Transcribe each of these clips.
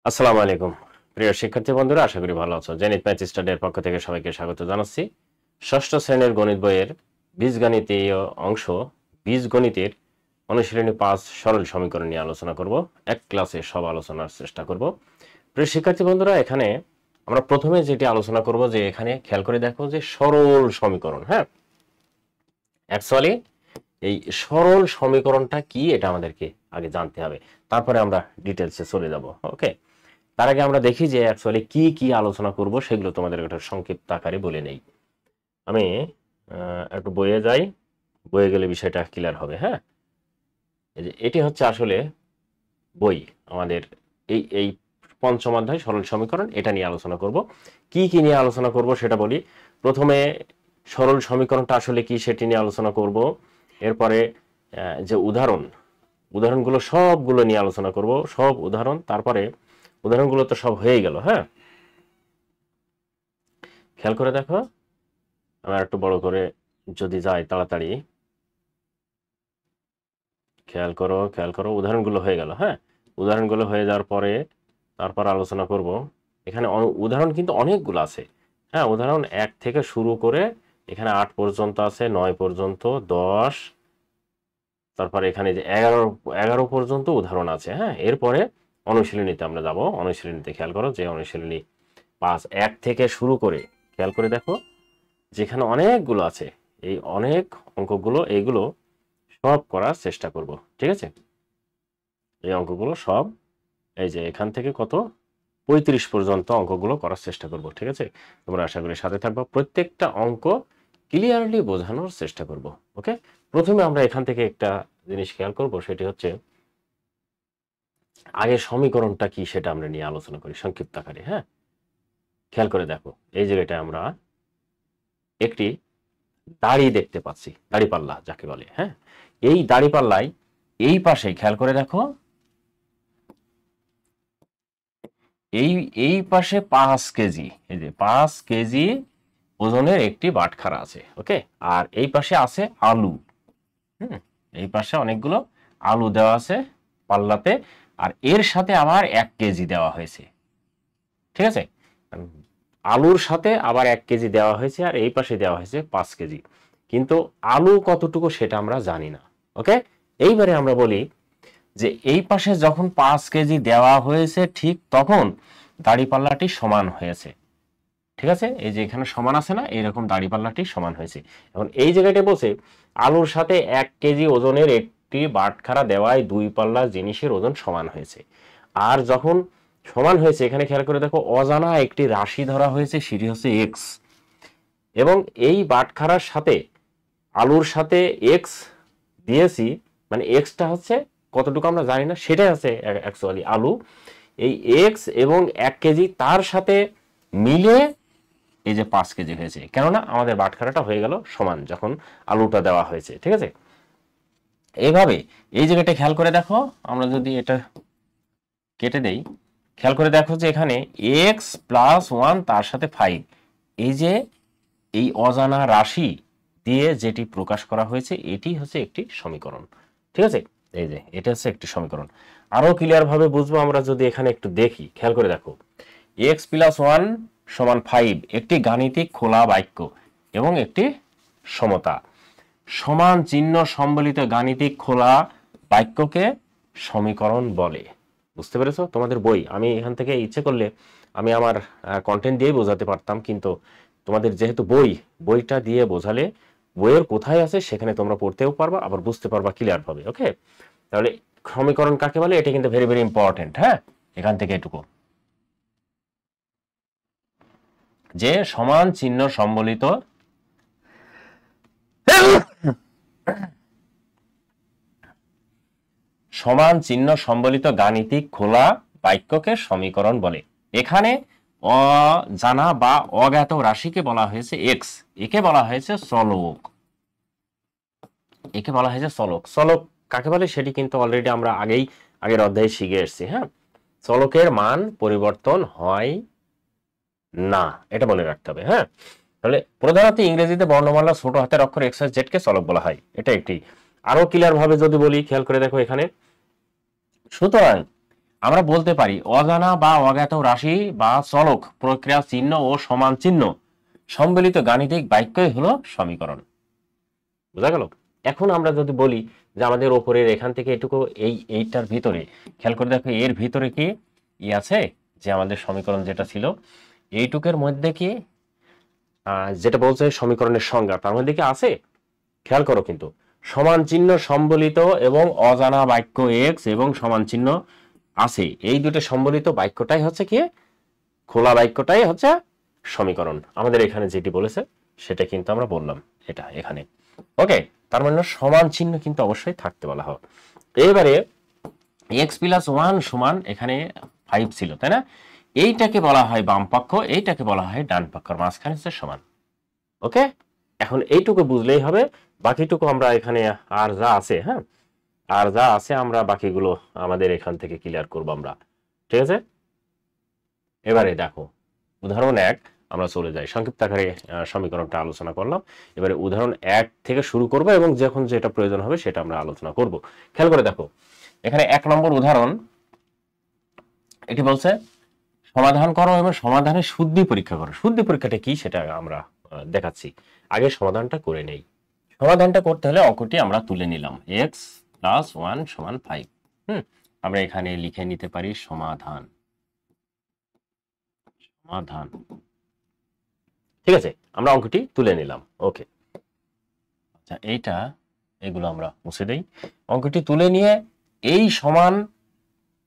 আসসালামু আলাইকুম প্রিয় শিক্ষার্থী বন্ধুরা, আশা করি ভালো আছো। জেনিথ ম্যাথ স্টাডির পক্ষ থেকে সবাইকে স্বাগত জানাচ্ছি। ষষ্ঠ শ্রেণীর গণিত বইয়ের বীজগণিতীয় অংশ বীজগণিতের অনুশীলনী 5 সরল সমীকরণ নিয়ে আলোচনা করব। এক ক্লাসে সব আলোচনার চেষ্টা করব। প্রিয় শিক্ষার্থী বন্ধুরা, এখানে আমরা প্রথমে যেটি আলোচনা করব যে এখানে খেয়াল করে দেখো যে সরল সমীকরণ। হ্যাঁ, অ্যাকচুয়ালি এই সরল সমীকরণটা কি এটা আমাদেরকে আগে জানতে হবে, তারপরে আমরা ডিটেলসে চলে যাব। ওকে, তার আগে আমরা দেখি যে অ্যাকচুয়ালি কি কি আলোচনা করব সেগুলো তোমাদের একটা সংক্ষিপ্ত আকারে বলে নেই। আমি একটু বইয়ে যাই, বইয়ে গেলে বিষয়টা ক্লিয়ার হবে। হ্যাঁ, এই যে এটি হচ্ছে আসলে বই আমাদের এই এই পঞ্চম অধ্যায় সরল সমীকরণ, এটা নিয়ে আলোচনা করব। কি কি নিয়ে আলোচনা করব সেটা বলি। প্রথমে সরল সমীকরণটা আসলে কি সেটি নিয়ে আলোচনা করব। এরপরে যে উদাহরণগুলো সবগুলো নিয়ে আলোচনা করব, সব উদাহরণ। তারপরে উদাহরণগুলো তো সব হয়ে গেল। হ্যাঁ, খেয়াল করে দেখো, আমার একটু বড় করে যদি যাই তাড়াতাড়ি, খেয়াল করো উদাহরণগুলো হয়ে গেল। হ্যাঁ, উদাহরণগুলো হয়ে যাওয়ার পরে তারপর আলোচনা করব। এখানে উদাহরণ কিন্তু অনেকগুলো আছে। হ্যাঁ, উদাহরণ 1 থেকে শুরু করে এখানে 8 পর্যন্ত আছে, 9 পর্যন্ত, 10, তারপরে এখানে যে 11 পর্যন্ত উদাহরণ আছে। হ্যাঁ, এরপরে অনুশীলনীতে আমরা যাব। অনুশীলনীতে খেয়াল করো যে অনুশীলনী 5 1 থেকে শুরু করে খেয়াল করে দেখো যেখানে অনেকগুলো আছে, এই অনেক অঙ্কগুলো এইগুলো সব করার চেষ্টা করব। ঠিক আছে, এই অঙ্কগুলো সব, এই যে এখান থেকে কত 35 পর্যন্ত অঙ্কগুলো করার চেষ্টা করব। ঠিক আছে, তোমরা আশা করি সাথে থাকবা, প্রত্যেকটা অঙ্ক ক্লিয়ারলি বোঝানোর চেষ্টা করব। ওকে, প্রথমে আমরা এখান থেকে একটা জিনিস খেয়াল করব, সেটি হচ্ছে আগে সমীকরণটা কি সেটা আমরা নিয়ে আলোচনা করি সংক্ষিপ্ত আকারে। হ্যাঁ, খেয়াল করে দেখো এই জায়গাটা আমরা একটি দাড়ি দেখতে পাচ্ছি, দাড়িপাল্লা যাকে বলে। হ্যাঁ, এই দাড়িপাল্লায় এই পাশে খেয়াল করে দেখো, এই এই পাশে 5 কেজি, এই যে 5 কেজি ওজনের একটি বাটখারা আছে। ওকে, আর এই পাশে আছে আলু। এই পাশে অনেকগুলো আলু দেওয়া আছে পাল্লাতে, আর এর সাথে আবার 1 কেজি দেওয়া হয়েছে। ঠিক আছে, আলুর সাথে আবার 1 কেজি দেওয়া হয়েছে, আর এই পাশে দেওয়া হয়েছে 5 কেজি, কিন্তু আলু কতটুকু সেটা আমরা জানি না। ওকে, এইবারে আমরা বলি যে এই পাশে যখন 5 কেজি দেওয়া হয়েছে ঠিক তখন দাড়িপাল্লাটি সমান হয়েছে। ঠিক আছে, এই যে এখানে সমান আছে না, এইরকম দাড়িপাল্লাটি সমান হয়েছে। এখন এই জায়গাটা বলছে আলুর সাথে 1 কেজি ওজনের একটি বাটখারা দেওয়ায় 2 পাল্লা জিনিসের ওজন সমান হয়েছে। আর যখন সমান হয়েছে, এখানে খেয়াল করে দেখো অজানা একটি রাশি ধরা হয়েছে, সেটি হচ্ছে এক্স, এবং এই বাটখারার সাথে আলুর সাথে এক্স দিয়েছি, মানে এক্সটা হচ্ছে কতটুকু আমরা জানি না, সেটাই আছে অ্যাকচুয়ালি আলু। এই এক্স এবং 1 কেজি তার সাথে মিলে এই যে 5 কেজি হয়েছে, কেননা আমাদের বাটখারাটা হয়ে গেল সমান যখন আলুটা দেওয়া হয়েছে। ঠিক আছে, এইভাবে এই জায়গাটা খেয়াল করে দেখো, আমরা যদি এটা কেটে দেই, খেয়াল করে দেখো যে এখানে এক্স প্লাস 1 তার সাথে 5, এই যে এই অজানা রাশি দিয়ে যেটি প্রকাশ করা হয়েছে এটি হচ্ছে একটি সমীকরণ। ঠিক আছে, এই যে এটা হচ্ছে একটি সমীকরণ। আরো ক্লিয়ার ভাবে বুঝবো আমরা যদি এখানে একটু দেখি, খেয়াল করে দেখো x প্লাস 1 সমান 5 একটি গাণিতিক খোলা বাক্য এবং একটি সমতা। সমান চিহ্ন সম্বলিত গাণিতিক খোলা বাক্যকে সমীকরণ বলে। বুঝতে পেরেছো? তোমাদের বই, আমি এখান থেকে ইচ্ছে করলে আমি আমার কন্টেন্ট দিয়ে বোঝাতে পারতাম, কিন্তু তোমাদের যেহেতু বইটা দিয়ে বোঝালে বইয়ের কোথায় আছে সেখানে তোমরা পড়তেও পারবা, আবার বুঝতে পারবা ক্লিয়ার ভাবে। ওকে, তাহলে সমীকরণ কাকে বলে এটা কিন্তু ভেরি ভেরি ইম্পর্টেন্ট। হ্যাঁ, এখান থেকে এটুকু যে সমান চিহ্ন সম্বলিত সমান চিহ্ন সম্বলিত গাণিতিক খোলা বাক্যকে সমীকরণ বলে। এখানে অজানা বা অজ্ঞাত রাশিকে বলা হয়েছে এক্স, একে বলা হয়েছে চলক, একে বলা হয়েছে চলক। চলক কাকে বলে সেটি কিন্তু অলরেডি আমরা আগের অধ্যায়ে শিখে এসেছি। হ্যাঁ, চলকের মান পরিবর্তন হয় না, এটা মনে রাখতে হবে। হ্যাঁ, তাহলে প্রধানত ইংরেজিতে বর্ণমালা ছোট হাতের অক্ষর এক্স ওয়াই জেড কে চলক বলা হয়, এটা একটি। আরো ক্লিয়ার ভাবে যদি বলি, খেয়াল করে দেখো এখানে, সুতরাং আমরা বলতে পারি অজানা বা অজ্ঞাত রাশি বা চলক প্রক্রিয়া চিহ্ন ও সমান চিহ্ন সম্মিলিত গাণিতিক বাক্যই হলো সমীকরণ। বোঝা গেল? এখন আমরা যদি বলি যে আমাদের ওপরের এখান থেকে এটুকু এইটার ভিতরে খেয়াল করে দেখো, এর ভিতরে কি আছে যে আমাদের সমীকরণ যেটা ছিল এইটুকের মধ্যে কি যেটা বলছে সমীকরণের সংজ্ঞা, তার মধ্যে কি আছে? খেয়াল করো কিন্তু সমান চিহ্ন সম্বলিত এবং অজানা বাক্য এক্স এবং সমান চিহ্ন আছে, এই দুটো সম্বলিত বাক্যটাই হচ্ছে কি খোলা বাক্যটাই হচ্ছে সমীকরণ। আমাদের এখানে যেটি বলেছে সেটা কিন্তু আমরা বললাম এটা এখানে। ওকে, তার মানে সমান চিহ্ন কিন্তু অবশ্যই থাকতে বলা হয়। এবারে এক্স প্লাস ওয়ান সমান এখানে 5 ছিল, তাই না? এইটাকে বলা হয় বাম পক্ষ, এইটাকে বলা হয় ডান পক্ষের মাঝখানে হচ্ছে সমান। ওকে, এখন এইটুকু বুঝলেই হবে, বাকিটুকু আমরা এখানে আর যা আছে, হ্যাঁ আর যা আছে আমরা বাকিগুলো আমাদের এখান থেকে ক্লিয়ার করবো আমরা, ঠিক আছে? এবারে দেখো উদাহরণ 1 আমরা চলে যাই, সংক্ষিপ্ত আকারে সমীকরণটা আলোচনা করলাম। এবারে উদাহরণ 1 থেকে শুরু করব এবং যখন যেটা প্রয়োজন হবে সেটা আমরা আলোচনা করব। খেয়াল করে দেখো এখানে 1 নম্বর উদাহরণ, এটি বলছে সমাধান করো এবং সমাধানের শুদ্ধি পরীক্ষা করো। শুদ্ধি পরীক্ষাটা কি সেটা আমরা দেখাচ্ছি, আগে সমাধানটা করে নেই। সমাধানটা করতে হলে অঙ্কটি আমরা তুলে নিলাম x + 1 = 5। আমরা এখানে লিখে নিতে পারি সমাধান। সমাধান, ঠিক আছে, আমরা অঙ্কটি তুলে নিলাম। ওকে, আচ্ছা এগুলো আমরা মুছে দেই। অঙ্কটি তুলে নিয়ে এই সমান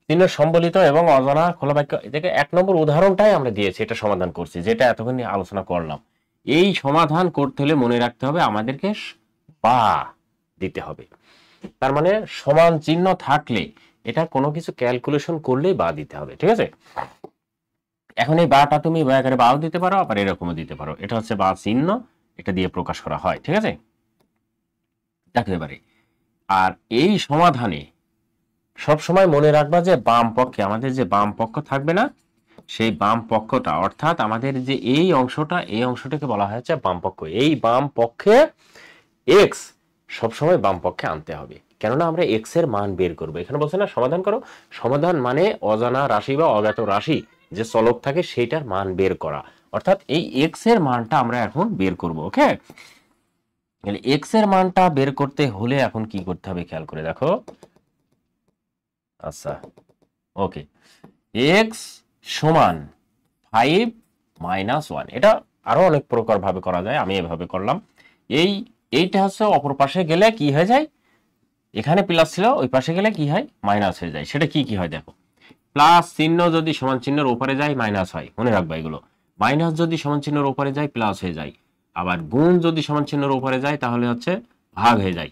চিহ্ন সম্বলিত এবং অজানা খোলা বাক্য থেকে 1 নম্বর উদাহরণটাই আমরা দিয়েছি, এটা সমাধান করছি, যেটা এতক্ষণ আলোচনা করলাম। এই সমাধান করতে হলে মনে রাখতে হবে আমাদেরকে বা দিতে হবে। তার মানে সমান চিহ্ন থাকলে এটা কোনো কিছু ক্যালকুলেশন করলেই বা দিতে হবে, ঠিক আছে? এখন এই বাটা তুমি আকারে বাও দিতে পারো, আবার এরকমও দিতে পারো, এটা হচ্ছে বা চিহ্ন, এটা দিয়ে প্রকাশ করা হয়, ঠিক আছে? দেখো এবারে আর এই সমাধানে সব সময় মনে রাখবা যে বাম পক্ষে আমাদের যে বাম পক্ষ থাকবে না, সেই বাম পক্ষটা অর্থাৎ আমাদের যে এই অংশটা, এই অংশটাকে বলা হয়েছে বাম পক্ষ। এই বাম পক্ষে এক্স সবসময় বাম পক্ষে আনতে হবে, কেননা আমরা এক্স এর মান বের করবো। এখানে বলছে না সমাধান করো, সমাধান মানে অজানা রাশি বা অজ্ঞাত রাশি যে চলক থাকে সেইটার মান বের করা, অর্থাৎ এই এক্স এর মানটা আমরা এখন বের করব। ওকে, এক্স এর মানটা বের করতে হলে এখন কি করতে হবে খেয়াল করে দেখো। আচ্ছা, ওকে, এক্স সমান 5 - 1, এটা আরো অনেক প্রকার ভাবে করা যায়, আমি এভাবে করলাম। এইটা হচ্ছে অপর পাশে গেলে কি হয়ে যায়, এখানে প্লাস ছিল ওই পাশে গেলে কি হয় মাইনাস হয়ে যায়। সেটা কি হয় দেখো, প্লাস চিহ্ন যদি সমান চিহ্নের উপরে যায় মাইনাস হয়, মনে রাখবা এগুলো। মাইনাস যদি সমান চিহ্নের উপরে যায় প্লাস হয়ে যায়, আবার গুণ যদি সমান চিহ্নের উপরে যায় তাহলে হচ্ছে ভাগ হয়ে যায়,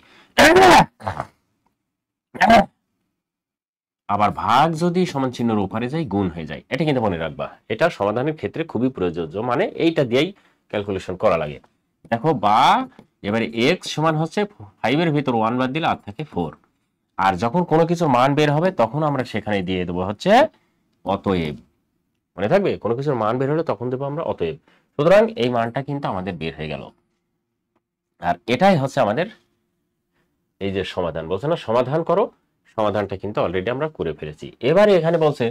আবার ভাগ যদি সমান চিহ্নের উপরে যায় গুণ হয়ে যায়। এটা কিন্তু মনে রাখবা, এটা সমাধানের ক্ষেত্রে খুবই প্রযোজ্য, মানে এইটা দিয়েই ক্যালকুলেশন করা লাগে। দেখো বা এবারে x সমান হচ্ছে 5 এর ভিতর 1 বাদ দিলে আর থাকে 4, আর যখন কোনো কিছুর মান বের হবে তখন আমরা সেখানে দিয়ে দেবো হচ্ছে অতএব। মনে থাকবে, কোনো কিছুর মান বের হলে তখন দেবো আমরা অতএব। সুতরাং এই মানটা কিন্তু আমাদের বের হয়ে গেল, আর এটাই হচ্ছে আমাদের এই যে সমাধান। বলছে না সমাধান করো, সমাধানটা কিন্তু অলরেডি আমরা করে ফেলেছি। এবারে এখানে বলছে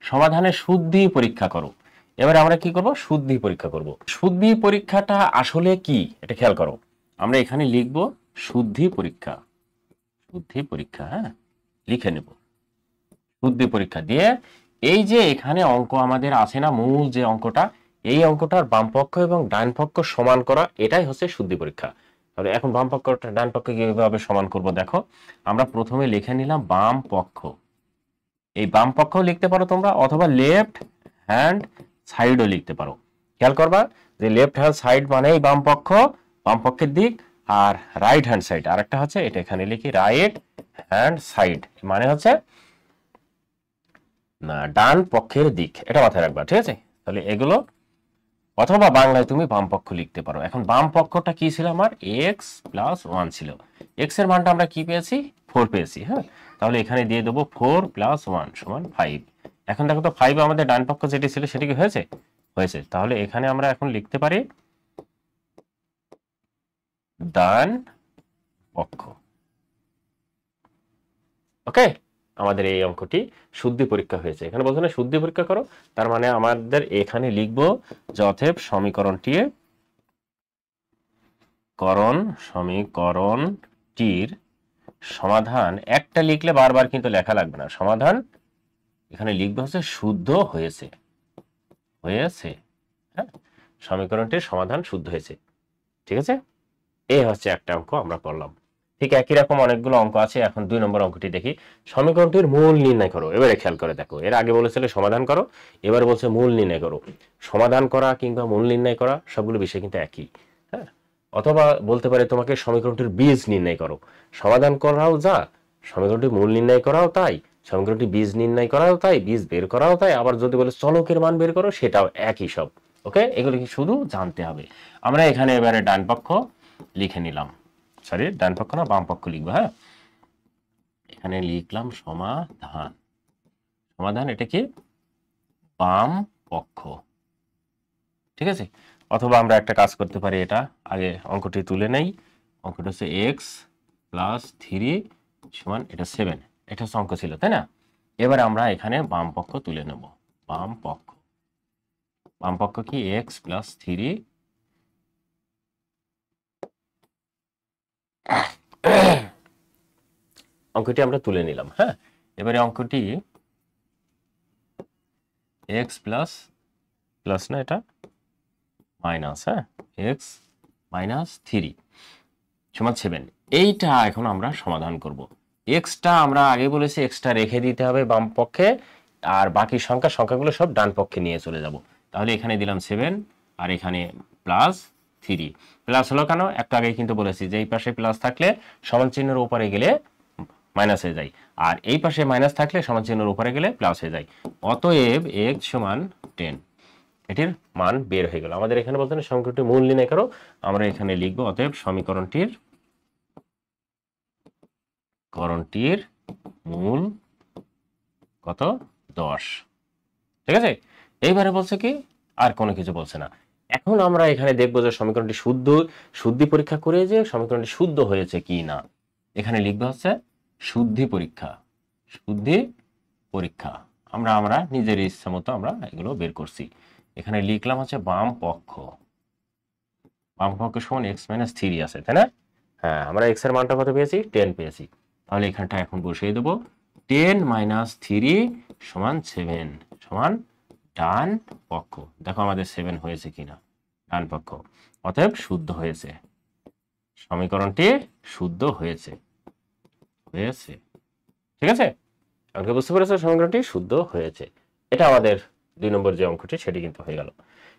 সমাধানের শুদ্ধি পরীক্ষা করো। এবারে আমরা কি করব, শুদ্ধি পরীক্ষা করব। শুদ্ধি পরীক্ষাটা আসলে কি এটা খেয়াল করো, আমরা এখানে লিখব শুদ্ধি পরীক্ষা। শুদ্ধি পরীক্ষা, হ্যাঁ লিখে নেব শুদ্ধি পরীক্ষা দিয়ে। এই যে এখানে অঙ্ক আমাদের আছে না, মূল যে অঙ্কটা, এই অঙ্কটার বাম পক্ষ এবং ডান পক্ষ সমান করা, এটাই হচ্ছে শুদ্ধি পরীক্ষা। তাহলে এখন বাম পক্ষটা ডান পক্ষ কিভাবে সমান করব দেখো, আমরা প্রথমে লিখে নিলাম বাম পক্ষ। এই বাম পক্ষ লিখতে পারো তোমরা, অথবা লেফট হ্যান্ড সাইডও লিখতে পারো। খেয়াল করবা যে লেফট হ্যান্ড সাইড মানেই বাম পক্ষ, বাম পক্ষের দিক, আর রাইট হ্যান্ড সাইড আরেকটা হচ্ছে, এটা এখানে লিখি রাইট হ্যান্ড সাইড মানে হচ্ছে না ডান পক্ষের দিক, এটা মাথায় রাখবা, ঠিক আছে? তাহলে এগুলো, অথবা বাংলায় তুমি বাম পক্ষ লিখতে পারো। এখন বাম পক্ষটা কি ছিল আমার, x + 1 ছিল, x এর মানটা আমরা কি পেয়েছি 4 পেয়েছি, হ্যাঁ তাহলে এখানে দিয়ে দেবো 4 + 1 = 5। এখন দেখো তো 5 আমাদের ডান পক্ষ যেটি ছিল সেটি কি হয়েছে, হয়েছে। তাহলে এখানে আমরা এখন লিখতে পারি ডান পক্ষ। ওকে, আমাদের এই অঙ্কটি শুদ্ধি পরীক্ষা হয়েছে। এখানে বলছে না শুদ্ধি পরীক্ষা করো, তার মানে আমাদের এখানে লিখবো যে অতএব সমীকরণটির সমাধান, একটা লিখলে বারবার কিন্তু লেখা লাগবে না, সমাধান এখানে লিখবে হচ্ছে শুদ্ধ হয়েছে, হ্যাঁ, সমীকরণটির সমাধান শুদ্ধ হয়েছে। ঠিক আছে, এই হচ্ছে একটা অঙ্ক আমরা করলাম। ঠিক একই রকম অনেকগুলো অঙ্ক আছে। এখন 2 নম্বর অঙ্কটি দেখি। সমীকরণটির মূল নির্ণয় করো। এবারে খেয়াল করে দেখো, এর আগে বলেছিল সমাধান করো, এবার বলছে মূল নির্ণয় করো। সমাধান করা কিংবা মূল নির্ণয় করা সবগুলো বিষয় কিন্তু একই, হ্যাঁ। অথবা বলতে পারে তোমাকে সমীকরণটির বীজ নির্ণয় করো। সমাধান করাও যা, সমীকরণটির মূল নির্ণয় করাও তাই, সমীকরণটি বীজ নির্ণয় করাও তাই, বীজ বের করাও তাই, আবার যদি বলে চলকের মান বের করো সেটাও একই সব। ওকে, এগুলো কি শুধু জানতে হবে। আমরা এখানে এবারে ডান পক্ষ লিখে নিলাম, সরি ডান পক্ষ না বাম পক্ষ লিখবো, হ্যাঁ। এখানে লিখলাম সমাধান, সমাধান এটা কি বাম পক্ষ। ঠিক আছে, অথবা আমরা একটা কাজ করতে পারি, এটা আগে অঙ্কটি তুলে নেই। অঙ্কটা হচ্ছে x প্লাস 3 সমান এটা 7, এটা হচ্ছে অঙ্ক ছিল, তাই না। এবার আমরা এখানে বাম পক্ষ তুলে নেব। বাম পক্ষ কি x প্লাস 3 অঙ্কটি আমরা তুলে নিলাম, হ্যাঁ। এবারে অঙ্কটি x প্লাস না এটা মাইনাস, হ্যাঁ, x মাইনাস 3 সমান 7, এইটা এখন আমরা সমাধান করব। এক্সটা আমরা আগে বলেছি এক্সটা রেখে দিতে হবে বাম পক্ষে, আর বাকি সংখ্যাগুলো সব ডান পক্ষে নিয়ে চলে যাব। তাহলে এখানে দিলাম 7 আর এখানে প্লাস 3। প্লাস হলো কেন, একটু আগে কিন্তু বলেছি যে এই পাশে প্লাস থাকলে সমান চিহ্নের উপরে গেলে মাইনাস হয়ে যায়, আর এই পাশে মাইনাস থাকলে সমান চিহ্নের উপরে গেলে প্লাস হয়ে যায়। অতএব x সমান 10, এটির মান বের হয়ে গেল। আমাদের এখানে বলতে সমীকরণটির মূল নির্ণয় করো, আমরা এখানে লিখবো অতএব সমীকরণটির মূল কত 10। ঠিক আছে, এইবারে বলছে কি আর কোনো কিছু বলছে না। এখন আমরা এখানে দেখবো যে সমীকরণটি শুদ্ধি পরীক্ষা করে যে সমীকরণটি শুদ্ধ হয়েছে কি না। এখানে লিখবে হচ্ছে শুদ্ধি পরীক্ষা। আমরা নিজের ইচ্ছা মতো আমরা এগুলো বের করছি। এখানে লিখলাম হচ্ছে বাম পক্ষ সমান x মাইনাস 3 আছে, তাই না। হ্যাঁ, আমরা x এর মানটা কত পেয়েছি, 10 পেয়েছি। তাহলে এখানটা এখন বসিয়ে দেবো 10 মাইনাস 3 সমান 7 সমান ডান পক্ষ। দেখো আমাদের 7 হয়েছে কিনা, ডান পক্ষ। অতএব শুদ্ধ হয়েছে, সমীকরণটি শুদ্ধ হয়েছে। ঠিক আছে, অঙ্কে বুঝতে পেরেছো সমীকরণটি শুদ্ধ হয়েছে। এটা আমাদের 2 নম্বর যে অঙ্কটি সেটি কিন্তু হয়ে গেল।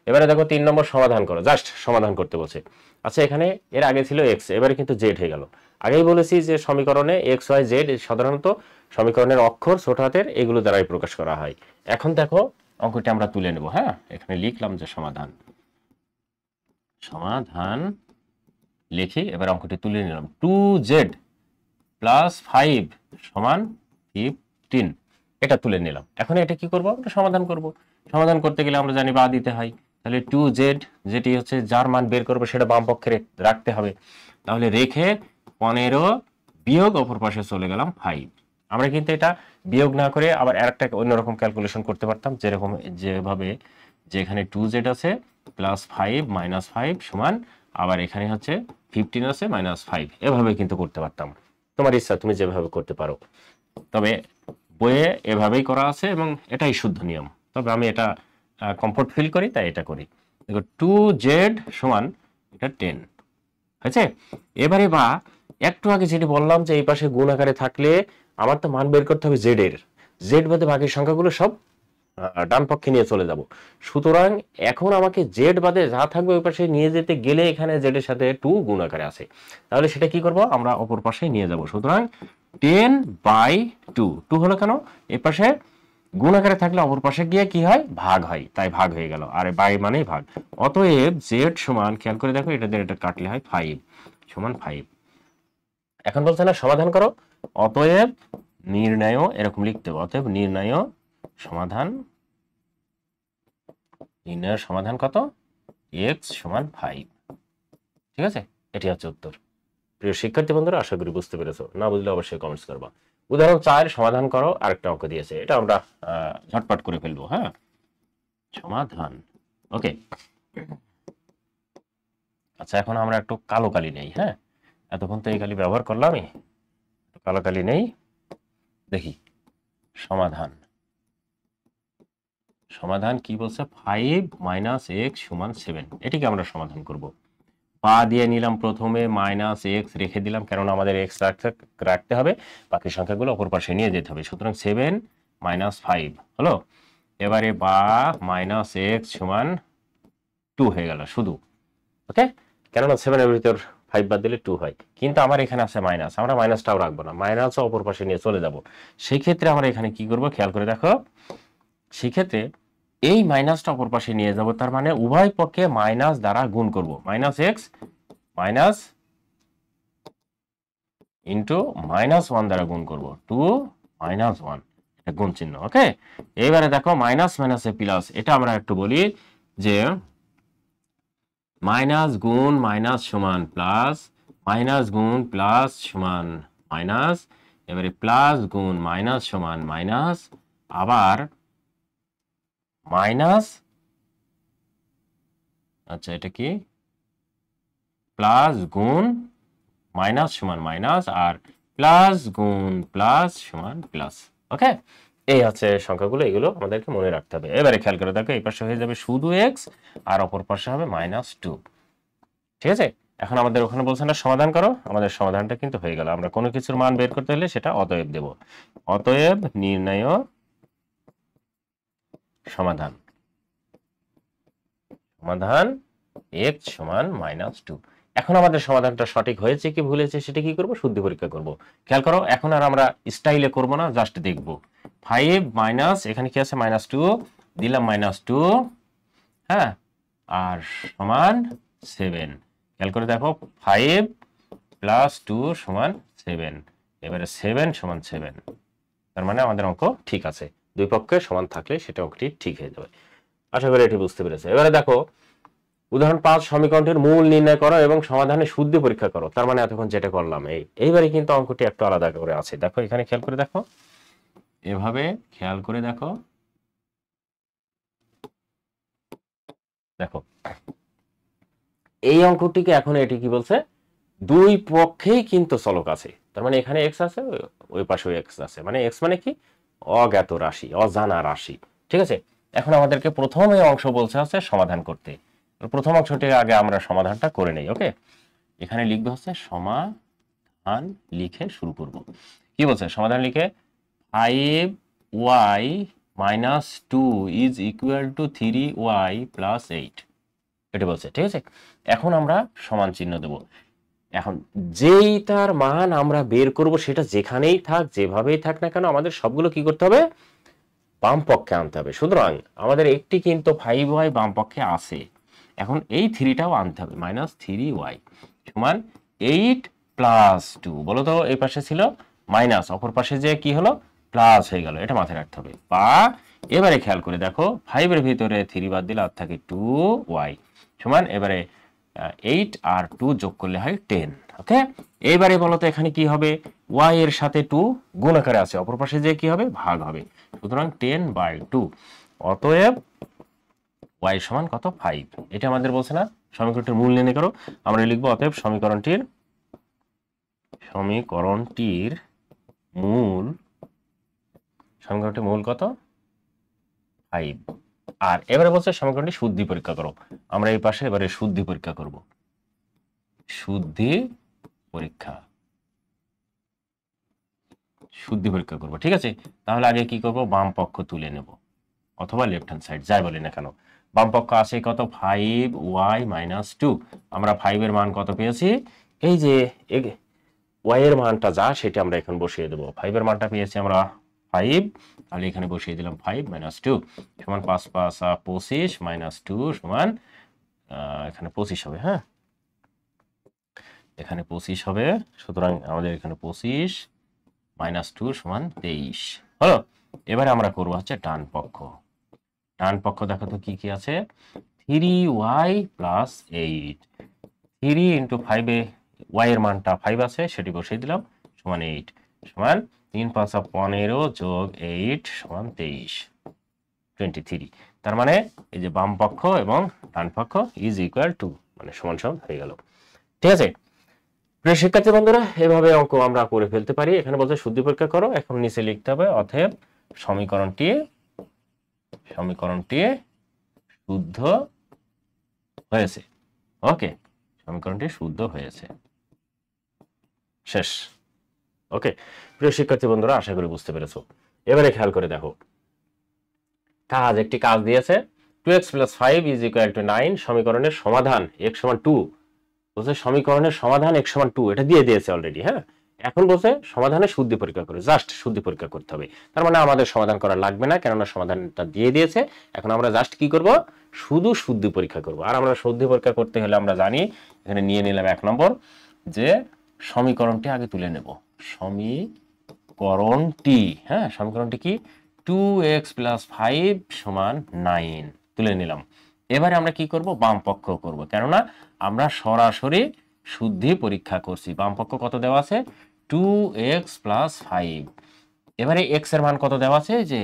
এবারে দেখো 3 নম্বর সমাধান করো, জাস্ট সমাধান করতে বলছে। আচ্ছা, এখানে এর আগে ছিল x, এবারে কিন্তু z হয়ে গেল। আগেই বলেছি যে সমীকরণে x y z সাধারণত সমীকরণের অক্ষর ছোট হাতের এগুলো দ্বারাই প্রকাশ করা হয়। এখন দেখো অঙ্কটি আমরা তুলে নেব, হ্যাঁ। এখানে লিখলাম যে সমাধান লিখি, এবার অঙ্কটি তুলে নিলাম। 2z প্লাস 5 সমান 15, এটা তুলে নিলাম। এখন এটা কি করব, আমরা সমাধান করব। সমাধান করতে গেলে আমরা জানি বা দিতে হয়। তাহলে 2z যেটি হচ্ছে যার মান বের করবো সেটা বাম পক্ষে রাখতে হবে। তাহলে রেখে 15 বিয়োগ অপর পাশে চলে গেলাম 5। আমরা কিন্তু এটা বিয়োগ না করে আবার আরেকটা অন্যরকম ক্যালকুলেশন করতে পারতাম, যেভাবে যে এখানে 2z আছে প্লাস 5 মাইনাস 5 সমান, আবার এখানে হচ্ছে 15 আছে মাইনাস 5, এভাবে কিন্তু করতে পারতাম। তোমার ইচ্ছা, তুমি যেভাবে করতে পারো। তবে বইয়ে এভাবেই করা আছে এবং এটাই শুদ্ধ নিয়ম। তবে আমি এটা কমফোর্ট ফিল করি, তাই এটা করি। দেখো 2z সমান এটা 10 হয়েছে। এবারে বা একটু আগে যেটি বললাম যে এই পাশে গুণ আকারে থাকলে আমার তো মান বের করতে হবে z এর, z বাদে বাকি সংখ্যাগুলো সব ডান পক্ষে নিয়ে চলে যাব। সুতরাং এখন আমাকে z বাদে যা থাকবে ওই পাশে নিয়ে যেতে গেলে এখানে z এর সাথে 2 গুণ আকারে আছে, তাহলে সেটা কি করব, আমরা অপর পাশে নিয়ে যাব। সুতরাং 10/2 হলো কেন, এই পাশে গুণ আকারে থাকলে অপর পাশে গিয়ে কি হয়, ভাগ হয়, তাই ভাগ হয়ে গেল। আর বাই মানেই ভাগ। অতএব z সমান, খেয়াল করে দেখো এটা দিয়ে এটা কাটলে হয় 5 সমান 5। এখন বলছে না সমাধান করো, অতএব নির্ণয়, এরকম লিখতে হবে। অতএব নির্ণয়ের সমাধান কত, x সমান 5। ঠিক আছে, এটি হচ্ছে উত্তর। প্রিয় শিক্ষার্থী বন্ধুরা, আশা করি বুঝতে পেরেছো। না বুঝলে অবশ্যই কমেন্টস করবা। উদাহরণ 4 সমাধান করো, আরেকটা অঙ্ক দিয়েছে, এটা আমরা ঝটপট করে ফেলবো। হ্যাঁ, সমাধান। ওকে, আচ্ছা এখন আমরা একটু কালো কালি নেই। হ্যাঁ, এতক্ষণ তো এই কালি ব্যবহার করলামই, কালো কালি নেই, দেখি সমাধান। সমাধান কি বলছে, 5 - x = 7, এটিকে আমরা সমাধান করব। পা দিয়ে নিলাম প্রথমে, -x রেখে দিলাম, কেননা আমাদের x রাখতে হবে, বাকি সংখ্যাগুলো অপর পাশে নিয়ে যেতে হবে। সুতরাং 7 - 5 হলো। এবারে বা -x = 2 হয়ে গেল শুধু। ওকে, কেননা 7 এর ভিতর 5 বাদ দিলে 2 হয়, কিন্তু আমার এখানে আছে মাইনাস, আমরা মাইনাসটাও রাখবো না, মাইনাসও অপর পাশে নিয়ে চলে যাব। সেই ক্ষেত্রে আমরা এখানে কি করব, খেয়াল করে দেখো, সেই ক্ষেত্রে এই মাইনাসটা অপর পাশে নিয়ে যাব, তার মানে উভয় পক্ষে মাইনাস দ্বারা গুণ করব। -x মাইনাস ইন্টু -1 দ্বারা গুণ করব, 2 - 1, এটা গুণ চিহ্ন। ওকে, এবারে দেখো মাইনাস মাইনাসে প্লাস, এটা আমরা একটু বলি যে মাইনাস গুণ মাইনাস সমান প্লাস, মাইনাস গুণ প্লাস সমান মাইনাস, এবারে প্লাস গুণ মাইনাস সমান মাইনাস, আবার মাইনাস, আচ্ছা এটা কি, প্লাস গুণ মাইনাস সমান মাইনাস, আর প্লাস গুণ প্লাস সমান প্লাস। ওকে, এই হচ্ছে সংখ্যাগুলো, এগুলো আমাদেরকে মনে রাখতে হবে। এবারে খেয়াল করে দেখো, এই পাশে হয়ে যাবে শুধু x, আর অপর পাশে হবে -2। ঠিক আছে, এখন আমাদের ওখানে বলছে না সমাধান করো, আমাদের সমাধানটা কিন্তু হয়ে গেল। আমরা কোনো কিছুর মান বের করতে হলে সেটা অতএব দেব, অতএব নির্ণয় সমাধান। সমাধান x = -2। এখন আমাদের সমাধানটা সঠিক হয়েছে কি ভুল হয়েছে সেটা কি করব, শুদ্ধি পরীক্ষা করব। খেয়াল করো, এখন আর আমরা স্টাইলে করব না, জাস্ট দেখব। 5 মাইনাস, এখানে কি আছে -2, দিলাম -2, হ্যাঁ, আর সমান 7। খেয়াল করে দেখো, 5 + 2 = 7, এবারে 7 = 7, তার মানে আমাদের অঙ্ক ঠিক আছে। দুই পক্ষে সমান থাকলে সেটা অঙ্কটি ঠিক হয়ে যাবে। আশা করি এটি বুঝতে পেরেছে। এবারে দেখো উদাহরণ 5, সমীকরণটির মূল নির্ণয় করো এবং সমাধানে শুদ্ধি পরীক্ষা করো। তার মানে এতক্ষণ যেটা করলাম, এইবারে কিন্তু অঙ্কটি একটু আলাদা করে আছে। দেখো এখানে খেয়াল করে দেখো, এভাবে খেয়াল করে দেখো, দেখো এই অঙ্কটিকে এখন এটি কি বলছে, দুই পক্ষেই কিন্তু চলক আছে, তার মানে এখানে x আছে, ওই পাশেও x আছে, মানে x মানে কি, অজ্ঞাত রাশি, অজানা রাশি। ঠিক আছে, এখন আমাদেরকে প্রথম এই অংশ বলছে আছে সমাধান করতে। প্রথম অংশটির আগে আমরা সমাধানটা করে নেই। ওকে, এখানে লিখবে হচ্ছে সমাধান, লিখে শুরু করব। কি বলছে, সমাধান লিখে 5y - 2 = 3y + 8, এটা বলছে। ঠিক আছে, এখন আমরা সমান চিহ্ন দেব। এখন যেই তার মান আমরা বের করব, সেটা যেখানেই থাক, যেভাবেই থাক না কেন, আমাদের সবগুলো কি করতে হবে, বাম পক্ষে আনতে হবে। সুতরাং আমাদের একটি কিন্তু 5y বাম পক্ষে আছে, এখন এই 3টাও আনতে হবে, -3y = 8 + 2। বলো তো, এই পাশে ছিল মাইনাস, অপর পাশে যে কি হলো, প্লাস হয়ে গেল, এটা মাথায় রাখতে হবে। বা এবারে খেয়াল করে দেখো, 5 এর ভিতরে 3 বাদ দিলে আর থাকে 2y সমান, এবারে 8 আর 2 যোগ করলে হয় 10। ওকে, এইবারে বলো তো এখানে কি হবে, y এর সাথে 2 গুণ আকারে আছে, অপর পাশে যে কি হবে, ভাগ হবে। সুতরাং 10/2, অতএব y সমান কত, 5। এটা আমাদের বলছে না সমীকরণটির মূল নির্ণয় করো। আমরা লিখবো অতএব সমীকরণটির মূল কত, 5। আর এবারে বলছে সমীকরণটি শুদ্ধি পরীক্ষা করো। আমরা এই পাশে এবারে শুদ্ধি পরীক্ষা করব, শুদ্ধি পরীক্ষা করব। ঠিক আছে, তাহলে আগে কি করব, বাম পক্ষ তুলে নেব, অথবা লেফট হ্যান্ড সাইড, যাই বলি না কেন। বাম পক্ষ আছে কত, 5y - 2। আমরা 5 এর মান কত পেয়েছি, এই যে y এর মানটা যা, সেটা আমরা এখন বসিয়ে দেব। 5 এর মানটা পেয়েছি আমরা 5, তাহলে এখানে বসিয়ে দিলাম 5 - 2 সমান 5 × 5 = 25 - 2 সমান, এখানে 25 হবে। হ্যাঁ, এখানে 25 হবে, সুতরাং আমাদের এখানে 25 - 2 সমান 23 হলো। এবারে আমরা করবো হচ্ছে ডান পক্ষ। ডান পক্ষ দেখো তো কি কি আছে, 3y + 8, 3 × 5 এ y এর মানটা 5 আছে, সেটি বসিয়ে দিলাম, সমান 8 সমান 3 × 5 = 15 যোগ 8 সমান 23, 23। তার মানে এই যে বাম পক্ষ এবং ডান পক্ষ ইজ ইকুয়াল টু, মানে সমান সমান হয়ে গেল। ঠিক আছে প্রিয় শিক্ষার্থী বন্ধুরা, এভাবে অঙ্ক আমরা করে ফেলতে পারি। এখানে বলছে শুদ্ধি পরীক্ষা করো, এখন নিচে লিখতে হবে অতএব সমীকরণটি শুদ্ধ হয়েছে। ওকে, সমীকরণটি শুদ্ধ হয়েছে, শেষ। ওকে প্রিয় শিক্ষার্থী বন্ধুরা, আশা করি বুঝতে পেরেছো। এবারে খেয়াল করে দেখো, একটি কাজ দিয়েছে 2x + 5 = 9, সমীকরণের সমাধান x = 2। বলছে সমীকরণের সমাধান x = 2, এটা দিয়ে দিয়েছে অলরেডি। হ্যাঁ, এখন বলছে সমাধানের শুদ্ধি পরীক্ষা করে, জাস্ট শুদ্ধি পরীক্ষা করতে হবে। তার মানে আমাদের সমাধান করা লাগবে না, কেননা সমাধানটা দিয়ে দিয়েছে। এখন আমরা জাস্ট কি করব, শুধু শুদ্ধি পরীক্ষা করব। আর আমরা শুদ্ধি পরীক্ষা করতে হলে আমরা জানি, এখানে নিয়ে নিলাম 1 নম্বর, যে সমীকরণটি আগে তুলে নেব। সমীকরণটি, হ্যাঁ সমীকরণটি কি, 2x + 5 = 9 তুলে নিলাম। এবারে আমরা কি করব, বাম পক্ষ করব, কেননা আমরা সরাসরি শুদ্ধি পরীক্ষা করছি। বাম পক্ষ কত দেওয়া আছে, 2x + 5। এবারে x এর মান কত দেওয়া আছে, যে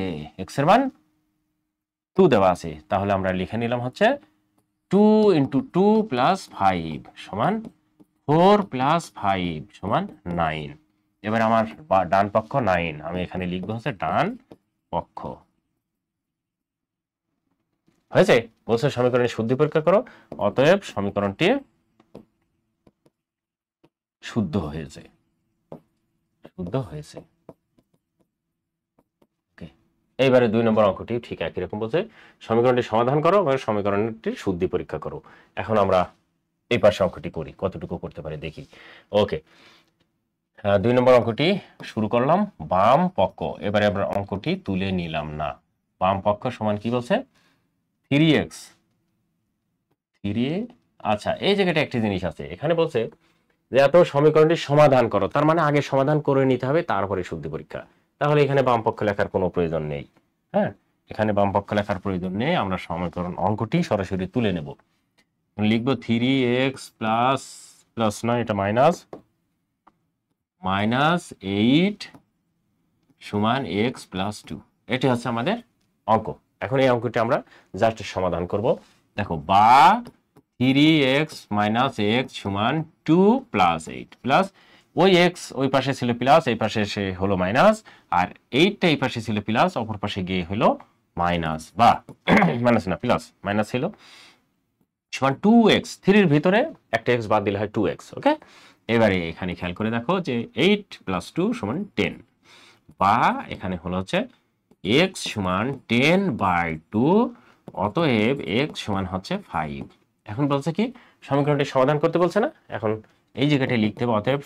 x এর মান 2 দেওয়া আছে, তাহলে আমরা লিখে নিলাম হচ্ছে 2 × 2 + 5 = 4 + 5 = 9। এবারে আমার ডান পক্ষ 9, আমি এখানে লিখবো হচ্ছে ডান পক্ষ। হয়েছে, বলছে সমীকরণের শুদ্ধি পরীক্ষা করো, অতএব সমীকরণটি শুদ্ধ হয়েছে, শুদ্ধ হয়েছে। এইবারে 2 নম্বর অঙ্কটি ঠিক একই রকম বলছে, সমীকরণটি সমাধান করো এবং সমীকরণটির শুদ্ধি পরীক্ষা করো। এখন আমরা এই পাশে অঙ্কটি করি, কতটুকু করতে পারি দেখি। ওকে, 2 নম্বর অঙ্কটি শুরু করলাম, বাম পক্ষ। এবারে আমরা অঙ্কটি তুলে নিলাম না। বাম পক্ষ সমান কি বলছে, 3x। আচ্ছা, এই জায়গাটা একটি জিনিস আছে, এখানে বলছে যে এত সমীকরণটি সমাধান করো, তার মানে আগে সমাধান করে নিতে হবে, তারপরে শুদ্ধি পরীক্ষা। তাহলে এখানে বাম পক্ষ লেখার কোনো প্রয়োজন নেই। হ্যাঁ, এখানে বাম পক্ষ লেখার প্রয়োজন নেই, আমরা সমীকরণ অঙ্কটি সরাসরি তুলে নেব। লিখবো 3x প্লাস নয়, এটা -8 = x + 2। এটি হচ্ছে আমাদের অঙ্ক। এখন এই অঙ্কটি আমরা জাস্ট সমাধান করব। দেখো, বা 3x - x = 2 + 8 প্লাস ওই x ওই পাশে ছিল প্লাস, এই পাশে এসে হলো মাইনাস, আর 8টা এই পাশে ছিল প্লাস, অপর পাশে গিয়ে হলো মাইনাস, বা মাইনাস না প্লাস, মাইনাস ছিল, সমান 2x। 3 এর ভিতরে একটা x বাদ দিলে হয় 2x। ওকে, এবারে এখানে খেয়াল করে দেখো যে 8 + 2 = 10, বা এখানে হলো হচ্ছে x = 10/2, অতএব x সমান হচ্ছে 5। এখন বলছে কি, সমীকরণটি সমাধান করতে বলছে না, এখন এই জায়গাটা লিখতে হবে অতএব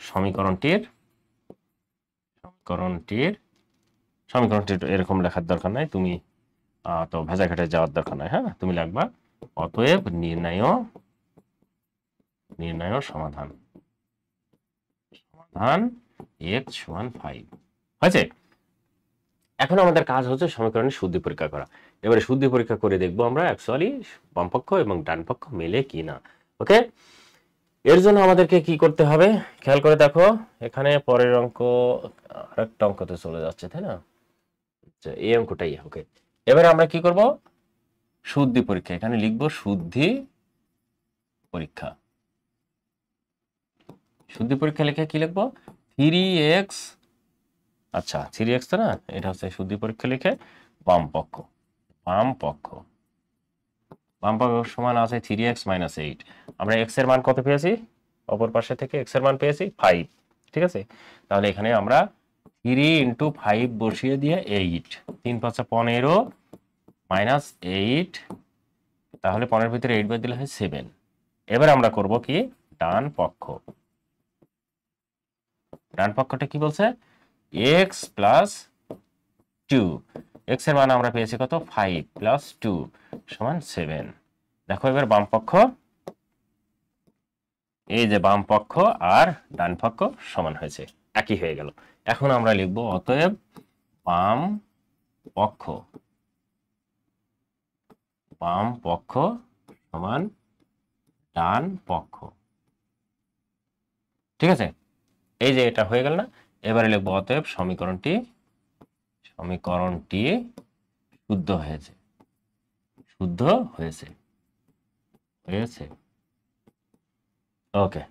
সমীকরণটির এরকম লেখার দরকার নাই, তুমি তো ভেজা ঘাটে যাওয়ার দরকার নাই। হ্যাঁ, তুমি লিখবা অতএব নির্ণয় সমাধান x = 5। হয়েছে, এখন আমাদের কাজ হচ্ছে সমীকরণের শুদ্ধি পরীক্ষা করা। এবারে শুদ্ধি পরীক্ষা করে দেখবো আমরা অ্যাকচুয়ালি বাম পক্ষ এবং ডান পক্ষ মেলে কিনা। ওকে, এর জন্য আমাদেরকে কি করতে হবে, খেয়াল করে দেখো, এখানে পরের অঙ্ক আরেকটা অঙ্কতে চলে যাচ্ছে, তাই না? আচ্ছা, এই অঙ্কটাই। ওকে, এবারে আমরা কি করব, শুদ্ধি পরীক্ষা, এখানে লিখবো শুদ্ধি পরীক্ষা। শুদ্ধি পরীক্ষা লিখে কি লিখবো, 3x, আচ্ছা 3x তো না, এটা হচ্ছে শুদ্ধি পরীক্ষা লিখে বাম পক্ষ সমান আছে 3x - 8। আমরা x এর মান কত পেয়েছি, অপর পাশে থেকে x এর মান পেয়েছি 5। ঠিক আছে, তাহলে এখানে আমরা 3 × 5 বসিয়ে দিয়ে 8, 3 × 5 = 15 -8, তাহলে 15 এর ভিতরে 8 বাদ দিলে হয় 7। এবার আমরা করব কি, ডান পক্ষটা কি বলছে, x + 2। x এর মান আমরা পেয়েছি কত, 5 + 2 = 7। দেখো এবার বাম পক্ষ, এই যে বাম পক্ষ আর ডান পক্ষ সমান হয়েছে, একই হয়ে গেল। এখন আমরা লিখব অতএব বাম পক্ষ সমান ডান পক্ষ। ঠিক আছে, এই যে এটা হয়ে গেল না, এবারে লিখবো অতএব সমীকরণটি শুদ্ধ হয়েছে। ওকে,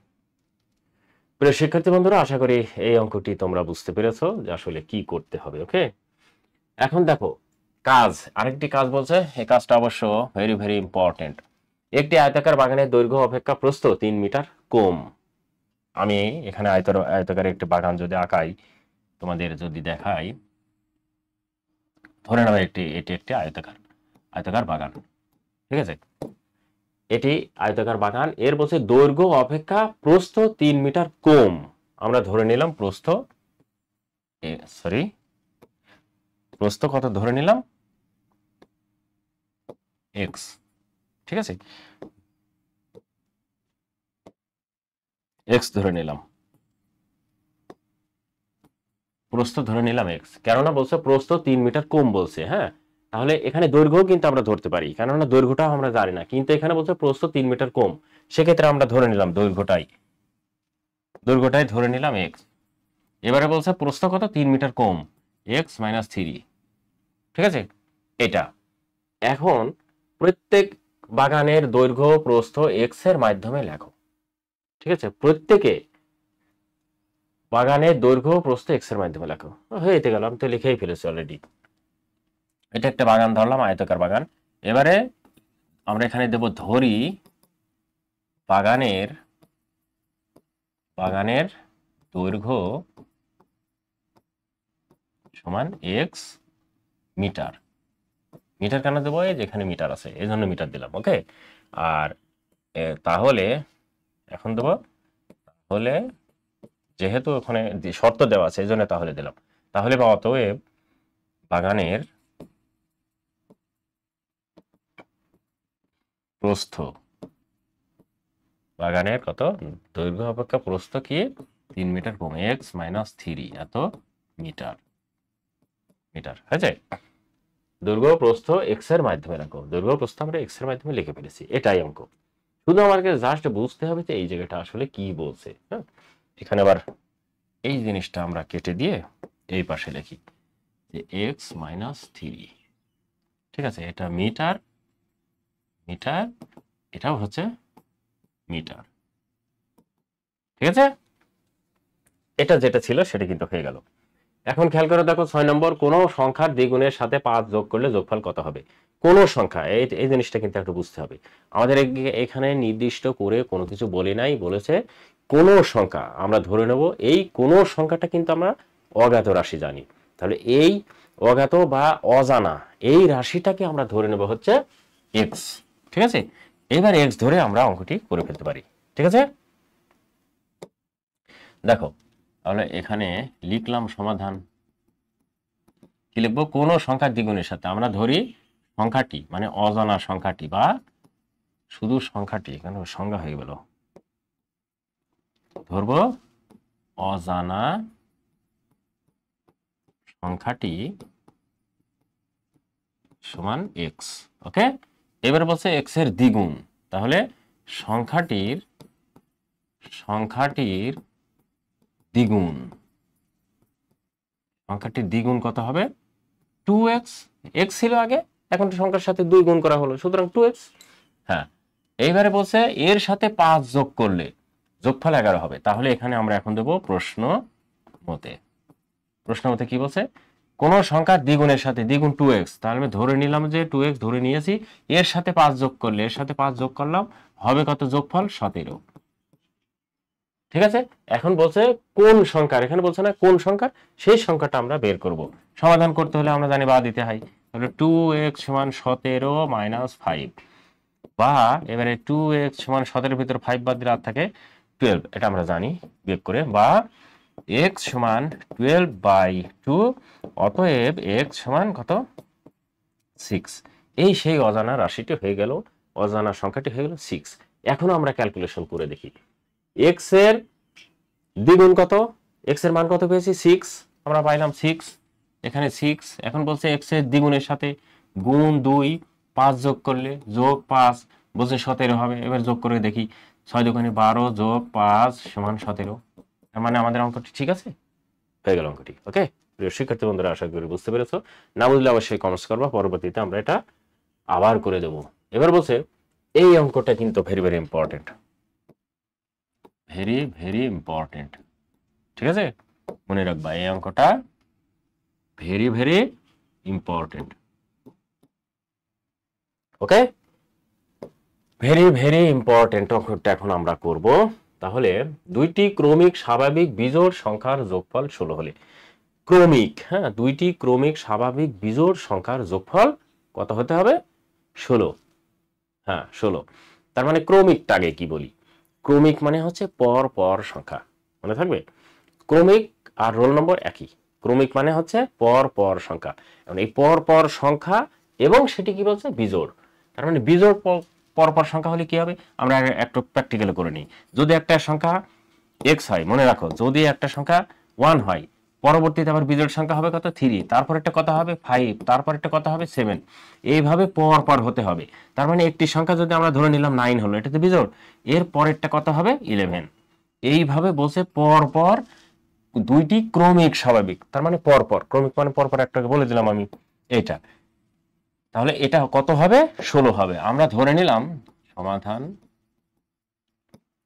প্রিয় শিক্ষার্থী বন্ধুরা, আশা করি এই অঙ্কটি তোমরা বুঝতে পেরেছো যে আসলে কি করতে হবে। ওকে, এখন দেখো আরেকটি কাজ বলছে, এই কাজটা অবশ্য ভেরি ভেরি ইম্পর্টেন্ট। একটি আয়তাকার বাগানের দৈর্ঘ্য অপেক্ষা প্রস্থ 3 মিটার কম। আমি এখানে আয়তাকার একটি বাগান যদি আঁকাই, তোমাদের যদি দেখাই, ধরে নাও এটি একটি আয়তাকার বাগান। ঠিক আছে, এটি আয়তাকার বাগান, এর বলছে দৈর্ঘ্য অপেক্ষা প্রস্থ 3 মিটার কম। আমরা ধরে নিলাম প্রস্থ কত ধরে নিলাম, x। ঠিক আছে, x ধরে নিলাম, প্রস্থ ধরে নিলাম x, কেননা বলছে প্রস্থ 3 মিটার কম বলছে। হ্যাঁ, তাহলে এখানে দৈর্ঘ্য কিন্তু আমরা ধরতে পারি, কেননা দৈর্ঘ্যটাও আমরা জানি না, কিন্তু এখানে বলছে প্রস্থ 3 মিটার কম, সেক্ষেত্রে আমরা ধরে নিলাম দৈর্ঘ্যটাই ধরে নিলাম x। এবারে বলছে প্রস্থ কত, 3 মিটার কম, x - 3। ঠিক আছে, এটা এখন প্রত্যেক বাগানের দৈর্ঘ্য প্রস্থ x এর মাধ্যমে লেখো। ঠিক আছে, প্রত্যেকে বাগানের দৈর্ঘ্য প্রস্থ x এর মাধ্যমে লেখো। হয়ে গেল, আমি তো লিখেই ফেলেছি অলরেডি। এটা একটা বাগান ধরলাম, আয়তাকার বাগান। এবারে আমরা এখানে দেব ধরি বাগানের দৈর্ঘ্য সমান x মিটার। কেন দেবো, এই যেখানে মিটার আছে এই জন্য মিটার দিলাম। ওকে, আর তাহলে এখন দেবো, তাহলে যেহেতু ওখানে শর্ত দেওয়া আছে এই জন্য তাহলে দিলাম। তাহলে বা অতএব বাগানের প্রস্থ, বাগানের কত দৈর্ঘ্য অপেক্ষা প্রস্থ কি 3 মিটার কম, x - 3 এত মিটার হয়েছে। দৈর্ঘ্য প্রস্থ x এর মাধ্যমে রাখো, দৈর্ঘ্য প্রস্থ আমরা x এর মাধ্যমে লিখে ফেলেছি, এটাই অঙ্ক। শুধু আমাকে জাস্ট বুঝতে হবে যে এই জায়গাটা আসলে কি বলছে। হ্যাঁ, এখানে আবার এই জিনিসটা আমরা কেটে দিয়ে এই পাশে লিখি যে x - 3। ঠিক আছে, এটা মিটার, এটাও হচ্ছে মিটার। ঠিক আছে, এটা যেটা ছিল সেটা কিন্তু হয়ে গেল। এখন খেয়াল করে দেখো 6 নম্বর, কোন সংখ্যার দ্বিগুণের সাথে 5 যোগ করলে যোগফল কত হবে। কোন সংখ্যা, এই জিনিসটা কিন্তু একটু বুঝতে হবে। আমাদের এখানে নির্দিষ্ট করে কোনো কিছু বলে নাই, বলেছে কোন সংখ্যা। আমরা ধরে নেব এই কোন সংখ্যাটা কিন্তু আমরা অজ্ঞাত রাশি জানি, তাহলে এই অজ্ঞাত বা অজানা এই রাশিটাকে আমরা ধরে নেব হচ্ছে x। ঠিক আছে, এবার x ধরে আমরা অঙ্কটি করে ফেলতে পারি। ঠিক আছে, দেখো তাহলে এখানে লিখলাম সমাধান। কি লিখবো, কোন সংখ্যার দ্বিগুণের সাথে, আমরা ধরি সংখ্যাটি মানে অজানা সংখ্যাটি বা শুধু সংখ্যাটি, এখানে সংজ্ঞা হয়ে গেল, ধরবো অজানা সংখ্যাটি সমান x। ওকে, এবার বলছে x এর দ্বিগুণ, তাহলে সংখ্যাটির দ্বিগুণ কত হবে, 2x। x ছিল আগে, এখন সংখ্যার সাথে 2 গুণ করা হলো, সুতরাং 2x। হ্যাঁ, এইবারে বলছে এর সাথে 5 যোগ করলে যোগফল 11 হবে। তাহলে এখানে আমরা এখন দেব প্রশ্ন মতে কি বলছে, কোন সংখ্যার দ্বিগুণের সাথে, দ্বিগুণ 2x, তাহলে আমি ধরে নিলাম যে 2x ধরে নিয়েছি, এর সাথে 5 যোগ করলে, এর সাথে 5 যোগ করলাম, হবে কত, যোগফল 17। ঠিক আছে, এখন বলছে কোন সংখ্যার, এখানে বলছে না কোন সংখ্যার, সেই সংখ্যাটা আমরা বের করব। সমাধান করতে হলে আমরা জানি বা দিতে হয়, তাহলে 2x সমান 17 - 5, বা এবারে 2x সমান 17 ভিতর 5 বাদ দিলে আর থাকে 12, এটা আমরা জানি বিয়োগ করে, বা x সমান 12/2, অতএব x সমান কত, 6। এই সেই অজানা রাশিটি হয়ে গেল, অজানা সংখ্যাটি হয়ে গেল 6। এখন আমরা ক্যালকুলেশন করে দেখি, x এর দ্বিগুণ কত, x এর মান কত পেয়েছি, 6, আমরা পাইলাম 6, এখানে 6। এখন বলছে x এর দ্বিগুণের সাথে গুণ 2, 5 যোগ করলে, যোগ 5 বলছে 17 হবে। এবার যোগ করে দেখি, 6 × 2 = 12 যোগ 5 সমান 17। তার মানে আমাদের অঙ্কটি ঠিক আছে। হয়ে গেল অঙ্কটি। ওকে প্রিয় শিক্ষার্থী বন্ধুরা, আশা করি বুঝতে পেরেছো। না বুঝলে অবশ্যই কমেন্টস করবা, পরবর্তীতে আমরা এটা আবার করে দেব। এবার বলছে এই অঙ্কটা কিন্তু very very important, very very important. ঠিক আছে, মনে রাখবা এই অঙ্কটা ভেরি ভেরি ইম্পর্টেন্ট। ওকে, ভেরি ভেরি ইম্পর্টেন্ট অঙ্কটা এখন আমরা করব। তাহলে দুইটি ক্রমিক স্বাভাবিক বিজোড় সংখ্যার যোগফল 16 হলে, ক্রমিক, হ্যাঁ, দুইটি ক্রমিক স্বাভাবিক বিজোড় সংখ্যার যোগফল কত হতে হবে? 16। হ্যাঁ 16। তার মানে ক্রমিকটা আগে কি বলি, ক্রমিক মানে হচ্ছে পর পর সংখ্যা, মনে থাকবে। ক্রমিক আর রোল নম্বর একই, ক্রমিক মানে হচ্ছে পর পর সংখ্যা। এখন এই পর পর সংখ্যা এবং সেটি কি বলছে? বিজোড়। তার মানে বিজোড় পরপর সংখ্যা হলে কি হবে, আমরা একটু প্র্যাকটিক্যালি করে নিই। যদি একটা সংখ্যা এক্স হয়, মনে রাখো, যদি একটা সংখ্যা 1 হয়, পরবর্তীতে আবার বিজোড় সংখ্যা হবে কত? 3, তারপর একটা কত হবে? 5, তারপর একটা কত হবে? 7। এইভাবে পর পর হতে হবে। তার মানে একটি সংখ্যা যদি আমরা ধরে নিলাম 9 হলো, এটা তো বিজোড়, এর পরেরটা কত হবে? 11। এইভাবে বসে পর পর দুইটি ক্রমিক স্বাভাবিক, তার মানে পর পর, ক্রমিক মানে পর পর, একটাকে বলে দিলাম আমি এটা। তাহলে এটা কত হবে? 16 হবে। আমরা ধরে নিলাম সমাধান,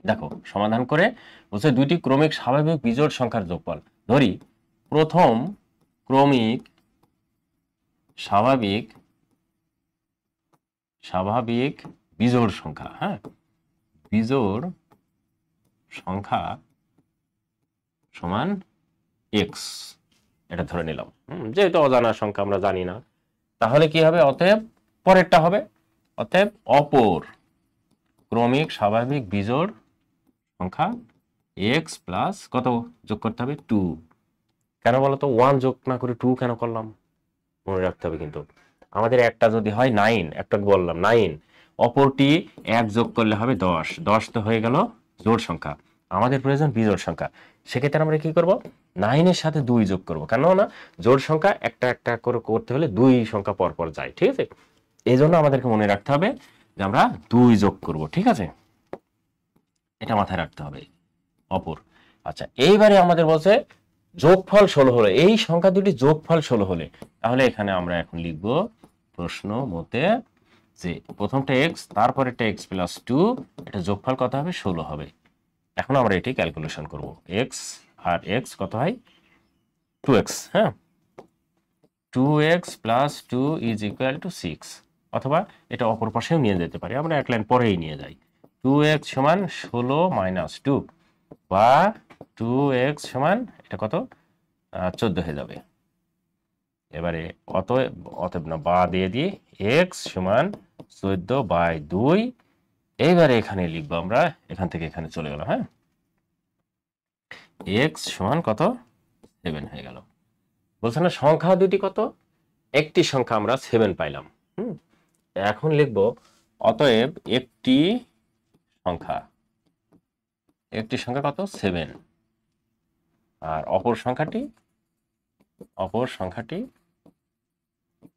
দেখো সমাধান করে বলছে দুইটি ক্রমিক স্বাভাবিক বিজোড় সংখ্যার যোগফল। ধরি প্রথম ক্রমিক স্বাভাবিক স্বাভাবিক বিজোড় সংখ্যা, হ্যাঁ, বিজোড় সংখ্যা সমান এক্স, এটা ধরে নিলাম। যেহেতু অজানা সংখ্যা আমরা জানি না, তাহলে কি হবে? অতএব পরেরটা হবে, অতএব অপর ক্রমিক স্বাভাবিক বিজোড় সংখ্যা এক্স প্লাস কত যোগ করতে হবে? 2। কেন বলতো 1 যোগ না করে 2 কেন করলাম? মনে রাখতে হবে কিন্তু আমাদের একটা যদি হয় 9, একটা বললাম 9, অপরটি 1 যোগ করলে হবে 10, 10 তো হয়ে গেল জোড় সংখ্যা, আমাদের প্রয়োজন বিজোড় সংখ্যা। সেক্ষেত্রে আমরা কি করব? 9 এর সাথে 2 যোগ করব, কেন না জোড় সংখ্যা একটা একটা করে করতে হলে 2 সংখ্যা পর পর যায়। ঠিক আছে, এই জন্য আমাদেরকে মনে রাখতে হবে যে আমরা 2 যোগ করব। ঠিক আছে, এটা মাথায় রাখতে হবে। অপর, আচ্ছা, এইবারে আমাদের বলছে যোগফল 16 হলে, এই সংখ্যা দুটি যোগফল 16 হলে, তাহলে এখানে আমরা এখন লিখব প্রশ্ন মতে যে প্রথমটা এক্স, তারপরেরটা এক্স প্লাস 2, এটা যোগফল কত হবে? 16 হবে। এখন আমরা এটি ক্যালকুলেশন করব। এক্স আর এক্স কত হয়? 2x, হ্যাঁ, 2x plus 2 is equal to 6। অথবা এটা অপর পাশেও নিয়ে যেতে পারি, আমরা এক লাইন পরেই নিয়ে যাই। 2x সমান 16 মাইনাস 2, বা 2x সমান এটা কত? 14 হয়ে যাবে। এবারে অতএব না, বা দিয়ে দিই x সমান 14/2। এইবারে এখানে লিখবো আমরা, এখান থেকে এখানে চলে গেল, হ্যাঁ, x সমান কত? 7 হয়ে গেল। বলছে না সংখ্যা দুটি কত? একটি সংখ্যা আমরা 7 পাইলাম। এখন লিখবো অতএব একটি সংখ্যা কত? 7। আর অপর সংখ্যাটি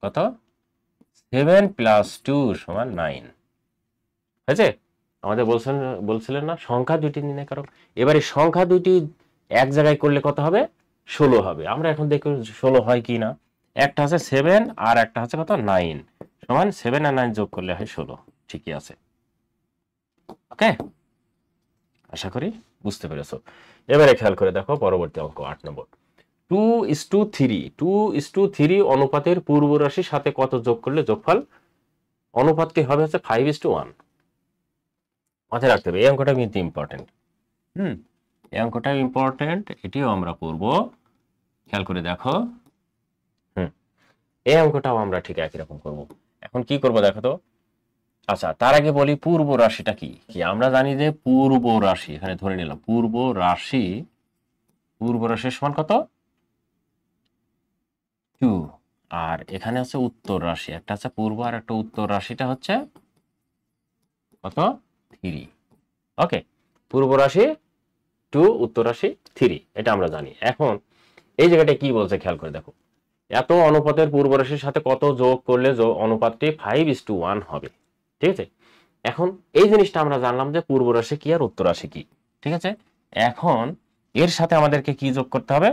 কত? 7 প্লাস 2 সমান 9 হয়েছে। আমাদের বলছিলেন না সংখ্যা দুটি নির্ণয় করো। এবারে সংখ্যা দুটি এক জায়গায় করলে কত হবে? 16 হবে। আমরা এখন দেখি 16 হয় কি না। একটা আছে 7 আর একটা আছে কত? 9, সমান 7 আর 9 যোগ করলে হয় 16। ঠিকই আছে, ওকে, আশা করি বুঝতে পেরেছো। এবারে খেয়াল করে দেখো পরবর্তী অঙ্ক 8 নম্বর। 2:3, 2:3 অনুপাতের পূর্ব রাশির সাথে কত যোগ করলে যোগফল? অনুপাতটি হবে হচ্ছে 5:1। মাথায় রাখতে হবে, এই অঙ্কটা কিন্তু ইম্পর্টেন্ট। এই অঙ্কটা ইম্পর্টেন্ট, এটিও আমরা করব। খেয়াল করে দেখো। এই অঙ্কটাও আমরা ঠিক একই রকম করব। এখন কি করব দেখো তো। আচ্ছা, তার আগে বলি পূর্ব রাশিটা কি। আমরা জানি যে পূর্ব রাশি, এখানে ধরে নিলাম পূর্ব রাশির সমান কত? 2। আর এখানে হচ্ছে উত্তর রাশি, একটা আছে পূর্ব আর একটা উত্তর রাশিটা হচ্ছে কত? 3। ওকে, পূর্ব রাশি 2, উত্তর রাশি 3, এটা আমরা জানি। এখন এই জায়গাটা কি বলছে খেয়াল করে দেখো। এত অনুপাতের পূর্ব রাশির সাথে কত যোগ করলে অনুপাতটি 5:1 হবে। ঠিক আছে, এখন এই জিনিসটা আমরা জানলাম যে পূর্ব রাশি কি আর উত্তর রাশি কি। ঠিক আছে, এখন এর সাথে আমাদেরকে কি যোগ করতে হবে?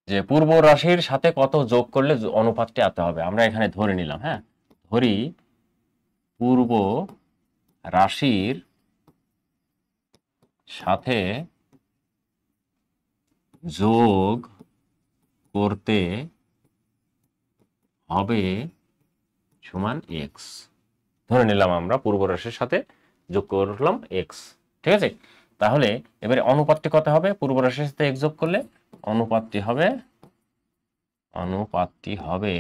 যে পূর্ব রাশির সাথে কত যোগ করলে অনুপাতটি এত হবে। আমরা এখানে ধরে নিলাম, হ্যাঁ, ধরি পূর্ব রাশির সাথে যোগ করতে হবে সমান এক্স। ধরে নিলাম আমরা পূর্ব রাশির সাথে যোগ করলাম এক্স, ঠিক আছে। তাহলে এবারে অনুপাতটি কত হবে? পূর্ব রাশির সাথে এক্স যোগ করলে অনুপাতটি হবে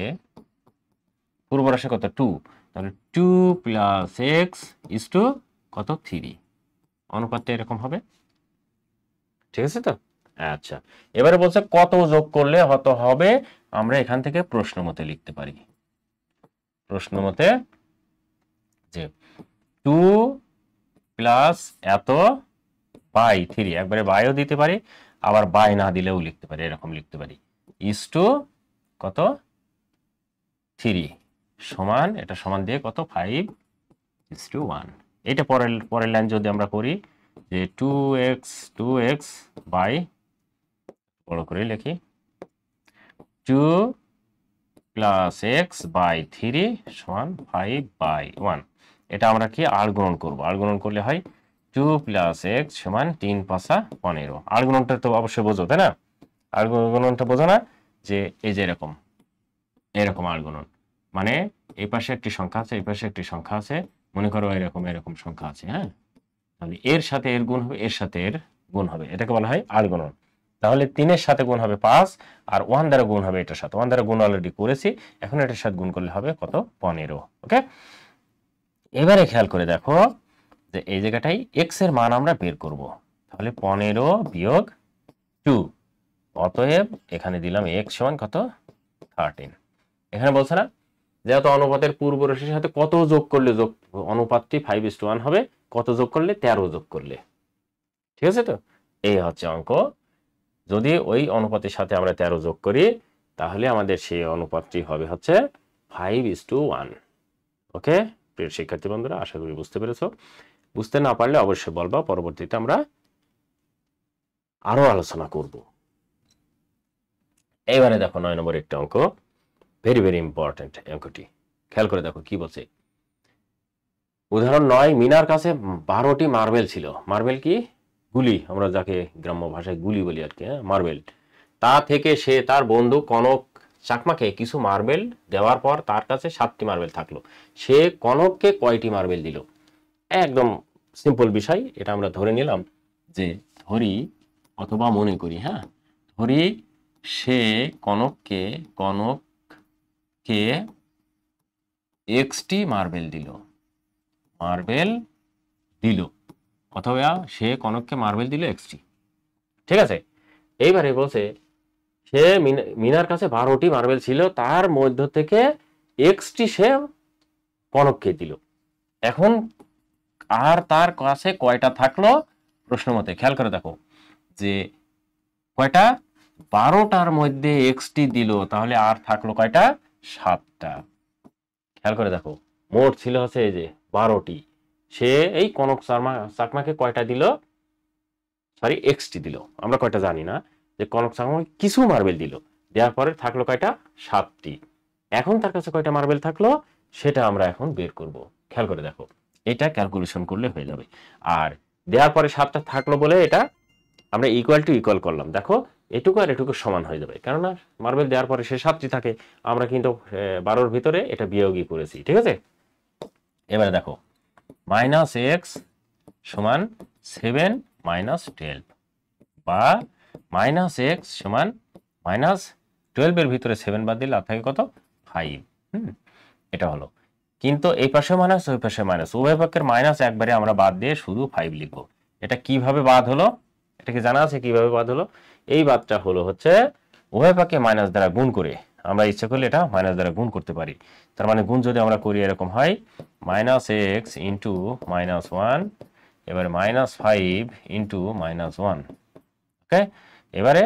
পূর্ব রাশি কত 2, তাহলে 2 প্লাস এক্স ইজ টু কত 3। অনুপাতটা এরকম হবে, ঠিক আছে তো। আচ্ছা, এবারে বলছে কত যোগ করলে কত হবে। আমরা এখান থেকে প্রশ্ন মতে লিখতে পারি, প্রশ্ন মতে যে 2 প্লাস এত বাই 3, একবারে বাইও দিতে পারি, আবার বাই না দিলেও লিখতে পারি, এরকম লিখতে পারি ইজ টু কত 3 সমান, এটা সমান দিয়ে কত 5:1। এটা পরের লাইন যদি আমরা করি যে 2x বাই, বড় করে লিখি 2 প্লাস এক্স বাই 3 সমান 5/1। এটা আমরা কি আর গুণন করবো, আর গুণন করলে হয় 2 প্লাস এক্স সমান 3 5 15। আর গুণনটা তো অবশ্যই বোঝো, তাই না? আর গুণনটা বোঝো না, যে এই যে এরকম আর গুণন, মানে এই পাশে একটি সংখ্যা আছে, এই পাশে একটি সংখ্যা আছে, মনে করো এরকম সংখ্যা আছে, হ্যাঁ, তাহলে এর সাথে এর গুণ হবে, এর সাথে এর গুণ হবে, এটাকে বলা হয় আর গুণন। তাহলে 3-এর সাথে গুণ হবে 5, আর 1 দ্বারা গুণ হবে এটার সাথে, 1 দ্বারা গুণ অলরেডি করেছি, এখন এটার সাথে গুণ করলে হবে কত 15। ওকে, এবারে খেয়াল করে দেখো যে এই জায়গাটাই এক্স এর মান আমরা বের করব। তাহলে 15 বিয়োগ 2, অতএব এখানে দিলাম এক্স সমান কত 13। এখানে বলছে না যেহেতু অনুপাতের পূর্ব রাশির সাথে কত যোগ করলে অনুপাতটি 5:1 হবে, কত যোগ করলে 13 যোগ করলে, ঠিক আছে তো। এই হচ্ছে অঙ্ক। যদি ওই অনুপাতের সাথে আমরা 13 যোগ করি তাহলে আমাদের সেই অনুপাতটি হবে হচ্ছে 5:1। ওকে প্রিয় শিক্ষার্থী বন্ধুরা, আশা করি বুঝতে পেরেছো। বুঝতে না পারলে অবশ্যই বলবা, পরবর্তীতে আমরা আরো আলোচনা করব। এইবারে দেখো 9 নম্বর একটা অঙ্ক, ভেরি ভেরি ইম্পর্টেন্ট অঙ্কটি। খেয়াল করে দেখো কি বলছে। উদাহরণ 9, মিনার কাছে 12টি মার্বেল ছিল। মার্বেল কি? গুলি, আমরা যাকে গ্রাম্য ভাষায় গুলি বলি আর কি, হ্যাঁ, মার্বেল। তা থেকে সে তার বন্ধু কনক চাকমাকে কিছু মার্বেল দেওয়ার পর তার কাছে 7টি মার্বেল থাকলো। সে কনককে কয়টি মার্বেল দিল? একদম সিম্পল বিষয়, এটা আমরা ধরে নিলাম যে ধরি অথবা মনে করি, হ্যাঁ, ধরি সে কনককে এক্সটি মার্বেল দিল, অথবা সে কনককে মার্বেল দিল এক্সটি, ঠিক আছে। এইবারে বলছে সে মিনার কাছে 12টি মার্বেল ছিল, তার মধ্য থেকে এক্সটি সে কনককে দিল। এখন আর তার কাছে কয়টা থাকলো প্রশ্ন মতে। খেয়াল করে দেখো যে কয়টা, 12টার মধ্যে এক্সটি দিল, তাহলে আর থাকলো কয়টা, 7টা। খেয়াল করে দেখো মোট ছিল হচ্ছে এই যে 12টি, সে এই কনক চাকমাকে কয়টা দিল, সরি এক্সটি দিল, আমরা কয়টা জানি না, যে কনক চাকমাকে কিছু মার্বেল দিল, দেওয়ার পরে থাকলো কয়টা, 7টি। এখন তার কাছে কয়টা মার্বেল থাকলো সেটা আমরা এখন বের করব। খেয়াল করে দেখো, এটা ক্যালকুলেশন করলে হয়ে যাবে। আর দেওয়ার পরে 7টা থাকলো বলে এটা আমরা ইকুয়াল টু ইকুয়াল করলাম, দেখো এটুকু আর এটুকু সমান হয়ে যাবে, কেননা মার্বেল দেওয়ার পরে সে 7টি থাকে, আমরা কিন্তু 12-র ভিতরে এটা বিয়োগই করেছি, ঠিক আছে। এবারে দেখো -x সমান 7 - 12, বা -x সমান -12 এর ভিতরে 7 বাদ দিলে আর থাকে কত 5। এটা হলো, কিন্তু এই পাশে মাইনাস ওই পাশে মাইনাস, উভয় পক্ষের মাইনাস একবারে আমরা বাদ দিয়ে শুধু 5 লিখবো। এটা কিভাবে বাদ হলো, এটা কি জানা আছে কিভাবে বাদ হলো? এই বাদটা হলো হচ্ছে উভয় পক্ষে মাইনাস দ্বারা গুণ করে, আমরা ইচ্ছা করলে এটা মাইনাস দ্বারা গুণ করতে পারি। তার মানে গুণ যদি আমরা করি এরকম হয় -x ইন্টু -1, এবারে -5 ইন্টু -1। ওকে, এবারে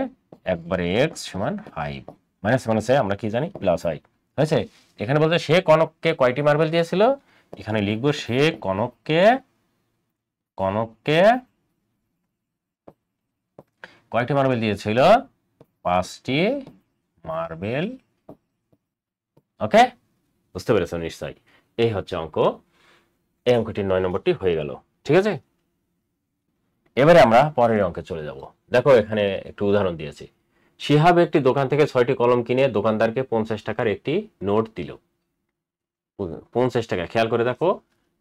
একবারে x সমান 5, মাইনাস মাইনাসে আমরা কি জানি প্লাস হয়, হয়েছে। এখানে বলতে সে কনককে কয়টি মার্বেল দিয়েছিল, এখানে লিখবো সে কনককে কয়টি মার্বেল দিয়েছিল, 5টি মার্বেল। ওকে, বুঝতে পেরেছো নিশ্চয়ই? এই হচ্ছে অঙ্ক। এই অঙ্কটি 9 নম্বরটি হয়ে গেল। ঠিক আছে, এবারে আমরা পরের অঙ্কে চলে যাব। দেখো এখানে একটু উদাহরণ দিয়েছি। শিহাব একটি দোকান থেকে 6টি কলম কিনে দোকানদারকে 50 টাকার একটি নোট দিল। 50 টাকা, খেয়াল করে দেখো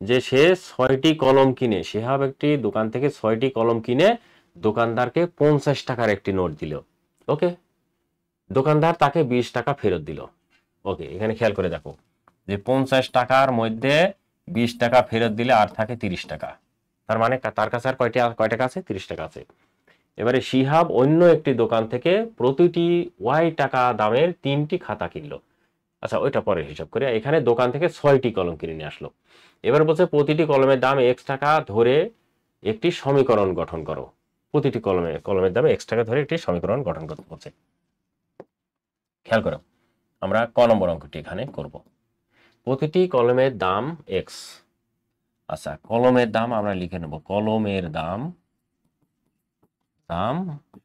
যে সে 6টি কলম কিনে, শিহাব একটি দোকান থেকে 6টি কলম কিনে দোকানদারকে 50 টাকার একটি নোট দিল। ওকে, দোকানদার তাকে 20 টাকা ফেরত দিল। ওকে, এখানে খেয়াল করে দেখো যে 50 টাকার মধ্যে 20 টাকা ফেরত দিলে আর থাকে 30 টাকা। তার মানে তার কাছে আর কয় টাকা আছে? 30 টাকা আছে। এবারে শিহাব অন্য একটি দোকান থেকে প্রতিটি ওয়াই টাকা দামের 3টি খাতা কিনলো। আচ্ছা, ওইটা পরে হিসাব করে। এখানে দোকান থেকে 6টি কলম কিনে নিয়ে আসলো। এবার বলছে প্রতিটি কলমের দাম x টাকা ধরে একটি সমীকরণ গঠন করো। প্রতিটি কলমের দাম x টাকা ধরে একটি সমীকরণ গঠন করতে বলছে। খেয়াল করো, আমরা ক নম্বর অঙ্কটি এখানে করব। প্রতিটি কলমের দাম x। আচ্ছা, কলমের দাম আমরা লিখে নেব, কলমের দাম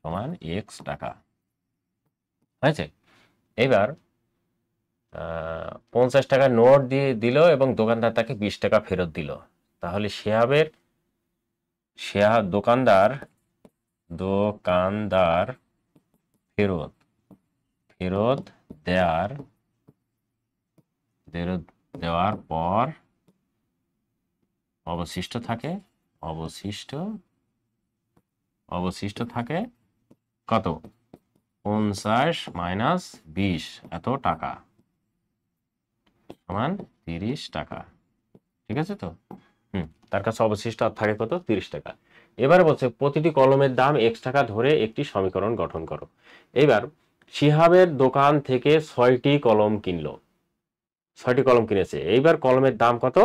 সমান x টাকা। হয়েছে? এবার 50 টাকা নোট দিয়ে দিল এবং দোকানদার তাকে 20 টাকা ফেরত দিল। তাহলে দোকানদার ফেরত দেওয়ার পর অবশিষ্ট থাকে কত? 50 মাইনাস 20 এত টাকা সমান 30 টাকা। ঠিক আছে তো? তার কাছে অবশিষ্ট আর থাকে কত? 30 টাকা। এবারে বলছে প্রতিটি কলমের দাম x টাকা ধরে একটি সমীকরণ গঠন করো। এবার শিহাবের দোকান থেকে 6টি কলম কিনলো। 6টি কলম কিনেছে। এইবার কলমের দাম কত?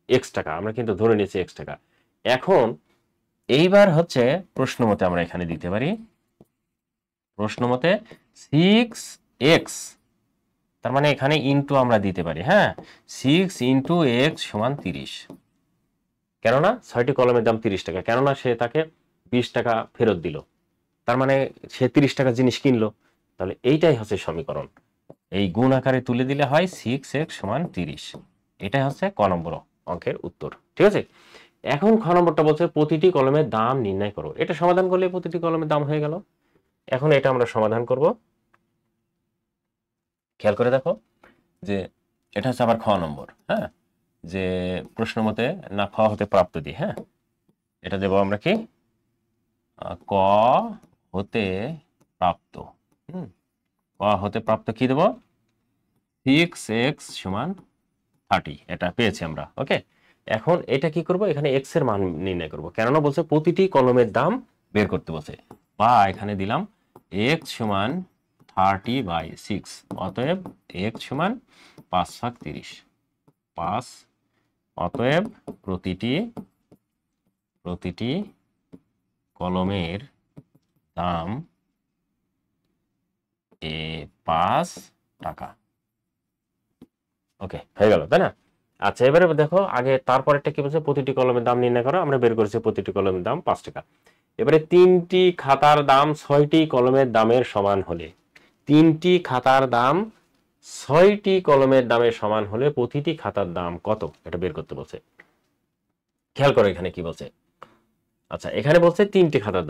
x টাকা। আমরা কিন্তু ধরে নিয়েছি x টাকা। এখন এইবার হচ্ছে প্রশ্ন মতে আমরা এখানে দিতে পারি, প্রশ্ন মতে 6x, তার মানে এখানে ইনটু আমরা দিতে পারি। হ্যাঁ, 6 ইনটু x সমান 30। কেননা 6টি কলমের দাম 30 টাকা, কেননা সে তাকে 20 টাকা ফেরত দিল। তার মানে সে 30 টাকা জিনিস কিনলো। তাহলে এইটাই হচ্ছে সমীকরণ। এই গুণ আকারে তুলে দিলে হয় 6x সমান 30। এটাই হচ্ছে ক নম্বর অঙ্কের উত্তর। ঠিক আছে, এখন খ নম্বরটা বলছে প্রতিটি কলমের দাম নির্ণয় করো। এটা সমাধান করলে প্রতিটি কলমের দাম হয়ে গেল। এখন এটা আমরা সমাধান করব। খেয়াল করে দেখো যে এটা হচ্ছে আবার খ নম্বর। হ্যাঁ, যে প্রশ্ন মতে না খ হতে প্রাপ্ত দিই। হ্যাঁ, এটা দেব আমরা কি? ক হতে প্রাপ্ত। ক হতে প্রাপ্ত কি দেব? 6x সমান 30। এটা পেয়েছি আমরা। ওকে, এখন এটা কি করব? এখানে x এর মান নির্ণয় করব। কেননা বলছে প্রতিটি কলমের দাম বের করতে বলছে। বা এখানে দিলাম x সমান 30/6। অতএব x সমান 5/30। 5, অতএব প্রতিটি কলমের দাম 5 টাকা। ওকে, হয়ে গেল, তাই না? আচ্ছা, এবারে দেখো আগে তারপরেরটা কি বলছে? প্রতিটি কলমের দাম নির্ণয় করো। আমরা বের করেছি প্রতিটি কলমের দাম 5 টাকা। এবারে 3টি খাতার দাম 6টি কলমের দামের সমান হলে, 3টি খাতার দাম 6টি কলমের দামের সমান হলে প্রতিটি খাতার দাম কত? এটা বের করতে বলছে। খেয়াল করো এখানে কি বলছে। আচ্ছা, এখানে বলছে 3টি খাতার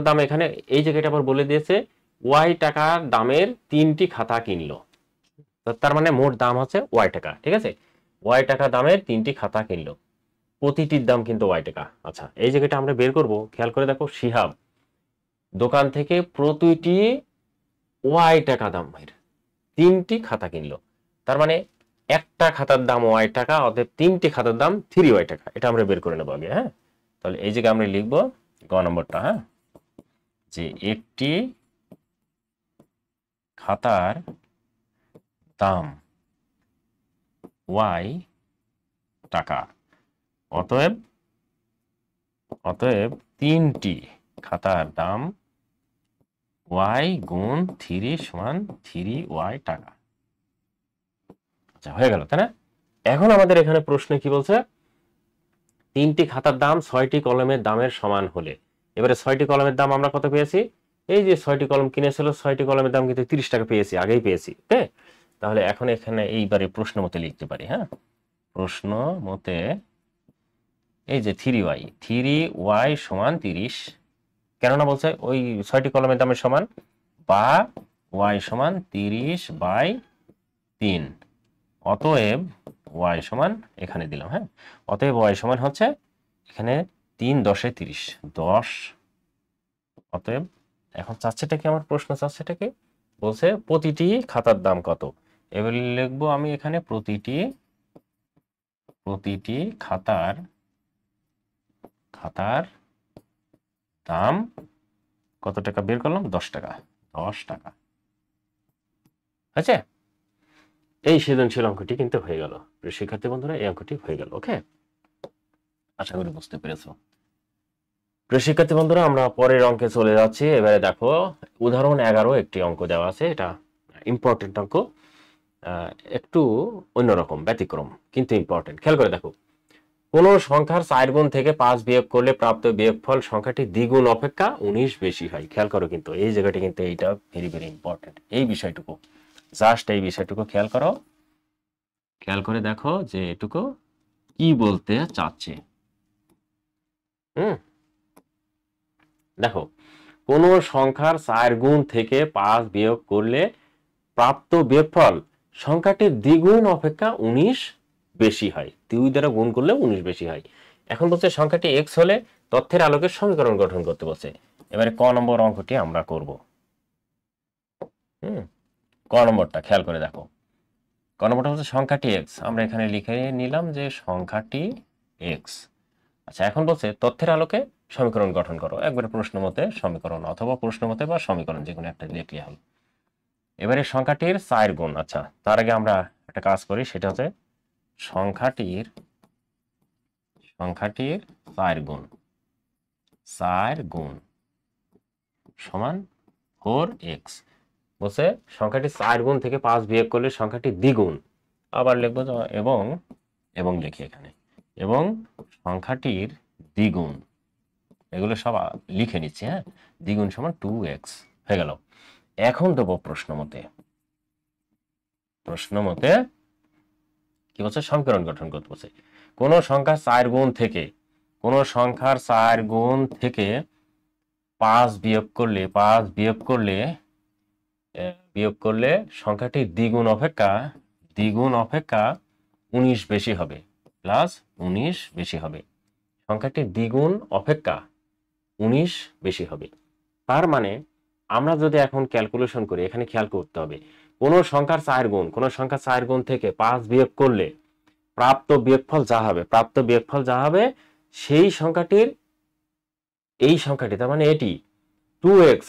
দাম এখানে এই জায়গাটা আবার বলে দিয়েছে ওয়াই টাকার দামের 3টি খাতা কিনলো। তার মানে মোট দাম হচ্ছে ওয়াই টাকা। ঠিক আছে, ওয়াই টাকা দামের 3টি খাতা কিনলো, প্রতিটির দাম কিন্তু ওয়াই টাকা। আচ্ছা, এই জায়গাটা আমরা বের করব। খেয়াল করে দেখো, শিহাব দোকান থেকে প্রতিটি ওয়াই টাকা দামের 3টি খাতা কিনলো। তার মানে একটা খাতার দাম ওয়াই টাকা, অতএব 3টি খাতার দাম 3y টাকা। এটা আমরা বের করে নেবো আগে। হ্যাঁ, তাহলে এই জায়গায় আমরা লিখবো গ নম্বরটা। হ্যাঁ, যে একটি খাতার দাম ওয়াই টাকা, অতএব 3টি খাতার দাম ওয়াই গুণ 3 সমান 3y টাকা। আচ্ছা, হয়ে গেল, তাই না? এখন আমাদের এখানে প্রশ্নে কি বলছে? 3টি খাতার দাম 6টি কলমের দামের সমান হলে। এবারে 6টি কলমের দাম আমরা কত পেয়েছি? এই যে 6টি কলম কিনেছিল, 6টি কলমের দাম কিন্তু 30 টাকা পেয়েছি, আগেই পেয়েছি। ওকে, তাহলে এখন এখানে এইবারে প্রশ্ন মতে লিখতে পারি। হ্যাঁ, প্রশ্ন মতে এই যে 3y সমান 30, কেননা বলছে ওই 6টি কলমের দামের সমান, বা y সমান 30/3, অতএব y সমান এখানে দিলাম। হ্যাঁ, অতএব y সমান হচ্ছে এখানে 3 10 30, 10। অতএব এখন চাচ্ছেটা কি, আমার প্রশ্ন চাচ্ছেটা কি, বলছে প্রতিটি খাতার দাম কত। এবার লিখবো আমি এখানে প্রতিটি খাতার দাম কত টাকা বের করলাম, 10 টাকা। 10 টাকা। আচ্ছা, এই সৃজনশীল অঙ্কটি কিন্তু হয়ে গেল। প্রিয় শিক্ষার্থী বন্ধুরা, এই অঙ্কটি হয়ে গেল। ওকে, আশা করি বুঝতে পেরেছো। প্রিয় শিক্ষার্থী বন্ধুরা, আমরা পরের অঙ্কে চলে যাচ্ছি। এবারে দেখো উদাহরণ 11 একটি অঙ্ক দেওয়া আছে। এটা ইম্পর্টেন্ট অঙ্ক, একটু অন্যরকম, ব্যতিক্রম, কিন্তু ইম্পর্টেন্ট। খেয়াল করে দেখো, কোন সংখ্যার 4 গুণ থেকে 5 বিয়োগ করলে প্রাপ্ত বিয়োগফল সংখ্যাটি দ্বিগুণ অপেক্ষা 19 বেশি হয়। খেয়াল করো, কিন্তু এই জায়গাটি কিন্তু এইটা ভেরি ভেরি ইম্পর্টেন্ট। এই বিষয়টুকু, জাস্ট এই বিষয়টুকু খেয়াল করো, খেয়াল করে দেখো যে এটুকু কি বলতে চাচ্ছে। দেখো, কোন সংখ্যার 4 গুণ থেকে 5 বিয়োগ করলে প্রাপ্ত বিয়োগফল সংখ্যাটির দ্বিগুণ অপেক্ষা 19 বেশি হয়। 2 দ্বারা গুণ করলে 19 বেশি হয়। এখন বলছে সংখ্যাটি x হলে তথ্যের আলোকে সমীকরণ গঠন করতে বলছে। এবারে ক নম্বর অঙ্কটি আমরা করব। ক নম্বরটা খেয়াল করে দেখো, ক নম্বরটা হচ্ছে সংখ্যাটি x। আমরা এখানে লিখে নিলাম যে সংখ্যাটি x। আচ্ছা, এখন বলছে তথ্যের আলোকে সমীকরণ গঠন করো। একবারে প্রশ্ন মতে সমীকরণ, অথবা প্রশ্ন মতে বা সমীকরণ, যে কোনো একটা লিখলে হল। এবারে সংখ্যাটির 4 গুণ। আচ্ছা, তার আগে আমরা একটা কাজ করি, সেটা হচ্ছে সংখ্যাটির 4 গুণ, 4 গুণ সমান 4x। বলছে সংখ্যাটি 4 গুণ থেকে 5 বিয়োগ করলে সংখ্যাটি দ্বিগুণ। আবার লিখবো এবং লিখি এখানে, এবং সংখ্যাটির দ্বিগুণ, এগুলো সব লিখে নিচ্ছি। হ্যাঁ, দ্বিগুণ সমান 2x হয়ে গেল। এখন দেবো প্রশ্ন মতে কি বলছে, সমীকরণ গঠন করতে বলছে। কোন সংখ্যার 4 গুণ থেকে, 5 বিয়োগ করলে সংখ্যাটি দ্বিগুণ অপেক্ষা 19 বেশি হবে, প্লাস 19 বেশি হবে। সংখ্যাটি দ্বিগুণ অপেক্ষা 19 বেশি হবে। তার মানে আমরা যদি এখন ক্যালকুলেশন করি, এখানে খেয়াল করতে হবে, কোন সংখ্যার 4 গুণ থেকে 5 বিয়োগ করলে প্রাপ্ত বিয়োগফল যা হবে সেই সংখ্যাটির, এই সংখ্যাটি, তার মানে এটি 2x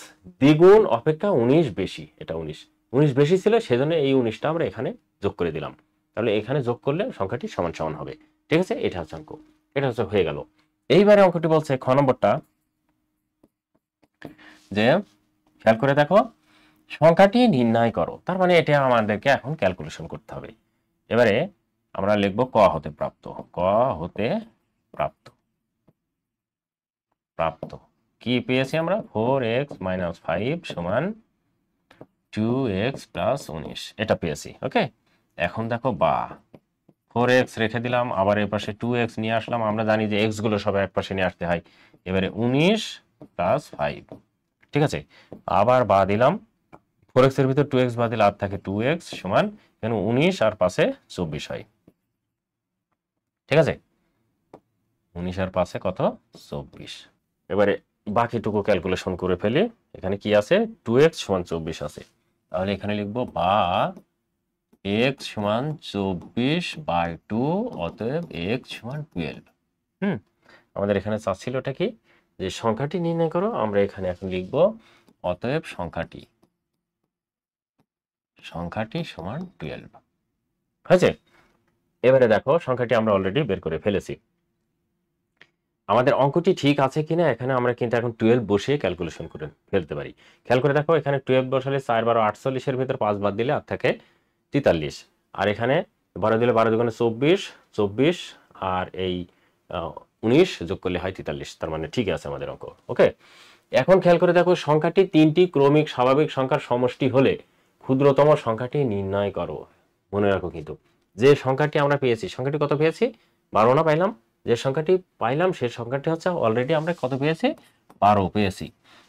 দ্বিগুণ অপেক্ষা 19 বেশি। এটা 19 বেশি ছিল, সেজন্য এই 19টা আমরা এখানে যোগ করে দিলাম। তাহলে এখানে যোগ করলে সংখ্যাটি সমান সমান হবে। ঠিক আছে, এটা হচ্ছে অঙ্ক, এটা হচ্ছে হয়ে গেল। এইবারে অঙ্কটি বলছে খ নম্বরটা, যে খেয়াল করে দেখো, সংখ্যাটি নির্ণয় করো। তার মানে এটা আমাদেরকে এখন ক্যালকুলেশন করতে হবে। এবারে আমরা লিখব ক হতে প্রাপ্ত কি পেয়েছি আমরা, 4x - 5 সমান 2x + 19, এটা পেয়েছি। ওকে, এখন দেখো, বা 4x রেখে দিলাম, আবার এর পাশে 2x নিয়ে আসলাম। আমরা জানি যে x গুলো সব এক পাশে নিয়ে আসতে হয়। এবারে 19 + 5, ঠিক আছে, আবার বা দিলাম, 4x এর ভিতর 2x বাদ দিলে আর থাকে 2x সমান, এখানে 19 আর পাশে 24 হয়। ঠিক আছে, 19 আর পাশে কত, 24। এবারে বাকিটুকু ক্যালকুলেশন করে ফেলি। এখানে কি আছে, 2x সমান 24 আছে। তাহলে এখানে লিখবো বা x সমান 24/2, অতএব x সমান 12। আমাদের এখানে চাচ্ছিল ওটা কি, যে সংখ্যাটি নির্ণয় করো। আমরা এখানে এখন লিখবো অতএব সংখ্যাটি সমান 12 হয়েছে। এবারে দেখো, সংখ্যাটি আমরা অলরেডি বের করে ফেলেছি। আমাদের অঙ্কটি ঠিক আছে কিনা এখানে আমরা কিন্তু এখন 12 বসিয়ে ক্যালকুলেশন করে ফেলতে পারি। খেয়াল করে দেখো, এখানে 12 বসালে 4 12 48 এর ভিতর 5 বাদ দিলে আর থাকে 43, আর এখানে 12 দিলে 12 দুগুণে 24, আর এই 19 যোগ করলে হয় 43। তার মানে ঠিক আছে আমাদের অঙ্ক। ওকে, এখন খেয়াল করে দেখো সংখ্যাটি 3টি ক্রমিক স্বাভাবিক সংখ্যার সমষ্টি হলে ক্ষুদ্রতম সংখ্যাটি নির্ণয় করো। মনে রাখো কিন্তু যে সংখ্যাটি আমরা পেয়েছি, সংখ্যাটি কত পেয়েছি? 12 না পাইলাম? যে সংখ্যাটি পাইলাম সেই সংখ্যাটি হচ্ছে অলরেডি আমরা কত পেয়েছি? 12 পেয়েছি।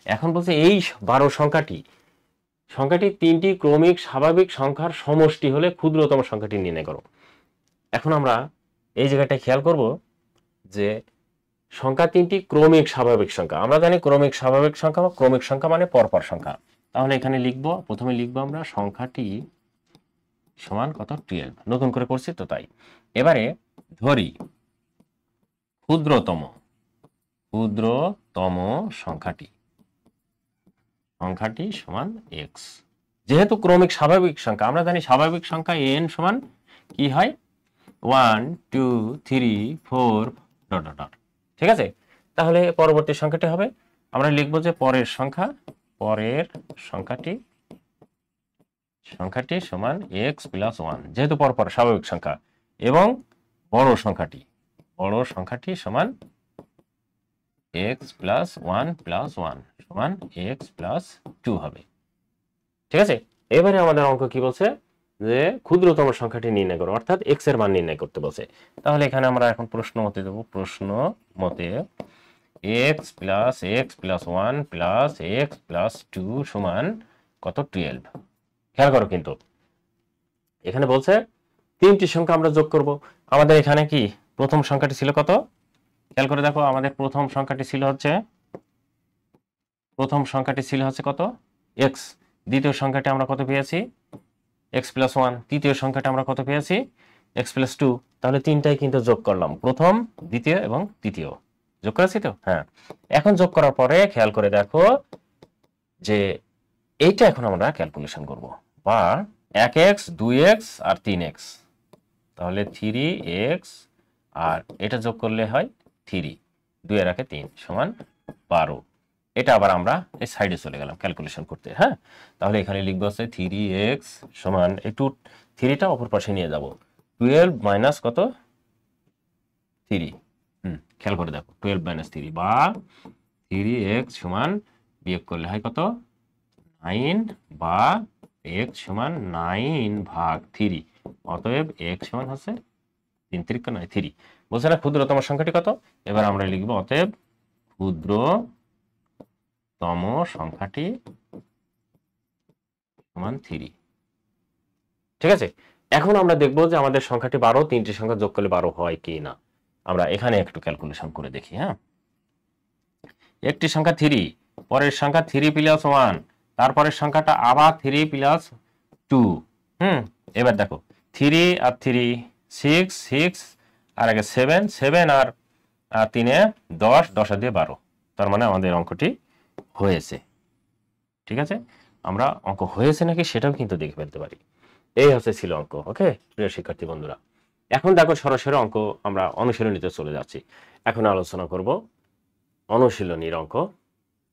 এখন বলছে এই 12 সংখ্যাটি 3টি ক্রমিক স্বাভাবিক সংখ্যার সমষ্টি হলে ক্ষুদ্রতম সংখ্যাটি নির্ণয় করো। এখন আমরা এই জায়গাটা খেয়াল করব যে সংখ্যা 3টি ক্রমিক স্বাভাবিক সংখ্যা। আমরা জানি ক্রমিক স্বাভাবিক সংখ্যা বা ক্রমিক সংখ্যা মানে পরপর সংখ্যা। তাহলে এখানে লিখব, প্রথমে লিখব আমরা সংখ্যাটি সমান কত? 12। নতুন করে করছি তো তাই। এবারে ধরি ক্ষুদ্রতম সংখ্যাটি সমান x। যেহেতু ক্রমিক স্বাভাবিক সংখ্যা, আমরা জানি স্বাভাবিক সংখ্যা n সমান কি হয়? 1 2 3 4 ... ঠিক আছে? তাহলে পরবর্তী সংখ্যাটি হবে, আমরা লিখব যে পরের সংখ্যাটি সমান x + 1, যেহেতু পরপর স্বাভাবিক সংখ্যা, এবং বড় সংখ্যাটি সমান x + 1 + 1 সমান x + 2 হবে। ঠিক আছে? এবারে আমাদের অঙ্ক কি বলছে? যে ক্ষুদ্রতম সংখ্যাটি নির্ণয় করো, অর্থাৎ x এর মান নির্ণয় করতে বলছে। তাহলে এখানে আমরা এখন প্রশ্ন মতে দেব, প্রশ্ন মতে x + x + 1 + x + 2 সমান কত? 12। খেয়াল করো কিন্তু এখানে বলছে 3টি সংখ্যা আমরা যোগ করব। আমাদের এখানে কি প্রথম সংখ্যাটি ছিল কত? খেয়াল করে দেখো, আমাদের প্রথম সংখ্যাটি ছিল হচ্ছে কত? x। দ্বিতীয় সংখ্যাটি আমরা কত পেয়েছি? x + 1। তৃতীয় সংখ্যাটা আমরা কত পেয়েছি? x + 2। তাহলে তিনটাই কিন্তু যোগ করলাম, প্রথম, দ্বিতীয় এবং তৃতীয়। যোগ করেছি তো? হ্যাঁ। এখন যোগ করার পরে খেয়াল করে দেখো যে এইটা এখন আমরা ক্যালকুলেশন করব, বা 1x 2x আর 3x। তাহলে 3x আর এটা যোগ করলে হয় 3, 2 এর 3 সমান 12। এটা আবার আমরা এই সাইডে চলে গেলাম ক্যালকুলেশন করতে। হ্যাঁ, তাহলে এখানে লিখবো হচ্ছে 3x সমান, একটু 3টা অপর পাশে নিয়ে যাব, 12 মাইনাস কত? 3। খেয়াল করে দেখো 12 - 3, বা 3x সমান বিয়োগ করলে হয় কত? 9, বা x সমান 9/3। অতএব x সমান হচ্ছে 3 × 9 3। বলছে না ক্ষুদ্রতম সংখ্যাটি কত? এবার আমরা লিখব অতএব ক্ষুদ্রতম সংখ্যাটি সমান 3। ঠিক আছে? এখন আমরা দেখব যে আমাদের সংখ্যাটি 12, 3টি সংখ্যা যোগ করলে 12 হয় কি না। আমরা এখানে একটু ক্যালকুলেশন করে দেখি। হ্যাঁ, একটি সংখ্যা 3, পরের সংখ্যা 3 + 1, তারপরের সংখ্যাটা আবার 3 + 2। এবার দেখো 3 আর 3 6, 6 আর আগে 7, 7 আর 3 10, 10 আর 2 12। তার মানে আমাদের অঙ্কটি হয়েছে। ঠিক আছে? আমরা অঙ্ক হয়েছে নাকি সেটাও কিন্তু দেখে ফেলতে পারি। এই ছিল অঙ্ক। ওকে প্রিয় শিক্ষার্থী বন্ধুরা, এখন দেখো সরাসরি অঙ্ক আমরা অনুশীলনীতে চলে যাচ্ছি। এখন আলোচনা করব অনুশীলনীর অঙ্ক।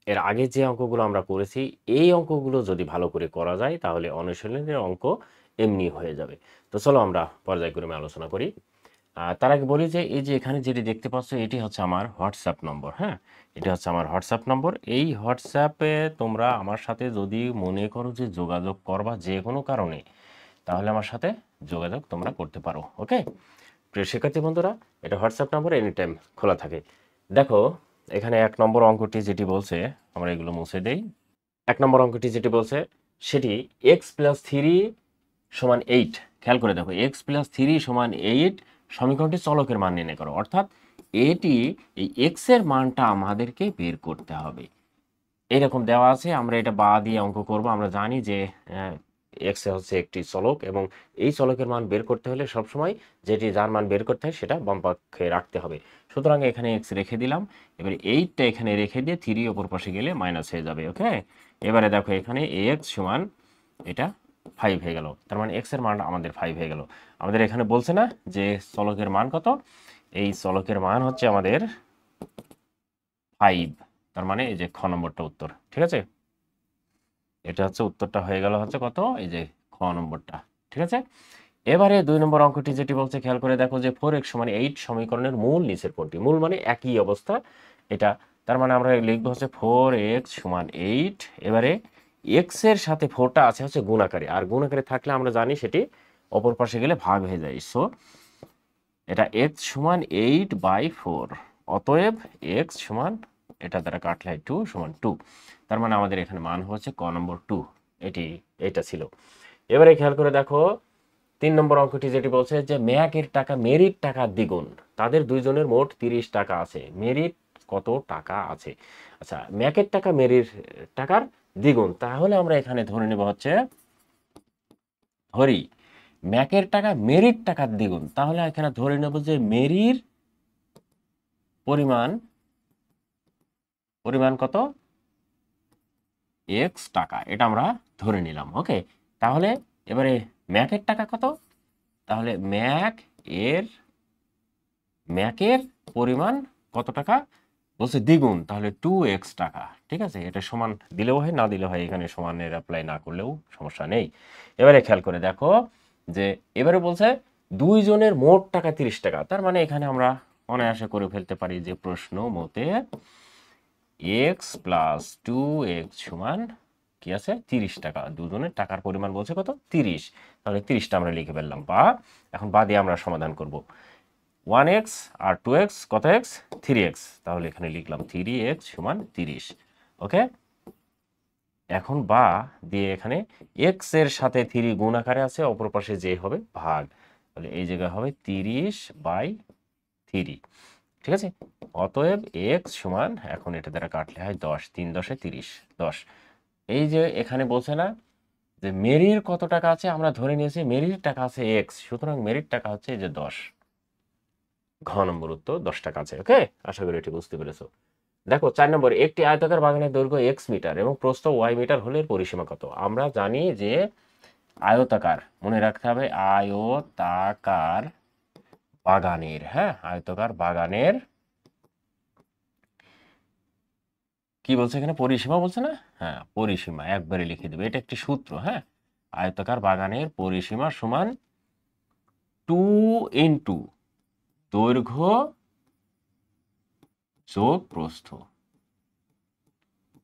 এর আগে যে অঙ্কগুলো আমরা করেছি, এই অঙ্কগুলো যদি ভালো করে করা যায় তাহলে অনুশীলনীর অঙ্ক এমনি হয়ে যাবে। তো চলো আমরা পর্যায়ক্রমে আলোচনা করি। তার আগে বলি যে এই যে এখানে যেটি দেখতে পাচ্ছ এটি হচ্ছে আমার হোয়াটসঅ্যাপ নম্বর। হ্যাঁ, এটা হচ্ছে আমার হোয়াটসঅ্যাপ নম্বর। এই হোয়াটসঅ্যাপে তোমরা আমার সাথে যদি মনে করো যে যোগাযোগ করবা যে কোনো কারণে, তাহলে আমার সাথে যোগাযোগ তোমরা করতে পারো। ওকে প্রিয় শিক্ষার্থী বন্ধুরা, এটা হোয়াটসঅ্যাপ নম্বর, এনি টাইম খোলা থাকে। দেখো এখানে 1 নম্বর অঙ্কটি যেটি বলছে, আমরা এগুলো মুছে দেই। 1 নম্বর অঙ্কটি যেটি বলছে সেটি x + 3 = 8। খেয়াল করে দেখো x + 3 = 8 সমীকরণটি চলকের মান নির্ণয় করো। অর্থাৎ এটি এই x এর মানটা আমাদেরকে বের করতে হবে। এরকম দেওয়া আছে, আমরা এটা বা দিয়ে অঙ্ক করব। আমরা জানি যে x হচ্ছে একটি চলক, এবং এই চলকের মান বের করতে হলে সবসময় যার মান বের করতে হয় সেটা বাম পক্ষে রাখতে হবে। সুতরাং এখানে x রেখে দিলাম। এবারে 8টা এখানে রেখে দিয়ে 3 অপর পাশে গেলে মাইনাস হয়ে যাবে। ওকে, এবারে দেখো এখানে x সমান এটা 5 হয়ে গেল। তার মানে x এর মান আমাদের 5 হয়ে গেল। আমাদের এখানে বলছে না যে চলকের মান কত? এই চলকের মান হচ্ছে আমাদের 5। তার মানে এই যে খ নম্বরটা উত্তর। ঠিক আছে, এটা হচ্ছে উত্তরটা হয়ে গেল হচ্ছে কত? এই যে খ নম্বরটা। ঠিক আছে, এবারে 2 নম্বর অঙ্কটি যেটি বলছে খেয়াল করে দেখো যে 4x = 8 সমীকরণের মূল নিচের কোনটি? মূল মানে একই অবস্থা, এটা তার মানে আমরা লিখবো হচ্ছে 4x সমান 8। এবারে এক্স এর সাথে 4টা আছে হচ্ছে গুণাকারে, আর গুণাকারে থাকলে আমরা জানি সেটি অপর পাশে গেলে ভাগ হয়ে যায়। সো এটা x সমান 8/4। অতএব x সমান, এটা দ্বারা কাটলে 2 সমান 2। তার মানে আমাদের এখানে মান হচ্ছে ক নম্বর 2। এটা ছিল। এবারে খেয়াল করে দেখো 3 নম্বর অঙ্কটি, যেটি বলছে যে ম্যাকের টাকা মেরির টাকা দ্বিগুণ, তাদের দুইজনের মোট 30 টাকা আছে, মেরির কত টাকা আছে? আচ্ছা, ম্যাকের টাকা মেরির টাকার দ্বিগুণ, তাহলে আমরা এখানে ধরে নেব হচ্ছে ধরি ম্যাকের টাকা মেরির টাকার দ্বিগুণ, তাহলে এখানে ধরে নেব যে মেরির পরিমাণ কত? এক্স টাকা, এটা আমরা ধরে নিলাম। ওকে, তাহলে এবারে ম্যাকের টাকা কত? তাহলে ম্যাকের পরিমাণ কত টাকা বলছে? দ্বিগুণ, তাহলে 2x টাকা। ঠিক আছে, এটা সমান দিলেও হয়, না দিলেও হয়, এখানে সমানের অ্যাপ্লাই না করলেও সমস্যা নেই। এবারে খেয়াল করে দেখো যে এবারে বলছে দুইজনের মোট টাকা 30 টাকা, তার মানে এখানে আমরা অনায়াসে করে ফেলতে পারি যে প্রশ্ন মতে x প্লাস 2x সমান কি আছে? 30 টাকা। দুজনের টাকার পরিমাণ বলছে কত? 30। তাহলে 30টা আমরা লিখে ফেললাম, বা এখন বা দিয়ে আমরা সমাধান করব। 1x আর 2x কত x? 3x। তাহলে এখানে লিখলাম 3x সমান 30। ওকে, এখন বা দিয়ে এখানে x এর সাথে 3 গুণ আকারে আছে, অপর পাশে যে হবে ভাগ, তাহলে এই জায়গায় হবে 30/3। ঠিক আছে, অতএব x সমান, এখন এটা দ্বারা কাটলে হয় 10, 3 10 30, 10। এই যে এখানে বলছে না যে মেরির কত টাকা আছে, আমরা ধরে নিয়েছি মেরির টাকা আছে x, সুতরাং মেরির টাকা হচ্ছে এই যে 10। ঘ নম্বর উত্তর 10 টাকা আছে। ওকে, আশা করি এটি বুঝতে পেরেছো। দেখো 4 নম্বর, একটি আয়তাকার বাগানের দৈর্ঘ্য x মিটার এবং প্রস্থ y মিটার হলে এর পরিসীমা কত? আমরা জানি যে আয়তাকার, মনে রাখতে হবে আয়তাকার বাগানের, হ্যাঁ, আয়তাকার বাগানের কি বলছে এখানে? পরিসীমা বলছে না? হ্যাঁ, পরিসীমা একবারে লিখে দেবে, এটা একটি সূত্র। হ্যাঁ, আয়তাকার বাগানের পরিসীমা সমান 2 ইন্টু দৈর্ঘ্য যোগ প্রস্থ।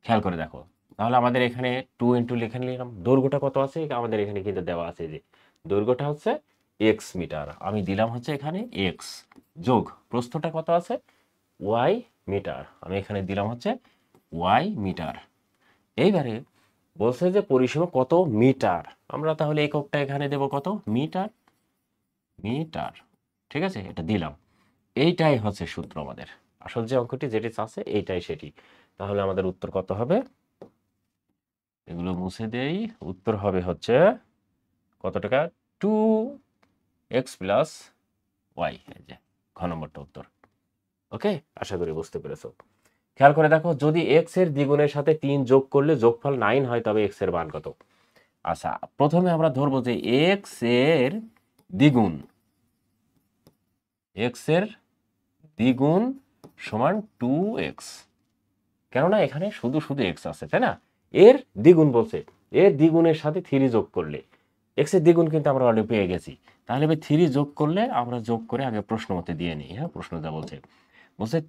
খেয়াল করে দেখো, তাহলে আমাদের এখানে 2 ইন্টু লিখে নিলাম, দৈর্ঘ্যটা কত আছে আমাদের এখানে কিন্তু দেওয়া আছে, যে দৈর্ঘ্যটা হচ্ছে x মিটার, আমি দিলাম হচ্ছে এখানে x, যোগ প্রস্থটা কত আছে? y মিটার, আমি এখানে দিলাম হচ্ছে y মিটার। এইবারে বলছে যে পরিসীমা কত? মিটার। আমরা তাহলে এককটা এখানে দেব কত? মিটার। মিটার, ঠিক আছে, এটা দিলাম। এইটাই হচ্ছে সূত্র আমাদের, আসল যে অঙ্কটি যেটি আছে এইটাই সেটি। তাহলে আমাদের উত্তর কত হবে? এগুলো মুছে দেই। উত্তর হবে হচ্ছে কত টাকা? 2x plus y। এই যে ঘ নম্বরটা উত্তর। ওকে, আশা করি বুঝতে পেরেছো। খেয়াল করে দেখো, যদি x এর দ্বিগুণের সাথে 3 যোগ করলে যোগফল 9 হয়, তবে x এর মান কত? আচ্ছা, প্রথমে আমরা ধরবো যে x এর দ্বিগুণ, x এর দ্বিগুণ সমান 2x, কেননা এখানে শুধু শুধু x আছে, তাই না? এর দ্বিগুণ বলছে, এর দ্বিগুণের সাথে 3 যোগ করলে, x এর দ্বিগুণ কিন্তু আমরা অলরেডি পেয়ে গেছি, তাহলে 3 যোগ করলে, আমরা যোগ করে আগে প্রশ্ন মতে দিয়ে নিই। হ্যাঁ, প্রশ্ন যা বলছে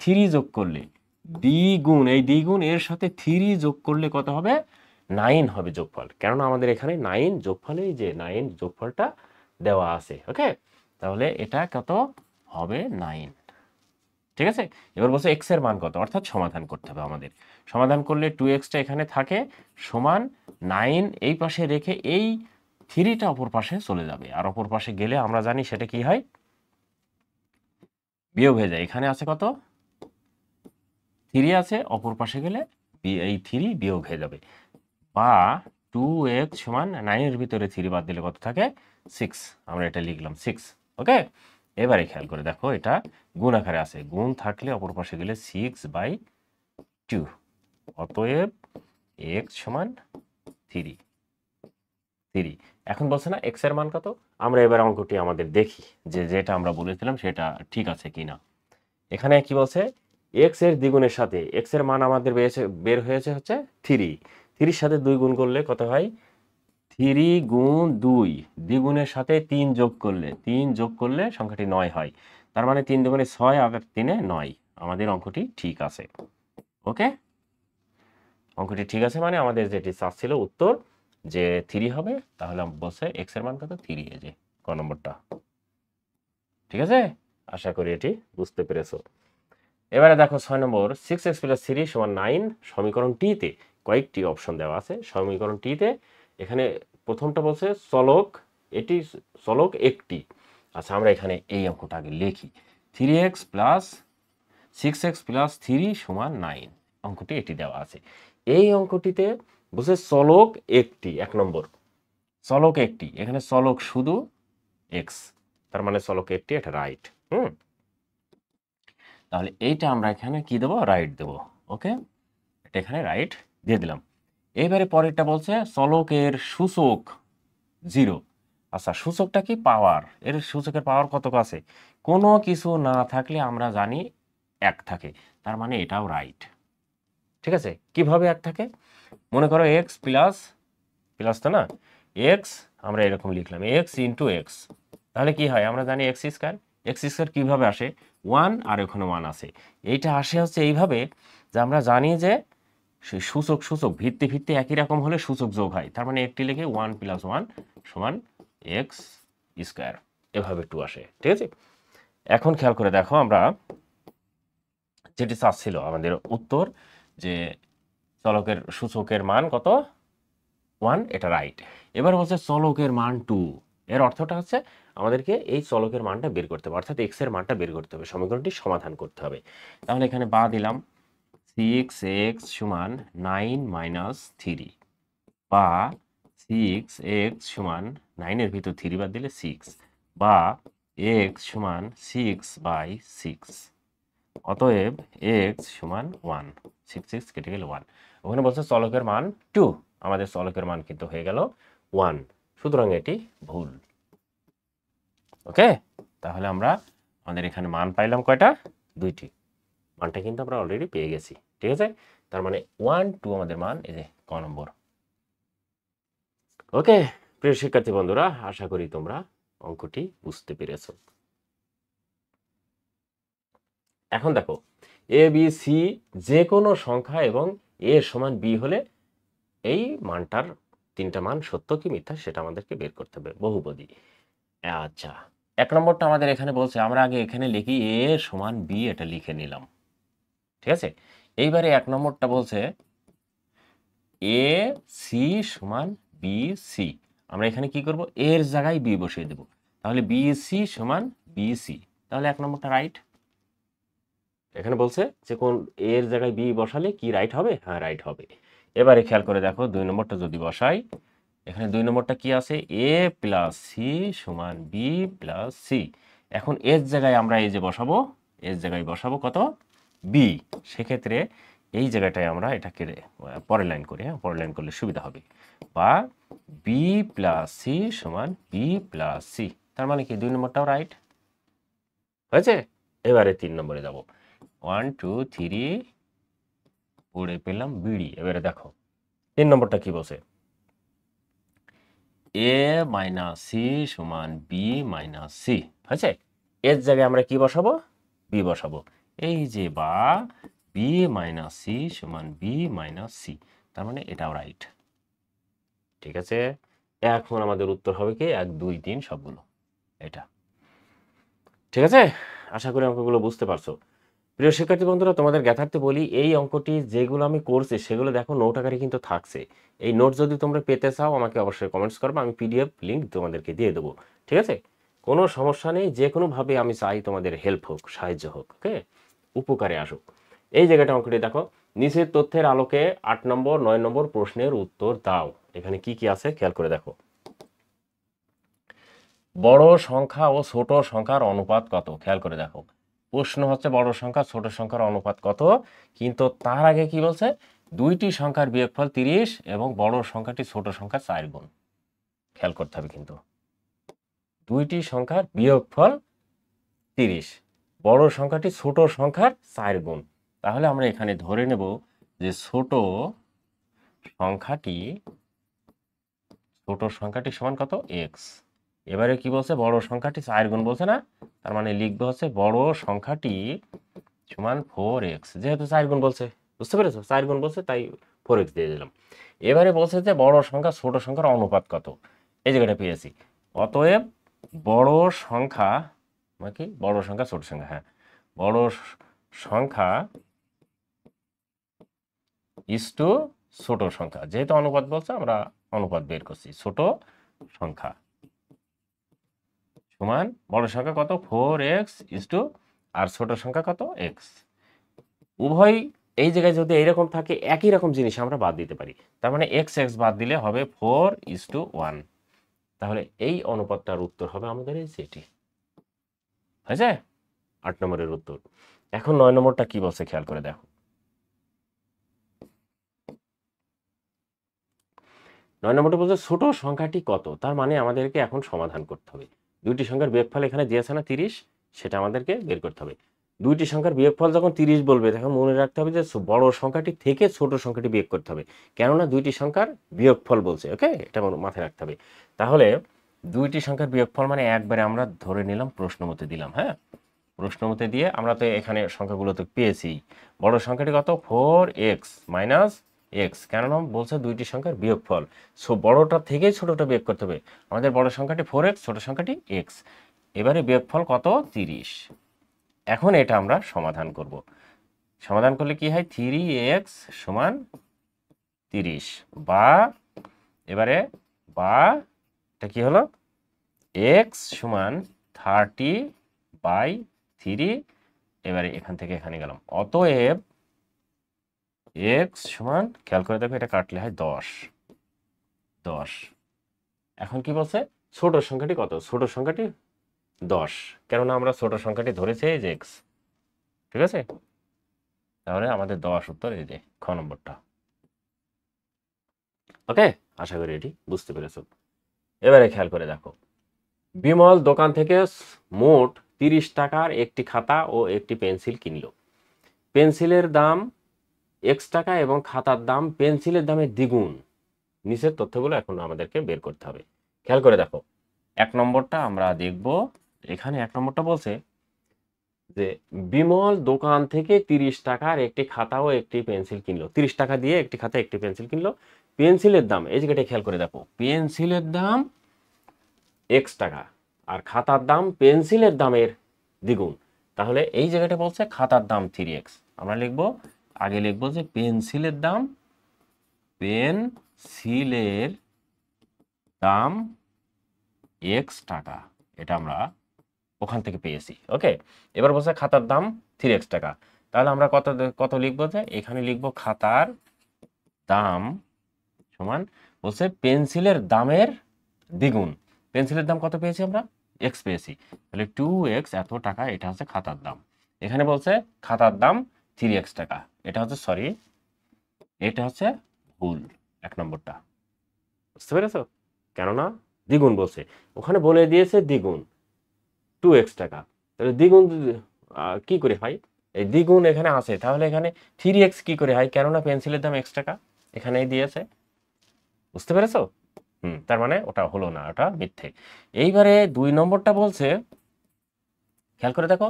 3 যোগ করলে দ্বিগুণ, এই দ্বিগুণ এর সাথে 3 যোগ করলে কত হবে? 9 হবে যোগফল, কেননা আমাদের এখানে 9 যোগফলে, এই যে 9 যোগফলটা দেওয়া আছে। ওকে, তাহলে এটা কত হবে? 9। ঠিক আছে, এবার বলছে x এর মান কত, অর্থাৎ সমাধান করতে হবে আমাদের। সমাধান করলে 2xটা এখানে থাকে সমান 9, এই পাশে রেখে এই 3টা অপর পাশে চলে যাবে, আর অপর পাশে গেলে আমরা জানি সেটা কি হয়? বিয়োগ হয়ে যায়। এখানে আছে কত? 3 আছে, অপর পাশে গেলে এই 3 বিয়োগ হয়ে যাবে, বা 2x সমান 9 এর ভিতরে 3 বাদ দিলে কত থাকে? 6। আমরা এটা লিখলাম 6। ওকে, এবারে খেয়াল করে দেখো, এটা গুণ আকারে আছে, গুণ থাকলে অপর পাশে গেলে 6/2। অতএব x সমান 3। এখন বলছে না x এর মান কত? আমরা এবার অঙ্কটি আমাদের দেখি যে যেটা আমরা বলেছিলাম সেটা ঠিক আছে কিনা। এখানে কি বলছে? x এর দ্বিগুণের সাথে x এর মান আমাদের বের হয়েছে হচ্ছে 3। 3 সাথে 2 গুণ করলে কত হয়? 3 গুণ 2, দ্বিগুণের সাথে 3 যোগ করলে, 3 যোগ করলে সংখ্যাটি 9 হয়। তার মানে 3 দুগুণে 6 আর 3 এ 9। আমাদের অঙ্কটি ঠিক আছে। ওকে, অঙ্কটি ঠিক আছে, মানে আমাদের যেটি চাচ্ছিল উত্তর যে 3 হবে, তাহলে বলছে এক্স এর মান কত 3, এই যে ক নম্বরটা। ঠিক আছে, আশা করি এটি বুঝতে পেরেছো। এবারে দেখো 6 নম্বর, 6x + 3 = 9 সমীকরণ টিতে কয়েকটি অপশন দেওয়া আছে। সমীকরণ টিতে এখানে প্রথমটা বলছে চলক, এটি চলক একটি। আচ্ছা, আমরা এখানে এই অঙ্কটা আগে লিখি। 3x + 6x + 3 = 9, অঙ্কটি এটি দেওয়া আছে। এই অঙ্কটিতে বলছে চলক একটি, 1 নম্বর চলক একটি, এখানে চলক শুধু x, তার মানে চলক একটি, এটা রাইট। তাহলে এইটা আমরা এখানে কি দেবো, রাইট দেবো। ওকে, এটা এখানে রাইট দিয়ে দিলাম। এইবারে পরেরটা বলছে চলকের সূচক 0। আচ্ছা, সূচকটা কি, পাওয়ার, এর সূচকের পাওয়ার কত আছে, কোনো কিছু না থাকলে আমরা জানি 1 থাকে, তার মানে এটাও রাইট। ঠিক আছে, কিভাবে 1 থাকে, মনে করো এক্স প্লাস প্লাস, তো না, এক্স আমরা এরকম লিখলাম এক্স ইন্টু এক্স, তাহলে কি হয়, আমরা জানি এক্স স্কোয়ার। এক্স স্কোয়ার কীভাবে আসে, 1 আর ওখানে 1 আছে, এইটা আসে হচ্ছে এইভাবে যে আমরা জানি যে সেই সূচক সূচক ভিত্তি ভিত্তি একই রকম হলে সূচক যোগ হয়, তার মানে একটি লিখে 1 + 1 = এক্স স্কোয়ার, এভাবে 2 আসে। ঠিক আছে, এখন খেয়াল করে দেখো, আমরা যেটি চাচ্ছিল আমাদের উত্তর যে চলকের সূচকের মান কত 1, এটা রাইট। এবার বলছে চলকের মান 2, এর অর্থটা হচ্ছে আমাদেরকে এই চলকের মানটা বের করতে হবে, অর্থাৎ এক্স এর মানটা বের করতে হবে, সমীকরণটি সমাধান করতে হবে। তাহলে এখানে বা দিলাম 6x = 9 - 3, বা 6x = 9 এর ভিতর 3 বাদ দিলে 6, বা x = 6/6, অতএব x = 1, 6 6 কেটে গেল 1। ওখানে বলছে চলকের মান 2, আমাদের চলকের মান কিন্তু হয়ে গেল 1, সুতরাং এটি ভুল। ওকে, তাহলে আমরা আমাদের এখানে মান পাইলাম কয়টা, 2টি, মানটা কিন্তু আমরা অলরেডি পেয়ে গেছি। ঠিক আছে, তার মানে 1 2 আমাদের মান, এই যে ক নম্বর। ওকে, প্রিয় শিক্ষার্থী বন্ধুরা, আশা করি তোমরা অঙ্কটি বুঝতে পেরেছো। এখন দেখো, এ বি সি যে কোনো সংখ্যা এবং এ সমান বি হলে এই মানটার 3টা মান সত্য কি মিথ্যা সেটা আমাদেরকে বের করতে হবে, বহুপদী। আচ্ছা, 1 নম্বরটা আমাদের এখানে বলছে, আমরা আগে এখানে লিখি এ সমান বি, এটা লিখে নিলাম। ঠিক আছে, এইবারে 1 নম্বরটা বলছে এ সি সমান বি সি, আমরা এখানে কি করব, এর জায়গায় বি বসিয়ে দেব, তাহলে বি সি সমান বি সি, তাহলে 1 নম্বরটা রাইট। এখানে বলছে যে কোন এর জায়গায় বি বসালে কি রাইট হবে, হ্যাঁ রাইট হবে। এবারে খেয়াল করে দেখো 2 নম্বরটা যদি বসাই, এখানে 2 নম্বরটা কি আছে, এ প্লাস সি সমান বি প্লাস সি। এখন এর জায়গায় আমরা এই যে বসাবো, এর জায়গায় বসাবো কত, বি, সেক্ষেত্রে এই জায়গাটায় আমরা এটাকে পরের লাইন করি, হ্যাঁ পরের লাইন করলে সুবিধা হবে, বা বি প্লাস সি সমান বি প্লাস সি, তার মানে কি 2 নম্বরটাও রাইট হয়েছে। এবারে 3 নম্বরে যাব, 1 2 3 পড়ে পেলাম বিড়ি। এবারে দেখো 3 নম্বরটা কি বলছে, এ মাইনাস সি সমান বি মাইনাস সি, হয়েছে, এর জায়গায় আমরা কি বসাবো, বি বসাবো, এই যে বা বি মাইনাস সি সমান বি মাইনাস সি, তার মানে এটাও রাইট। ঠিক আছে, এখন আমাদের উত্তর হবে কি 1 2 3 সবগুলো এটা। ঠিক আছে, আশা করি অঙ্কগুলো বুঝতে পারছো। প্রিয় শিক্ষার্থী বন্ধুরা, তোমাদের জ্ঞাতার্থে বলি, এই অঙ্কটি যেগুলো আমি করছি সেগুলো দেখো নোট আকারে কিন্তু থাকছে। এই নোট যদি তোমরা পেতে চাও আমাকে অবশ্যই কমেন্টস করবে, আমি পিডিএফ লিঙ্ক তোমাদেরকে দিয়ে দেবো। ঠিক আছে, কোনো সমস্যা নেই, যে কোনোভাবে আমি চাই তোমাদের হেল্প হোক, সাহায্য হোক, ওকে, উপকারে আসুক। এই জায়গাটা অঙ্কটি দেখো, নিচের তথ্যের আলোকে 8 নম্বর 9 নম্বর প্রশ্নের উত্তর দাও। এখানে কি কি আছে খেয়াল করে দেখো। বড় সংখ্যা ও ছোট সংখ্যার অনুপাত কত, খেয়াল করে দেখো, প্রশ্ন হচ্ছে বড় সংখ্যা ছোট সংখ্যার অনুপাত কত, কিন্তু তার আগে কি বলছে, 2টি সংখ্যার বিয়োগফল 30 এবং বড় সংখ্যাটি ছোট সংখ্যার 4 গুণ। খেয়াল করতে হবে কিন্তু 2টি সংখ্যার বিয়োগফল 30, বড় সংখ্যাটি ছোট সংখ্যার 4 গুণ। তাহলে আমরা এখানে ধরে নেব যে ছোট সংখ্যাটি সমান কত, এক্স। এবারে কি বলছে, বড় সংখ্যাটি 4 গুণ বলছে না, তার মানে লিখবে হচ্ছে বড় সংখ্যাটি সমান 4x, যেহেতু 4 গুণ বলছে বুঝতে পেরেছো? 4 গুণ বলছে তাই 4x দিয়ে দিলাম। এবারে বলছে যে বড় সংখ্যা ছোট সংখ্যার অনুপাত কত, এই জায়গাটা পেয়েছি। অতএব বড় সংখ্যা মানে কি, বড় সংখ্যা ছোট সংখ্যা, হ্যাঁ, বড় সংখ্যা ইস টু ছোট সংখ্যা, যেহেতু অনুপাত বলছে আমরা অনুপাত বের করছি, ছোট সংখ্যা সমান বড় সংখ্যা কত 4x ইস টু আর ছোট সংখ্যা কত x। উভয় এই জায়গায় যদি এইরকম থাকে একই রকম জিনিস আমরা বাদ দিতে পারি, তার মানে x বাদ দিলে হবে 4:1। তাহলে এই অনুপাতটার উত্তর হবে আমাদের এই যেটি হয়েছে 8 নম্বরের উত্তর। এখন 9 নম্বরটা কি বলছে খেয়াল করে দেখো। 9 নম্বরটা বলছে ছোট সংখ্যাটি কত, তার মানে আমাদেরকে এখন সমাধান করতে হবে। দুইটি সংখ্যার বিয়োগফল এখানে দিয়েছে না 30, সেটা আমাদেরকে বের করতে হবে। দুইটি সংখ্যার বিয়োগফল যখন 30 বলবে তখন মনে রাখতে হবে যে বড় সংখ্যাটি থেকে ছোট সংখ্যাটি বিয়োগ করতে হবে, কেননা দুইটি সংখ্যার বিয়োগফল বলছে। ওকে, এটা মাথায় রাখতে হবে। তাহলে দুইটি সংখ্যার বিয়োগফল মানে একবারে আমরা ধরে নিলাম, প্রশ্ন মতে দিলাম। হ্যাঁ, প্রশ্ন মতে দিয়ে আমরা তো এখানে সংখ্যাগুলো তো পেয়েছি। বড় সংখ্যাটি কত 4x মাইনাস এক্স, কেননা বলছে দুইটি সংখ্যার বিয়োগফল, সো বড়টা থেকে ছোটটা বিয়োগ করতে হবে। আমাদের বড় সংখ্যাটি 4x, ছোট সংখ্যাটি x। এবারে বিয়োগফল কত 30। এখন এটা আমরা সমাধান করব। সমাধান করলে কি হয় 3x সমান 30 বা এবারে বা এটা কি হলো x সমান 30/3। এবারে এখান থেকে এখানে গেলাম, অতএব x সমান খেয়াল করে দেখো এটা কাটলে হয় 10। এখন কি বলছে ছোট সংখ্যাটি কত, ছোট সংখ্যাটি 10, কেননা আমরা ছোট সংখ্যাটি ধরেছি এই যে x। ঠিক আছে, তাহলে আমাদের 10 উত্তর এই যে খ নম্বরটা। ওকে, আশা করি এটি বুঝতে পেরেছো। এবারে খেয়াল করে দেখো, বিমল দোকান থেকে মোট 30 টাকার একটি খাতা ও একটি পেন্সিল কিনল। পেন্সিলের দাম x টাকা এবং খাতার দাম পেন্সিলের দামের দ্বিগুণ। নিচের তথ্যগুলো এখন আমাদেরকে বের করতে হবে। খেয়াল করে দেখো, 1 নম্বরটা আমরা দেখব। এখানে 1 নম্বরটা বলছে যে বিমল দোকান থেকে 30 টাকার একটি খাতা ও একটি পেন্সিল কিনলো। 30 টাকা দিয়ে একটি খাতা একটি পেন্সিল কিনলো। পেন্সিলের দাম, এই জায়গাটা খেয়াল করে দেখো, পেন্সিলের দাম x টাকা আর খাতার দাম পেন্সিলের দামের দ্বিগুণ। তাহলে এই জায়গাটা বলছে খাতার দাম 3x, আমরা লিখব, আগে লিখব যে পেন্সিলের দাম x টাকা, এটা আমরা ওখান থেকে পেয়েছি। ওকে, এবার বলছে খাতার দাম 3x টাকা, তাহলে আমরা কত কত লিখবো, যে এখানে লিখবো খাতার দাম সমান বলছে পেন্সিলের দামের দ্বিগুণ। পেন্সিলের দাম কত পেয়েছি আমরা, x পেয়েছি, তাহলে 2x এত টাকা, এটা হচ্ছে খাতার দাম। এখানে বলছে খাতার দাম 3x টাকা, এটা হচ্ছে সরি, এটা হচ্ছে ভুল 1 নম্বরটা। বুঝতে পেরেছো? কেননা দ্বিগুণ বলছে, ওখানে বলে দিয়েছে দ্বিগুণ 2x টাকা, তাহলে দ্বিগুণ কি করে হয়, এই দ্বিগুণ এখানে আছে, তাহলে এখানে 3x কি করে হয়, কেননা পেন্সিলের দাম x টাকা এখানেই দিয়েছে। বুঝতে পেরেছো? তার মানে ওটা হলো না, ওটা মিথ্যে। এইবারে 2 নম্বরটা বলছে, খেয়াল করে দেখো,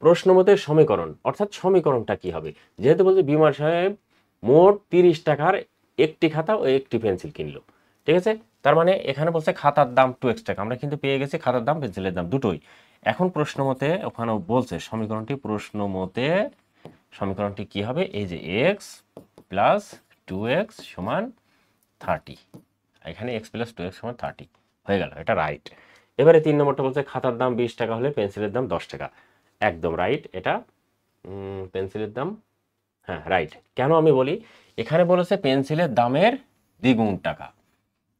প্রশ্ন মতে সমীকরণ, অর্থাৎ সমীকরণটা কি হবে। যেহেতু বলছে বিমল সাহেব মোট 30 টাকার একটি খাতা ও একটি পেন্সিল কিনলো। ঠিক আছে, তার মানে এখানে বলছে খাতার দাম 2x টাকা, আমরা কিন্তু পেয়ে গেছি খাতার দাম পেন্সিলের দাম দুটোই। এখন প্রশ্ন মতে ওখানে বলছে সমীকরণটি, প্রশ্ন মতে সমীকরণটি কি হবে, এই যে x প্লাস 2x সমান 30, এখানে x প্লাস 2x সমান 30 হয়ে গেল, এটা রাইট। এবারে 3 নম্বরটা বলছে খাতার দাম 20 টাকা হলে পেন্সিলের দাম 10 টাকা, একদম রাইট। এটা পেন্সিলের দাম, হ্যাঁ রাইট। কেন আমি বলি, এখানে বলেছে পেন্সিলের দামের দ্বিগুণ টাকা,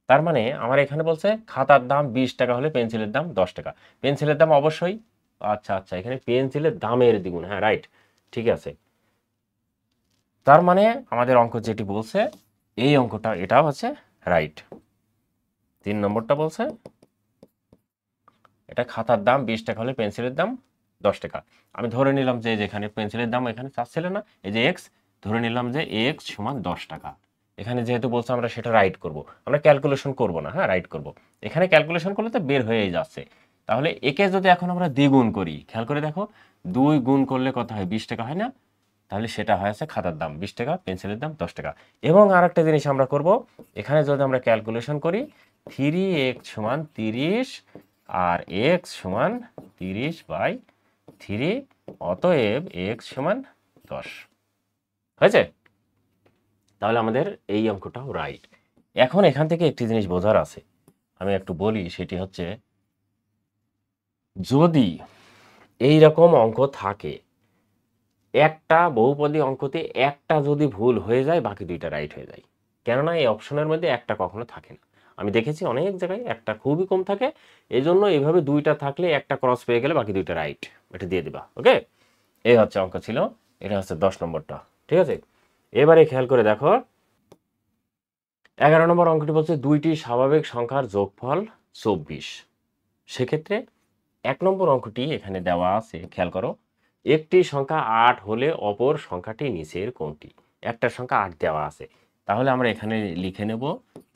তার মানে আমার এখানে বলছে খাতার দাম 20 টাকা হলে পেন্সিলের দাম 10 টাকা, পেন্সিলের দাম অবশ্যই, আচ্ছা আচ্ছা, এখানে পেন্সিলের দামের দ্বিগুণ, হ্যাঁ রাইট, ঠিক আছে। তার মানে আমাদের অঙ্ক যেটি বলছে এই অঙ্কটা, এটাও হচ্ছে রাইট। 3 নম্বরটা বলছে এটা খাতার দাম 20 টাকা হলে পেন্সিলের দাম 10 টাকা। আমি ধরে নিলাম যে যেখানে পেন্সিলের দাম এখানে চাচ্ছিল না, এই যে x, ধরে নিলাম যে x সমান 10 টাকা। এখানে যেহেতু বলছে আমরা সেটা রাইট করব, আমরা ক্যালকুলেশন করব না, হ্যাঁ রাইট করব। এখানে ক্যালকুলেশন করলে তো বের হয়েই যাচ্ছে। তাহলে একে যদি এখন আমরা দ্বিগুণ করি, খেয়াল করে দেখো, 2 গুণ করলে কত হয়, 20 টাকা হয় না, তাহলে সেটা হয়েছে খাতার দাম 20 টাকা, পেন্সিলের দাম 10 টাকা। এবং আরেকটা জিনিস আমরা করব, এখানে যদি আমরা ক্যালকুলেশন করি 3x সমান 30 আর x সমান 30/3, অতএব x সমান 10 হয়েছে। তাহলে আমাদের এই অঙ্কটাও রাইট। এখন এখান থেকে একটি জিনিস বোঝার আছে, আমি একটু বলি, সেটি হচ্ছে যদি এই রকম অঙ্ক থাকে, একটা বহুপদী অঙ্কতে একটা যদি ভুল হয়ে যায় বাকি দুইটা রাইট হয়ে যায়, কেননা এই অপশনের মধ্যে একটা কখনো থাকে না। আমি দেখেছি অনেক জায়গায় একটা খুবই কম থাকে, এই জন্য এইভাবে দুইটা থাকলে একটা ক্রস পেয়ে গেলে বাকি দুইটা রাইট, এটা দিয়ে দিবা। ওকে, এই হচ্ছে অঙ্ক ছিল, এটা হচ্ছে 10 নম্বরটা। ঠিক আছে, এবারে খেয়াল করে দেখো 11 নম্বর অঙ্কটি বলছে দুইটি স্বাভাবিক সংখ্যার যোগফল 24। সেক্ষেত্রে 1 নম্বর অঙ্কটি এখানে দেওয়া আছে, খেয়াল করো, একটি সংখ্যা 8 হলে অপর সংখ্যাটি নিচের কোনটি? একটা সংখ্যা 8 দেওয়া আছে, তাহলে আমরা এখানে লিখে নেব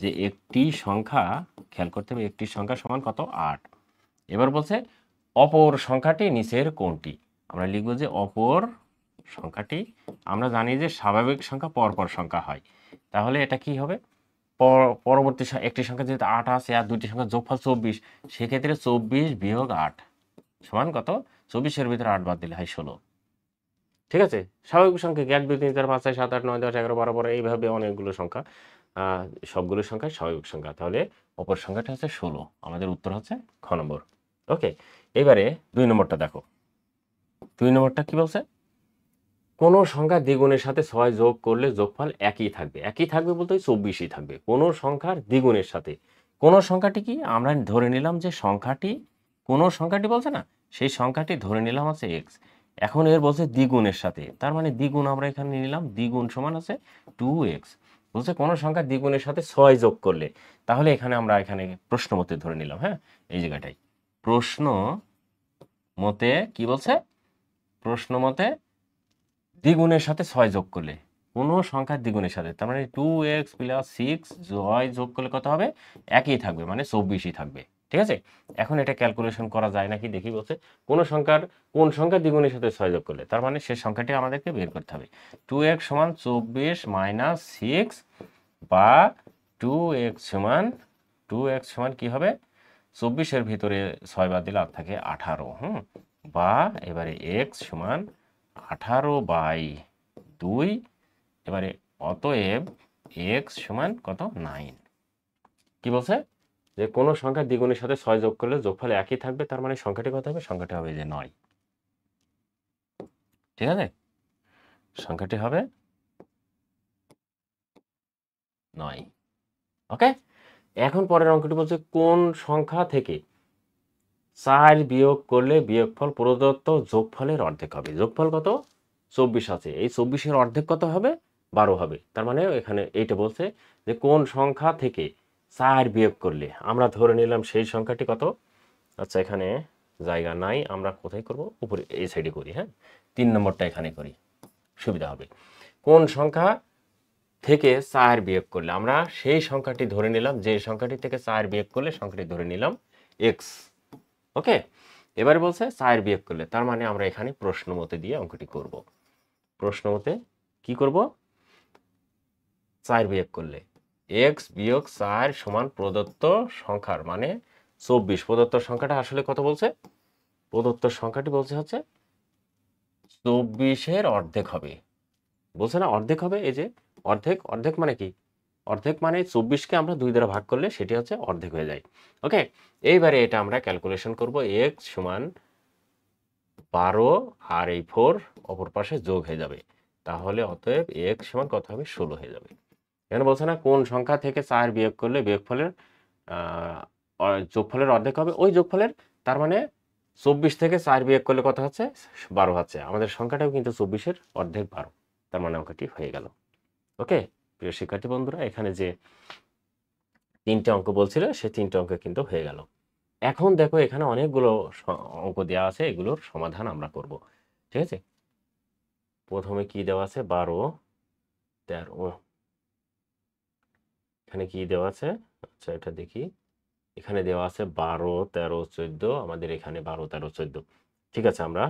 যে একটি সংখ্যা, খেয়াল করতে হবে একটি সংখ্যা সমান কত? 8। এবার বলছে অপর সংখ্যাটি নিচের কোনটি? আমরা লিখব যে অপর সংখ্যাটি, আমরা জানি যে স্বাভাবিক সংখ্যা পরপর সংখ্যা হয়, তাহলে এটা কি হবে? পরবর্তী একটি সংখ্যা যেহেতু 8 আছে আর দুইটি সংখ্যা যোগফল 24, সেক্ষেত্রে 24 বিয়োগ 8 সমান কত? 24-এর ভিতরে 8 বাদ দিলে হয় 16। ঠিক আছে, স্বাভাবিক সংখ্যা 1 2 3 4 5 6 7 8 9 10 11 12 12 এইভাবে অনেকগুলো সংখ্যা, সবগুলো সংখ্যা স্বাভাবিক সংখ্যা, তাহলে অপর সংখ্যাটা হচ্ছে 16। আমাদের উত্তর হচ্ছে খ নম্বর। ওকে, এবারে 2 নম্বরটা দেখো। 2 নম্বরটা কি বলছে? কোনো সংখ্যা দ্বিগুণের সাথে 6 যোগ করলে যোগফল একই থাকবে। একই থাকবে বলতে ওই 24ই থাকবে। কোনো সংখ্যার দ্বিগুণের সাথে। কোনো সংখ্যাটি কি? আমরা ধরে নিলাম যে সংখ্যাটি, কোনো সংখ্যাটি বলছে না, সেই সংখ্যাটি ধরে নিলাম হচ্ছে x। এখন এর বলছে দ্বিগুণের সাথে, তার মানে দ্বিগুণ আমরা এখানে নিলাম, দ্বিগুণ সমান আছে 2x। বলছে কোনো সংখ্যা দ্বিগুণের সাথে 6 যোগ করলে, তাহলে এখানে আমরা এখানে প্রশ্ন মতে ধরে নিলাম, হ্যাঁ, এই জায়গাটাই প্রশ্ন মতে কি বলছে? প্রশ্ন মতে দ্বিগুণের সাথে 6 যোগ করলে, কোনো সংখ্যার দ্বিগুণের সাথে, তার মানে 2x প্লাস 6 যোগ করলে কত হবে? একই থাকবে, মানে 24ই থাকবে। ঠিক আছে, এখন এটা ক্যালকুলেশন করা যায় নাকি দেখি। বলছে কোন সংখ্যার দ্বিগুণের সাথে 6 যোগ করলে, তার মানে সে সংখ্যাটি আমাদেরকে বের করতে হবে। 2x সমান 24 মাইনাস 6 বা 2x সমান কি হবে? 24-এর ভিতরে 6 বাদ দিলে আর থাকে 18। বা এবারে x সমান 18/2, এবারে অতএব x সমান কত? 9। কি বলছে? যে কোনো সংখ্যার দ্বিগুণের সাথে 6 যোগ করলে যোগফল একই থাকবে, তার মানে সংখ্যাটি কত হবে? সংখ্যাটি হবে যে 9। ঠিক আছে, সংখ্যাটি হবে 9। ওকে, এখন পরের অঙ্কটি বলছে কোন সংখ্যা থেকে 4 বিয়োগ করলে বিয়োগফল প্রদত্ত যোগফলের অর্ধেক হবে? যোগফল কত? 24 আছে, এই 24-এর অর্ধেক কত হবে? 12 হবে। তার মানে এখানে এইটা বলছে যে কোন সংখ্যা থেকে 4 বিয়োগ করলে, আমরা ধরে নিলাম সেই সংখ্যাটি কত? আচ্ছা, এখানে জায়গা নাই, আমরা কোথায় করব? উপরে এই সাইডে করি। হ্যাঁ, 3 নম্বরটা এখানে করি, সুবিধা হবে। কোন সংখ্যা থেকে 4 বিয়োগ করলে, আমরা সেই সংখ্যাটি ধরে নিলাম, যে সংখ্যাটি থেকে 4 বিয়োগ করলে সংখ্যাটি ধরে নিলাম x। ওকে, এবারে বলছে 4 বিয়োগ করলে, তার মানে আমরা এখানে প্রশ্ন মতে দিয়ে অঙ্কটি করব। প্রশ্ন মতে কি করব? 4 বিয়োগ করলে x বিয়োগ 4 সমান প্রদত্ত সংখ্যার, মানে 24। প্রদত্ত সংখ্যাটা আসলে কত বলছে? প্রদত্ত সংখ্যাটি বলছে হচ্ছে 24-এর অর্ধেক হবে। বলছে না অর্ধেক হবে, এই যে অর্ধেক। অর্ধেক মানে কি? অর্ধেক মানে 24-কে আমরা 2 দ্বারা ভাগ করলে সেটি হচ্ছে অর্ধেক হয়ে যায়। ওকে, এইবারে এটা আমরা ক্যালকুলেশন করব। x সমান 12 আর এই 4 অপর পাশে যোগ হয়ে যাবে, তাহলে অতএব x সমান কত হবে? 16 হয়ে যাবে। এখানে বলছে না কোন সংখ্যা থেকে 4 বিয়োগ করলে বিয়োগফলের যোগফলের অর্ধেক হবে, ওই যোগফলের, তার মানে 24 থেকে 4 বিয়োগ করলে কত হচ্ছে? 12 হচ্ছে। আমাদের সংখ্যাটাও কিন্তু 24-এর অর্ধেক 12, তার মানে অঙ্কটি হয়ে গেল। ওকে, প্রিয় শিক্ষার্থী বন্ধুরা, এখানে যে 3টে অঙ্ক বলছিল সেই 3টে অঙ্ক কিন্তু হয়ে গেল। এখন দেখো এখানে অনেকগুলো অঙ্ক দেওয়া আছে, এগুলোর সমাধান আমরা করব। ঠিক আছে, প্রথমে কি দেওয়া আছে? 12 13। এখানে কি দেওয়া আছে? আচ্ছা, এটা দেখি। এখানে দেওয়া আছে 12 13 14, আমাদের এখানে 12 13 14। ঠিক আছে, আমরা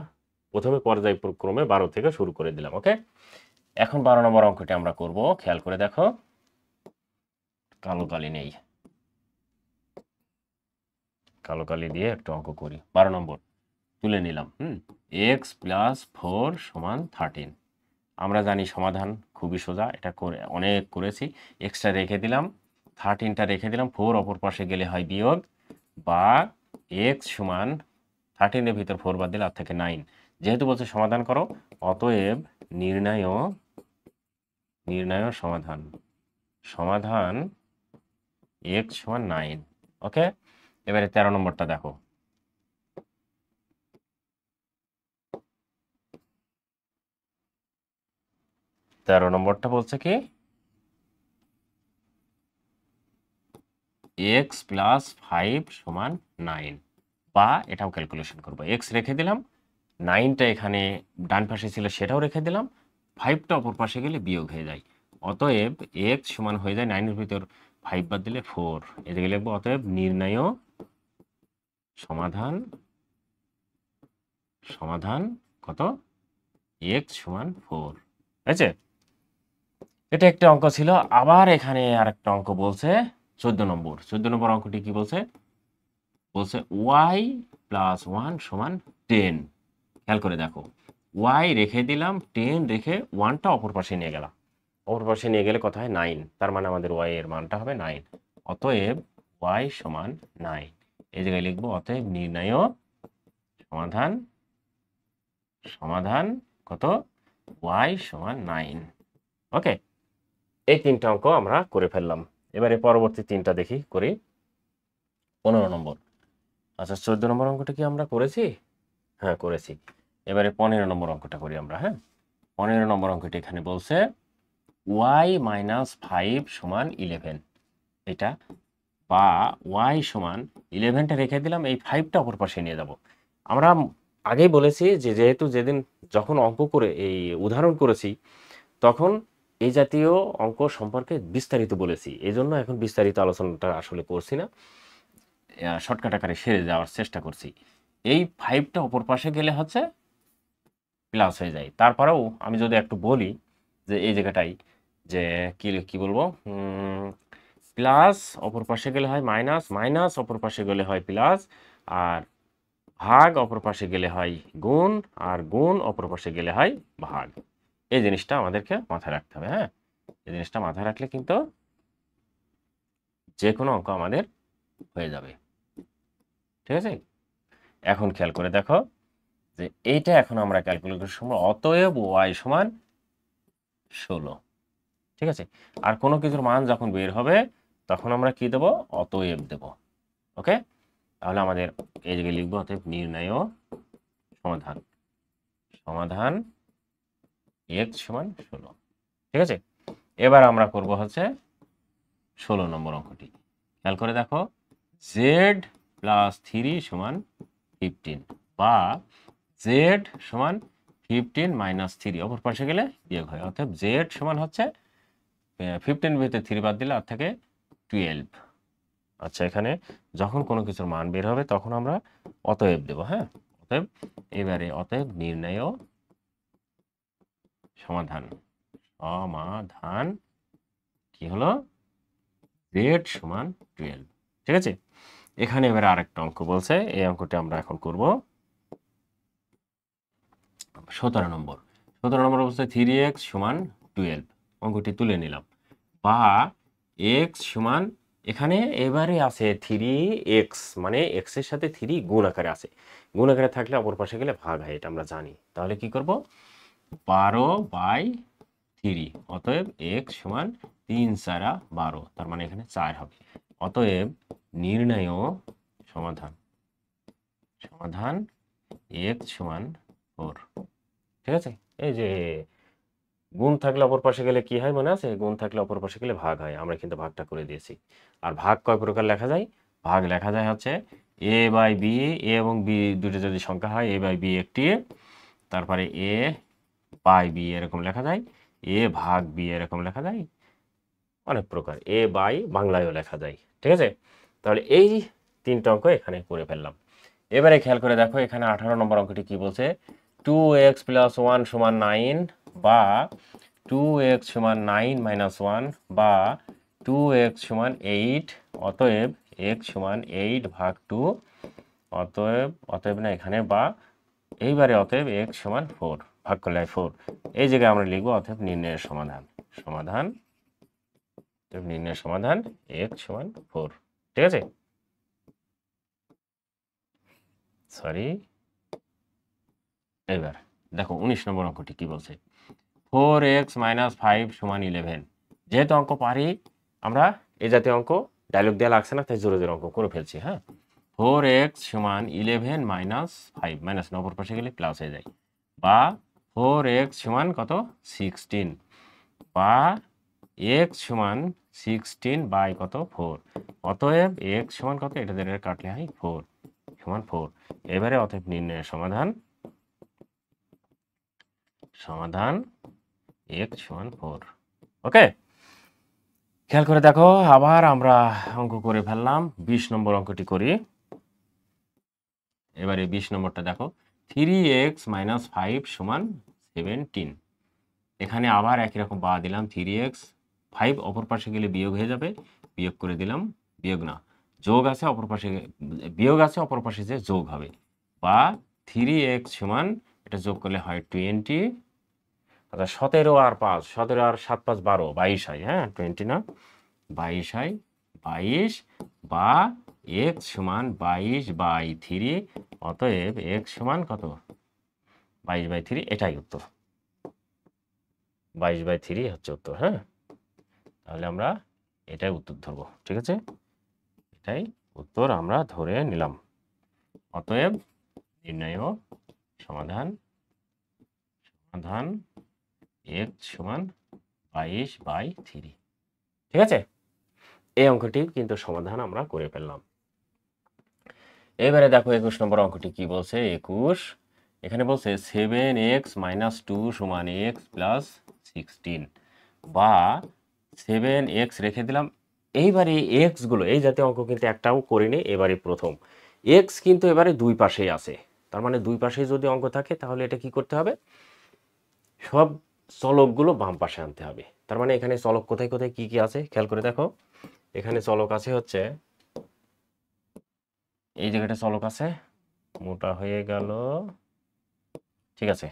প্রথমে পর্যায়ক্রমে 12 থেকে শুরু করে দিলাম। ওকে, এখন 12 নম্বর অঙ্কটি আমরা করব। খেয়াল করে দেখো, কালো কালি নেই, কালো কালি দিয়ে একটা অঙ্ক করি। 12 নম্বর তুলে নিলাম। এক্স প্লাস 4 সমান 13। আমরা জানি সমাধান খুবই সোজা, এটা করে অনেক করেছি। এক্সটা রেখে দিলাম, 13টা রেখে দিলাম, 4 অপর পাশে গেলে হয় বিয়োগ, বা এক্স সমান 13 এর ভিতর 4 বাদ দিলে আর থেকে 9। যেহেতু বলছে সমাধান করো, অতএব নির্ণয় সমাধান, সমাধান এক্স সমান 9। ওকে, এবারে 13 নম্বরটা দেখো। তেরো নম্বরটা বলছে কি, এক্স প্লাস 5 সমান 9, বা এটাও ক্যালকুলেশন করবো। এক্স রেখে দিলাম, 9টা এখানে ডান পাশে ছিল সেটাও রেখে দিলাম, 5টা অপর পাশে গেলে বিয়োগ হয়ে যায়। অতএব এক্স সমান হয়ে যায় 9 এর ভিতর 5 বাদ দিলে 4। এদিকে লিখবো অতএব নির্ণয় সমাধান, সমাধান কত, এক্স সমান 4। হয়েছে? এটা একটা অঙ্ক ছিল। আবার এখানে আরেকটা অঙ্ক বলছে 14 নম্বর। 14 নম্বর অঙ্কটি কি বলছে? বলছে ওয়াই প্লাস 1 সমান 10। খেয়াল করে দেখো, ওয়াই রেখে দিলাম, 10 রেখে 1টা অপর পাশে নিয়ে গেলাম। অপর পাশে নিয়ে গেলে কত হয়? 9। তার মানে আমাদের ওয়াই এর মানটা হবে 9। অতএব ওয়াই সমান 9। এই জায়গায় লিখবো অতএব নির্ণয় সমাধান, সমাধান কত, ওয়াই সমান 9। ওকে, এই 3টা অঙ্ক আমরা করে ফেললাম। এবারে পরবর্তী 3টা দেখি করি। 15 নম্বর। আচ্ছা, 14 নম্বর অঙ্কটা কি আমরা করেছি? হ্যাঁ, করেছি। এবারে 15 নম্বর অঙ্কটা করি আমরা। হ্যাঁ, 15 নম্বর অঙ্কটি এখানে বলছে ওয়াই মাইনাস 5 সমান 11। এটা, বা ওয়াই সমান 11টা রেখে দিলাম, এই 5টা অপর পাশে নিয়ে যাব। আমরা আগেই বলেছি যে যেহেতু যেদিন যখন অঙ্ক করে এই উদাহরণ করেছি, তখন এই জাতীয় অঙ্ক সম্পর্কে বিস্তারিত বলেছি। এই জন্য এখন বিস্তারিত আলোচনাটা আসলে করছি না, শর্টকাট আকারে সেরে যাওয়ার চেষ্টা করছি। এই 5টা অপর পাশে গেলে হচ্ছে প্লাস হয়ে যায়। তারপরেও আমি যদি একটু বলি যে এই জায়গাটাই যে কি বলবো, প্লাস অপর পাশে গেলে হয় মাইনাস, মাইনাস অপর পাশে গেলে হয় প্লাস, আর ভাগ অপর পাশে গেলে হয় গুণ, আর গুণ অপর পাশে গেলে হয় ভাগ। এই জিনিসটা আমাদেরকে মাথায় রাখতে হবে। হ্যাঁ, এই জিনিসটা মাথায় রাখলে কিন্তু যে কোনো অঙ্ক আমাদের হয়ে যাবে। ঠিক আছে? এখন খেয়াল করে দেখো যে এইটা এখন আমরা ক্যালকুলেটরের সময় অতএব ওয়াই সমান 16। ঠিক আছে? আর কোনো কিছুর মান যখন বের হবে তখন আমরা কি দেব? অতএব দেব। ওকে, তাহলে আমাদের এই জায়গায় লিখবো অতএব নির্ণয় সমাধান, সমাধান এক্স সমান 16। ঠিক আছে, এবার আমরা করব হচ্ছে 16 নম্বর অঙ্কটি। খেয়াল করে দেখো, জেড প্লাস 3 সমান 15, বা জেড সমান 15 মাইনাস 3 অপর পাশে গেলে বিয়োগ হয়। অর্থাৎ জেড সমান হচ্ছে 15 ভিতরে 3 বাদ দিলে আর থাকে 12। আচ্ছা, এখানে যখন কোনো কিছুর মান বের হবে তখন আমরা অতএব দেব। হ্যাঁ, অতএব এবারে অতএব নির্ণয় সমাধান, সমাধান কি হলো, জেড সমান 12। ঠিক আছে, এখানে এবারে আরেকটা অঙ্ক বলছে, এই অঙ্কটি আমরা এখন করব। 17 নম্বর। 17 নম্বর অবস্থায় 3x সমান 12 অঙ্কটি তুলে নিলাম, বা x সমান, এখানে এবারে আছে 3x, মানে x এর সাথে 3 গুণ আকারে আছে। গুণ আকারে থাকলে অপর পাশে গেলে ভাগ হয়, এটা আমরা জানি। তাহলে কি করব, 12/3। অতএব x সমান 3 4 12, তার মানে এখানে 4 হবে। অতএব নির্ণয় সমাধান, সমাধান x সমান 4। ঠিক আছে, এই যে গুণ থাকলে অপর পাশে গেলে কি হয় মনে আছে? গুণ থাকলে অপর পাশে গেলে ভাগ হয়। আমরা কিন্তু ভাগটা করে দিয়েছি। আর ভাগ কয় প্রকার লেখা যায়? ভাগ লেখা যায় হচ্ছে a বাই b, a এবং b দুটো যদি সংখ্যা হয়, a বাই b একটি, তারপরে a বাই b এরকম লেখা যায়, a ভাগ b এরকম লেখা যায়, অনেক প্রকার, a বাই বাংলায়ও লেখা যায়। ঠিক আছে, তাহলে এই 3টা অঙ্ক এখানে করে ফেললাম। এবারে খেয়াল করে দেখো, এখানে 18 নম্বর অঙ্কটি কি বলছে, 2x প্লাস 1 সমান 9 বা 2x সমান 9 মাইনাস 1 বা 2x সমান 8, অতএব x সমান 8 ভাগ 2, অতএব না এখানে বা এইবারে অতএব x সমান 4 ভাগ করলে 4, এই জায়গায় আমরা লিখবো অতএব নির্ণয়ের সমাধান x সমান 4। ঠিক আছে, সরি। এবার দেখো 19 নম্বর অঙ্কটি কি বলছে, 4x মাইনাস 5 সমান 11। যেহেতু অঙ্ক পারি আমরা, এই জাতীয় অঙ্ক ডায়লগ দেওয়া লাগছে না, তাই জোরে জোরে অঙ্ক করে ফেলছি। হ্যাঁ, 4x সমান 11 মাইনাস 5, মাইনাস অপর পাশে গেলে প্লাস হয়ে যায়, বা 4x সমান কত 16, বা x সমান 16 বাই কত 4, অতএব x সমান কত, এটা দিয়ে কাটলে হয় 4 সমান 4। এবারে অতএব নির্ণয়ের সমাধান x সমান 4। ওকে, খেয়াল করে দেখো, আবার আমরা অঙ্ক করে ফেললাম। 20 নম্বর অঙ্কটি করি। এবারে 20 নম্বরটা দেখো, 3x মাইনাস 5 সমান 17। এখানে আবার একই রকম বা দিলাম 3x, 5 অপর পাশে গেলে বিয়োগ হয়ে যাবে, বিয়োগ করে দিলাম, বিয়োগ না যোগ আছে অপর পাশে, বিয়োগ আছে অপর পাশে যে যোগ হবে, বা 3x সমান এটা যোগ করলে হয় 20, আচ্ছা 17 আর 5, 17 আর 7 5 12, 22 হয়। হ্যাঁ, 20 না 22 হয়, 22 বা x সমান 22 বাই 3, অতএব x সমান কত 22 বাই 3, এটাই উত্তর। 22 বাই 3 হচ্ছে উত্তর। হ্যাঁ, তাহলে আমরা এটাই উত্তর ধরবো। ঠিক আছে, এটাই উত্তর আমরা ধরে নিলাম। অতএব নির্ণয় সমাধান x সমান 22 বাই 3। ঠিক আছে, এই অঙ্কটি কিন্তু সমাধান আমরা করে ফেললাম। এবারে দেখো 21 নম্বর অঙ্কটি কি বলছে। 21 এখানে বলছে 7x মাইনাস 2 সমান x প্লাস 16, বা 7x রেখে দিলাম। এইবারে x গুলো, এই জাতীয় অঙ্ক কিন্তু একটাও করিনি, এবারে প্রথম। x কিন্তু এবারে দুই পাশেই আছে, তার মানে দুই পাশেই যদি অঙ্ক থাকে তাহলে এটা কি করতে হবে, সব চলকগুলো বাম পাশে আনতে হবে। তার মানে এখানে চলক কোথায় কোথায় কি কি আছে খেয়াল করে দেখো। এখানে চলক আছে হচ্ছে, এই জায়গাটা চলক আছে, মোটা হয়ে গেল। ঠিক আছে,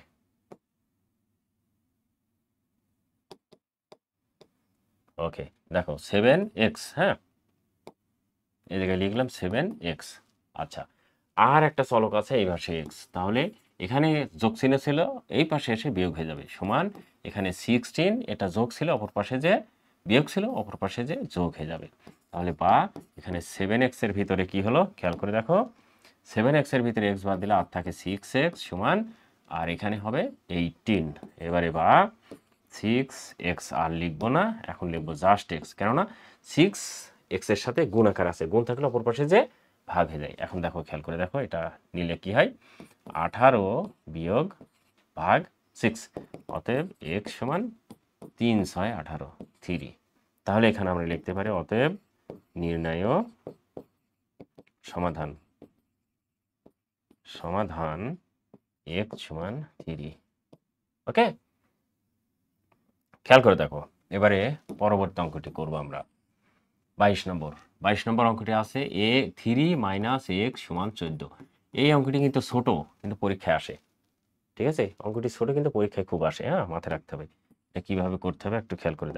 ওকে, দেখো 7x। হ্যাঁ, এই জায়গায় লিখলাম 7x। আচ্ছা, আর একটা চলক আছে এই পাশে x, তাহলে এখানে যোগ চিহ্ন ছিল, এই পাশে এসে বিয়োগ হয়ে যাবে, সমান এখানে 16, এটা যোগ ছিল অপর পাশে যে বিয়োগ ছিল, অপর পাশে যে যোগ হয়ে যাবে। তাহলে বা এখানে 7x এর ভিতরে কি হলো খেয়াল করে দেখো, 7x এর ভিতরে x বাদ দিলে আর থাকে 6x সমান, আর এখানে হবে 18। এবারে বা 6x আর লিখবো না, এখন লিখবো জাস্ট x, কেননা 6x এর সাথে গুণ আকার আছে, গুণ থাকলে অপর পাশে যে ভাগ হয়ে যায়। এখন দেখো খেয়াল করে দেখো, এটা নিলে কি হয় 18 বিয়োগ ভাগ 6, অতএব x সমান 3 6 18 3। তাহলে এখানে আমরা লিখতে পারি অতএব নির্ণয় সমাধান x সমান 3। ওকে, খেয়াল করে দেখো, এবারে পরবর্তী অঙ্কটি করব আমরা। 22 নম্বর অঙ্কটি আছে a 3 মাইনাস x সমান 14। এই অঙ্কটি কিন্তু ছোট, কিন্তু পরীক্ষায় আসে। ঠিক আছে, অঙ্কটি ছোট কিন্তু পরীক্ষায় খুব আসে। হ্যাঁ, মাথায় রাখতে হবে এটা কিভাবে করতে হবে, একটু খেয়াল করে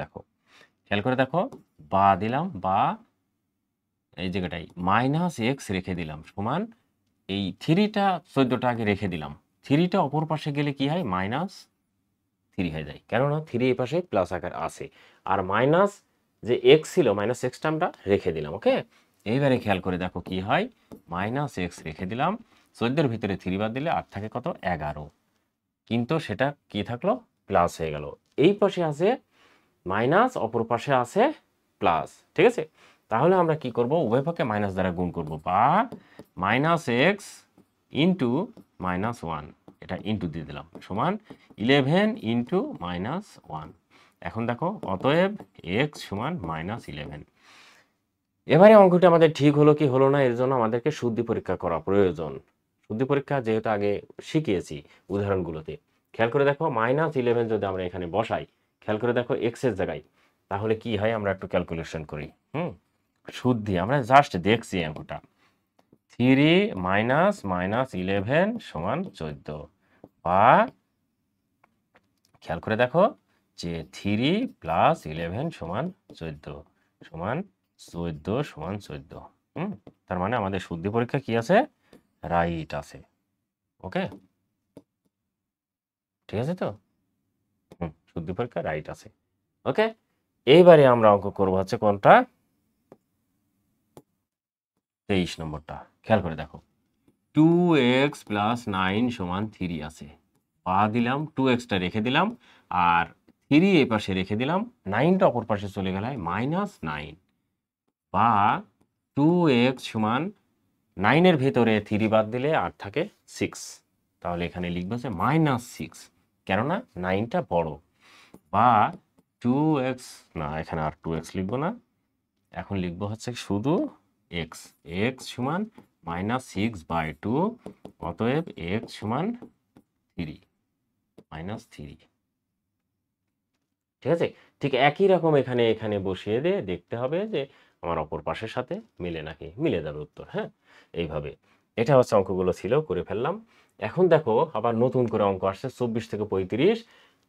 দেখো, বা দিলাম, বা এই জায়গাটাই মাইনাস x রেখে দিলাম, সমান এই 3টা 14টা আগে রেখে দিলাম, 3টা অপর পাশে গেলে কি হয় মাইনাস 3 হয়ে যায়, কেননা 3 এই পাশে প্লাস আকার আছে, আর মাইনাস যে x ছিল মাইনাস এক্সটা আমরা রেখে দিলাম। ওকে, এইবারে খেয়াল করে দেখো কি হয়, মাইনাস এক্স রেখে দিলাম, 14-এর ভিতরে 3 বাদ দিলে আর থাকে কত 11, কিন্তু সেটা কি থাকলো প্লাস হয়ে গেল। এই পাশে আছে মাইনাস, অপর পাশে আছে প্লাস। ঠিক আছে, তাহলে আমরা কি করব, উভয় পক্ষে মাইনাস দ্বারা গুণ করব, বা মাইনাস এক্স ইন্টু মাইনাস 1, এটা ইন্টু দিয়ে দিলাম, সমান 11 ইন্টু মাইনাস 1। এখন দেখো অতএব এক্স সমান মাইনাস 11। এবারে অঙ্কটি আমাদের ঠিক হলো কি হলো না, এর জন্য আমাদেরকে শুদ্ধি পরীক্ষা করা প্রয়োজন। শুদ্ধি পরীক্ষা যেহেতু আগে শিখিয়েছি উদাহরণগুলোতে, খেয়াল করে দেখো -11 যদি আমরা এখানে বসাই, খেয়াল করে দেখো এক্স এর জায়গায়, তাহলে কি হয় আমরা একটু ক্যালকুলেশন করি। শুদ্ধি আমরা জাস্ট দেখছি অঙ্কটা, 3 -11 সমান 14, বা খেয়াল করে দেখো যে 3 + 11 সমান 14 সমান 14 সমান 14। তার মানে আমাদের শুদ্ধি পরীক্ষা কি আছে, রাইট আছে। ওকে, ঠিক আছে তো? শুদ্ধি পরীক্ষা রাইট আছে। ওকে, এইবারে আমরা অঙ্ক করব হচ্ছে কোনটা, 23 নম্বরটা। খেয়াল করে দেখো 2x + 9 সমান 3 আছে, পা দিলাম, 2xটা রেখে দিলাম, আর 3 এই পাশে রেখে দিলাম, 9টা অপর পাশে চলে গেল -9, বা 2x সমান 9 এর ভেতরে 3 বাদ দিলে আর থাকে 6, তাহলে এখানে লিখবো যে -6, কেননা 9টা বড়, বা 2x, না এখানে আর 2x লিখবো না, এখন লিখবো হচ্ছে শুধু x, x সমান -6/2, অতএব x সমান 3, -3। ঠিক আছে, ঠিক একই রকম এখানে এখানে বসিয়ে দিয়ে দেখতে হবে যে আমার অপর পাশের সাথে মিলে নাকি, মিলে যাবে উত্তর। হ্যাঁ, এইভাবে এটা হচ্ছে অঙ্কগুলো ছিল, করে ফেললাম। এখন দেখো আবার নতুন করে অঙ্ক আসছে 24 থেকে 35,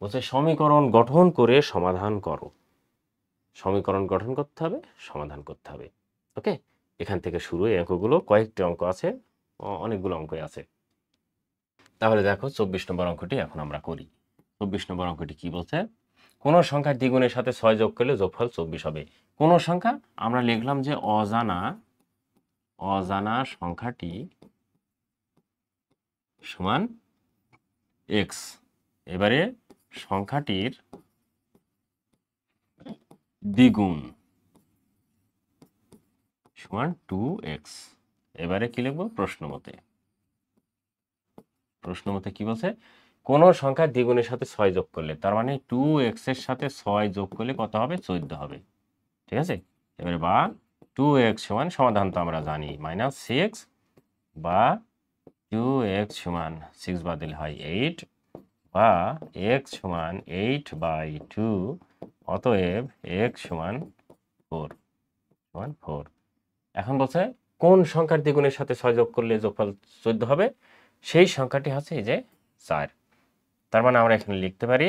বলছে সমীকরণ গঠন করে সমাধান করো। সমীকরণ গঠন করতে হবে, সমাধান করতে হবে। ওকে, এখান থেকে শুরু, এই অঙ্কগুলো কয়েকটি অঙ্ক আছে, অনেকগুলো অঙ্কই আছে। তাহলে দেখো 24 নম্বর অঙ্কটি এখন আমরা করি। 24 নম্বর অঙ্কটি কি বলছে, কোন সংখ্যার দ্বিগুণের সাথে 6 যোগ করলে যোগফল 24 হবে। কোন সংখ্যা, আমরা লিখলাম যে অজানা সংখ্যাটি সমান x, এবারে সংখ্যাটির দ্বিগুণ সমান 2x। এবারে কি লিখবো, প্রশ্নমতে কি বলছে, কোন সংখ্যার দ্বিগুণের সাথে 6 যোগ করলে, তার মানে 2x এর সাথে 6 যোগ করলে কত হবে, 14 হবে। ঠিক আছে, এবারে বা 2x সমান, সমাধান তো আমরা জানি -6, বা 2x সমান 6 বাদ দিলে হয় 8, বা x সমান 8/2, অতএব x সমান 4। এখন বলছে কোন সংখ্যার দ্বিগুণের সাথে 6 যোগ করলে যোগফল 14 হবে, সেই সংখ্যাটি হচ্ছে এই যে 4। তার মানে আমরা এখানে লিখতে পারি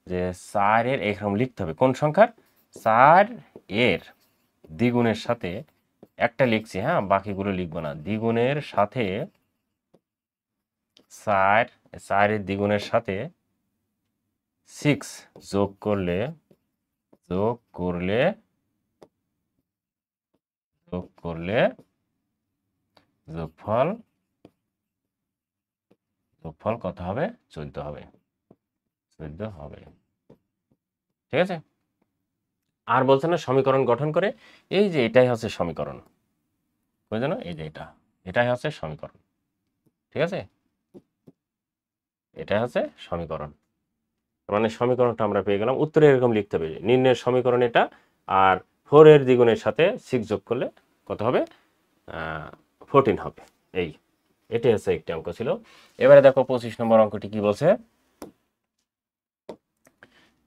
যে 4 এর, এরকম লিখতে হবে কোন সংখ্যার, 4 এর দ্বিগুণের সাথে, একটা লিখছি, হ্যাঁ বাকিগুলো লিখবো না, দ্বিগুণের সাথে 4 এর দ্বিগুণের সাথে 6 যোগ করলে যোগফল কত হবে, 14 হবে। ঠিক আছে, আর বলছে না সমীকরণ গঠন করে, এই যে এটাই হচ্ছে সমীকরণ, বুঝলেন, এই যে এটাই হচ্ছে সমীকরণ। ঠিক আছে, এটাই হচ্ছে সমীকরণ, মানে সমীকরণটা আমরা পেয়ে গেলাম। উত্তরে এরকম লিখতে হবে, নির্ণয়ের সমীকরণ এটা, আর 4 এর দ্বিগুণের সাথে 6 যোগ করলে কত হবে, 14 হবে। এটাই হচ্ছে একটি অঙ্ক ছিল। এবারে দেখো 25 নম্বর অঙ্কটি কি বলছে।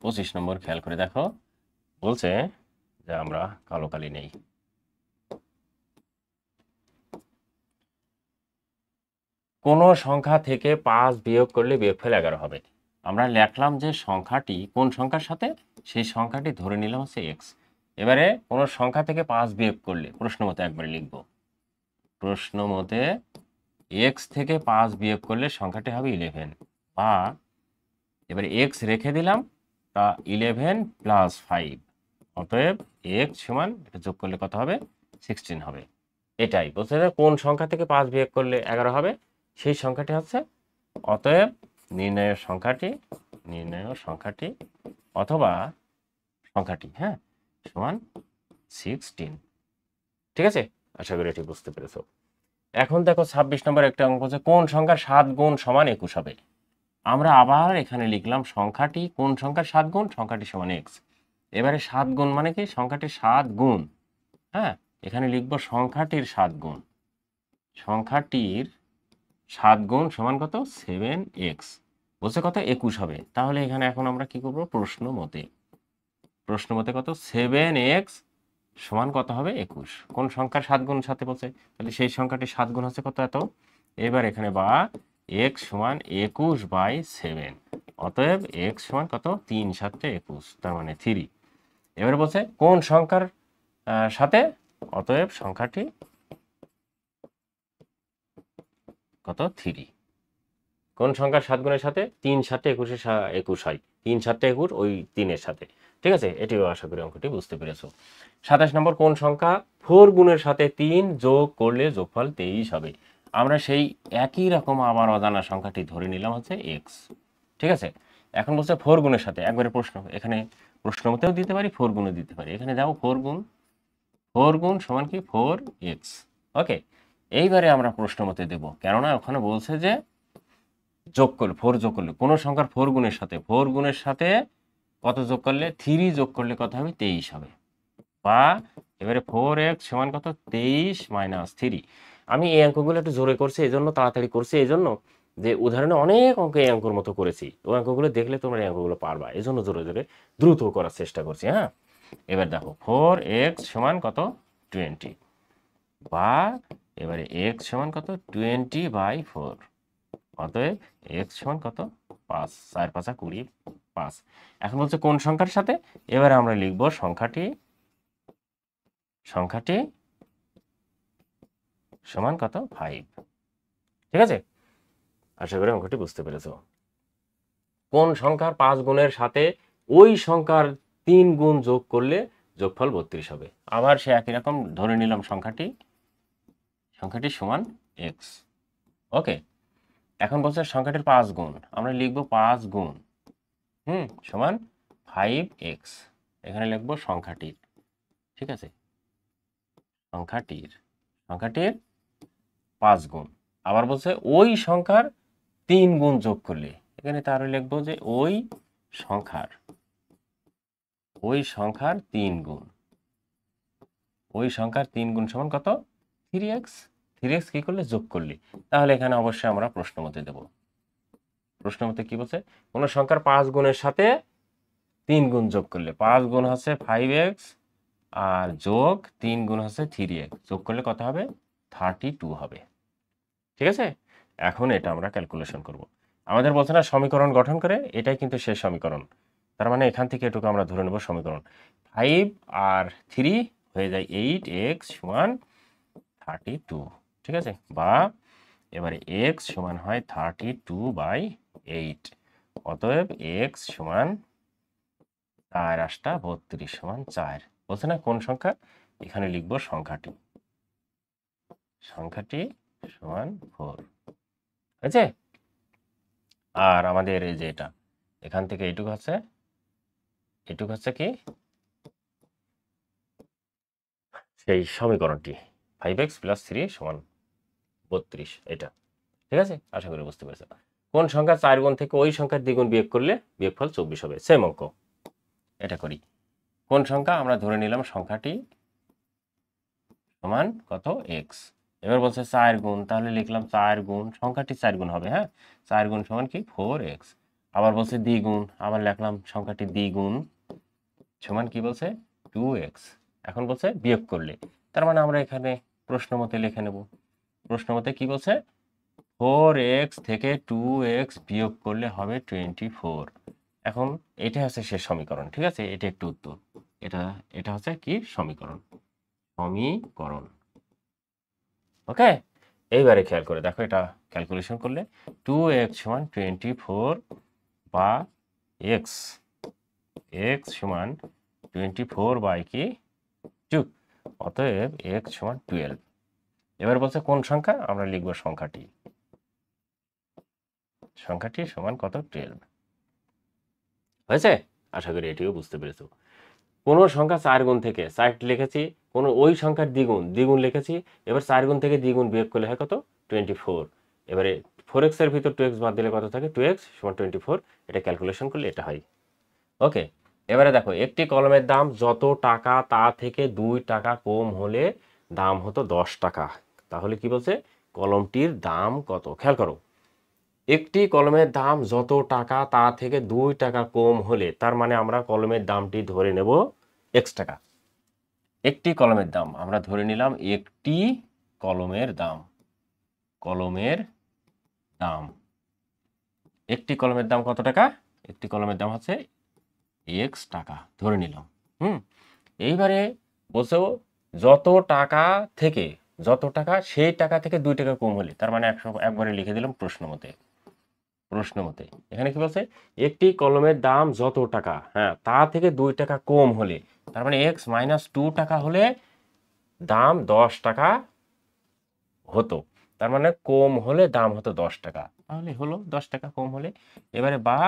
25 নম্বর খেয়াল করে দেখো, বলছে যে আমরা কালো কালি নেই, কোন সংখ্যা থেকে 5 বিয়োগ করলে বিয়োগফল 11 হবে। আমরা লিখলাম যে সংখ্যাটি কোন সংখ্যার সাথে, সেই সংখ্যাটি ধরে নিলাম হচ্ছে x। এবারে কোন সংখ্যা থেকে 5 বিয়োগ করলে, প্রশ্ন মতে একবারে লিখব, প্রশ্ন মতে x থেকে 5 বিয়োগ করলে সংখ্যাটি হবে 11, বা এবারে x রেখে দিলাম, তা 11 + 5, অতএব x সমান, এটা যোগ করলে কত হবে, 16 হবে। এটাই বলছে যে কোন সংখ্যা থেকে 5 বিয়োগ করলে 11 হবে, সেই সংখ্যাটি হচ্ছে, অতএব নির্ণয় সংখ্যাটি অথবা সংখ্যাটি, হ্যাঁ, সমান 16। ঠিক আছে, আশা করি এটি বুঝতে পেরেছো। এখন দেখো 26 নম্বর একটা অঙ্ক বলছে কোন সংখ্যার 7 গুণ সমান 21 হবে। আমরা আবার এখানে লিখলাম সংখ্যাটি, কোন সংখ্যার 7 গুণ, সংখ্যাটি সমান x। এবারে 7 গুণ মানে কি, সংখ্যাটির 7 গুণ, হ্যাঁ, এখানে লিখবো সংখ্যাটির 7 গুণ, সংখ্যাটির 7 গুণ সমান কত 7x, বলছে কত 21 হবে। তাহলে এখানে এখন আমরা কি করব, প্রশ্ন মতে কত 7x সমান কত হবে 21। কোন সংখ্যার 7 গুণ সাথে বলছে, তাহলে সেই সংখ্যাটি 7 গুণ হচ্ছে কত এত। এবার এখানে বা x সমান 21/7, অতএব x সমান কত 3 7 21, তার মানে 3। এবারে বলছে কোন সংখ্যার সাথে, অতএব সংখ্যাটি কত 3। কোন সংখ্যার 7 গুণের সাথে, 3 7 21 হয়, 3 7 21 ওই 3-এর সাথে। ঠিক আছে, এটিও আশা করি অঙ্কটি বুঝতে পেরেছো। 27 নম্বর, কোন সংখ্যা 4 গুণের সাথে 3 যোগ করলে যোগফল 23 হবে। আমরা সেই একই রকম আবার অজানা সংখ্যাটি ধরে নিলাম হচ্ছে x। ঠিক আছে, এখন বলছে 4 গুণের সাথে, একবারে প্রশ্ন, এখানে প্রশ্ন মতেও দিতে পারি, 4 গুণও দিতে পারি। এখানে যাও 4 গুণ সমান কি 4x। ওকে, এইবারে আমরা প্রশ্ন মতে দেব, কেননা ওখানে বলছে যে যোগ করলে 4 যোগ করলে কোনো সংখ্যার 4 গুণের সাথে কত যোগ করলে, 3 যোগ করলে কত হবে 23 হবে। বা এবারে 4x সমান কত 23 মাইনাস 3। আমি এই অঙ্কগুলো একটু জোরে করছি, এই জন্য তাড়াতাড়ি করছি, এই জন্য যে উদাহরণে অনেক অঙ্ক এই অঙ্কর মতো করেছি, ওই অঙ্কগুলো দেখলে তোমরা এই অঙ্কগুলো পারবা, এই জন্য জোরে জোরে দ্রুত করার চেষ্টা করছি। হ্যাঁ, এবার দেখো 4x সমান কত 20, বা এবারে x সমান কত 20/4, অতএব x সমান কত 5, 4 5 20 5। এখন বলছে কোন সংখ্যার সাথে, এবারে আমরা লিখব সংখ্যাটি সমান কত 5। ঠিক আছে, আশা করি অঙ্কটি বুঝতে পেরেছো। কোন সংখ্যার 5 গুণের সাথে ওই সংখ্যার 3 গুণ যোগ করলে যোগফল 32 হবে। আবার সে একই রকম ধরে নিলাম সংখ্যাটি সমান x। ওকে, এখন বলছে সংখ্যাটির 5 গুণ, আমরা লিখব 5 গুণ সমান 5x। এখানে লিখব সংখ্যাটির, ঠিক আছে, সংখ্যাটির 5 গুণ। আবার বলছে ওই সংখ্যার 3 গুণ যোগ করলে, এখানে তাহলে লিখবো যে ওই সংখ্যার 3 গুণ, ওই সংখ্যার 3 গুণ সমান কত 3x। 3x কি করলে, যোগ করলে। তাহলে এখানে অবশ্যই আমরা প্রশ্ন মতে দেব। প্রশ্ন মতে কি বলছে, কোন সংখ্যার 5 গুণের সাথে 3 গুণ যোগ করলে, 5 গুণ হচ্ছে 5x আর যোগ 3 গুণ হচ্ছে 3x, যোগ করলে কত হবে 32 হবে। ঠিক আছে, এখন এটা আমরা ক্যালকুলেশন করব। আমাদের বলছে না সমীকরণ গঠন করে, এটাই কিন্তু শেষ সমীকরণ। তার মানে এখান থেকে এটুকু আমরা ধরে নেব সমীকরণ। 5 আর 3 হয়ে যায় 8x সমান 32। ঠিক আছে, বা এবারে x সমান হয় 32/8, অতএব x সমান 4 8 32 সমান 4। বলছে না কোন সংখ্যা, এখানে লিখব সংখ্যাটি সমান 4। হয়েছে, আর আমাদের এই যে এটা এখান থেকে এটুকু হচ্ছে কি সেই সমীকরণটি 5x + 3 সমান 32, এটা। ঠিক আছে, আশা করি বুঝতে পেরেছো। কোন সংখ্যা 4 গুণ থেকে ওই সংখ্যার দ্বিগুণ বিয়োগ করলে বিয়োগফল 24 হবে। সেম অঙ্ক, এটা করি। কোন সংখ্যা, আমরা ধরে নিলাম সংখ্যাটি সমান কত x। এবার বলছে 4 গুণ, তাহলে লিখলাম 4 গুণ সংখ্যাটি 4 গুণ হবে। হ্যাঁ, 4 গুণ সমান কি 4x। আবার বলছে দ্বিগুণ, আবার লিখলাম সংখ্যাটি দ্বিগুণ সমান কি বলছে 2x। এখন বলছে বিয়োগ করলে, তার মানে আমরা এখানে প্রশ্ন মতে লিখে নেব। প্রশ্ন মতে কি বলছে, 4x থেকে 2x বিয়োগ করলে হবে 24। এখন এটা হচ্ছে শেষ সমীকরণ। ঠিক আছে, এটা একটু উত্তর, এটা হচ্ছে কি সমীকরণ। ওকে, এইবারে খেয়াল করে দেখো, এটা ক্যালকুলেশন করলে 2x সমান 24 বা x সমান 24/2, অতএব x সমান 12। এবার বলছে কোন সংখ্যা, আমরা লিখব সংখ্যাটি সমান কত 12। হয়েছে, আশা করি এটিও বুঝতে পেরেছো। কোন সংখ্যা 4 গুণ থেকে 4 লিখেছি, কোন ওই সংখ্যার দ্বিগুণ লিখেছি, এবার 4 গুণ থেকে দ্বিগুণ বিয়োগ করলে হয় কত 24। এবারে 4x এর ভিতর 2x বাদ দিলে কত থাকে, 2x সমান 24। এটা ক্যালকুলেশন করলে এটা হয়। ওকে, এবারে দেখো একটি কলমের দাম যত টাকা তা থেকে 2 টাকা কম হলে দাম হতো 10 টাকা। তাহলে কি বলছে, কলমটির দাম কত। খেয়াল করো, একটি কলমের দাম যত টাকা তা থেকে 2 টাকা কম হলে তার মানে আমরা কলমের দামটি ধরে নেব x টাকা। একটি কলমের দাম আমরা ধরে নিলাম, একটি কলমের দাম, কলমের দাম, একটি কলমের দাম কত টাকা? একটি কলমের দাম হচ্ছে x টাকা ধরে নিলাম। এইবারে বলছো যত টাকা থেকে, যত টাকা সেই টাকা থেকে 2 টাকা কম হলে, তার মানে একবারে লিখে দিলাম প্রশ্ন মতে। প্রশ্ন মতে এখানে কি বলছে, একটি কলমের দাম যত টাকা, হ্যাঁ, তা থেকে 2 টাকা কম হলে, তার মানে x - 2 টাকা হলে দাম 10 টাকা হতো। তার মানে কম হলে দাম হতো 10 টাকা, তাহলে হলো 10 টাকা কম হলে। এবারে বা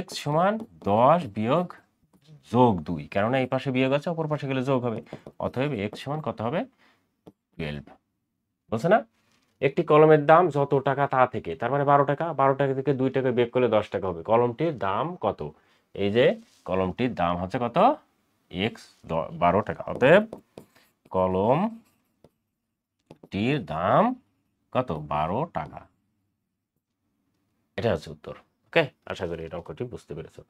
x সমান 10 বিয়োগ যোগ 2, কেননা এই পাশে বিয়োগ আছে, অপর পাশে গেলে যোগ হবে। অতএব x সমান কত হবে? 12। বলছে না, একটি কলমের দাম যত টাকা তা থেকে, তার মানে 12 টাকা, 12 টাকা থেকে 2 টাকা বিয়োগ করলে 10 টাকা হবে। কলমটির দাম কত? এই যে কলমটির দাম হচ্ছে কত? x 12 টাকা। অতএব কলমটির দাম কত? 12 টাকা। এটা হচ্ছে উত্তর। ওকে, আশা করি এটা অঙ্কটি বুঝতে পেরেছো।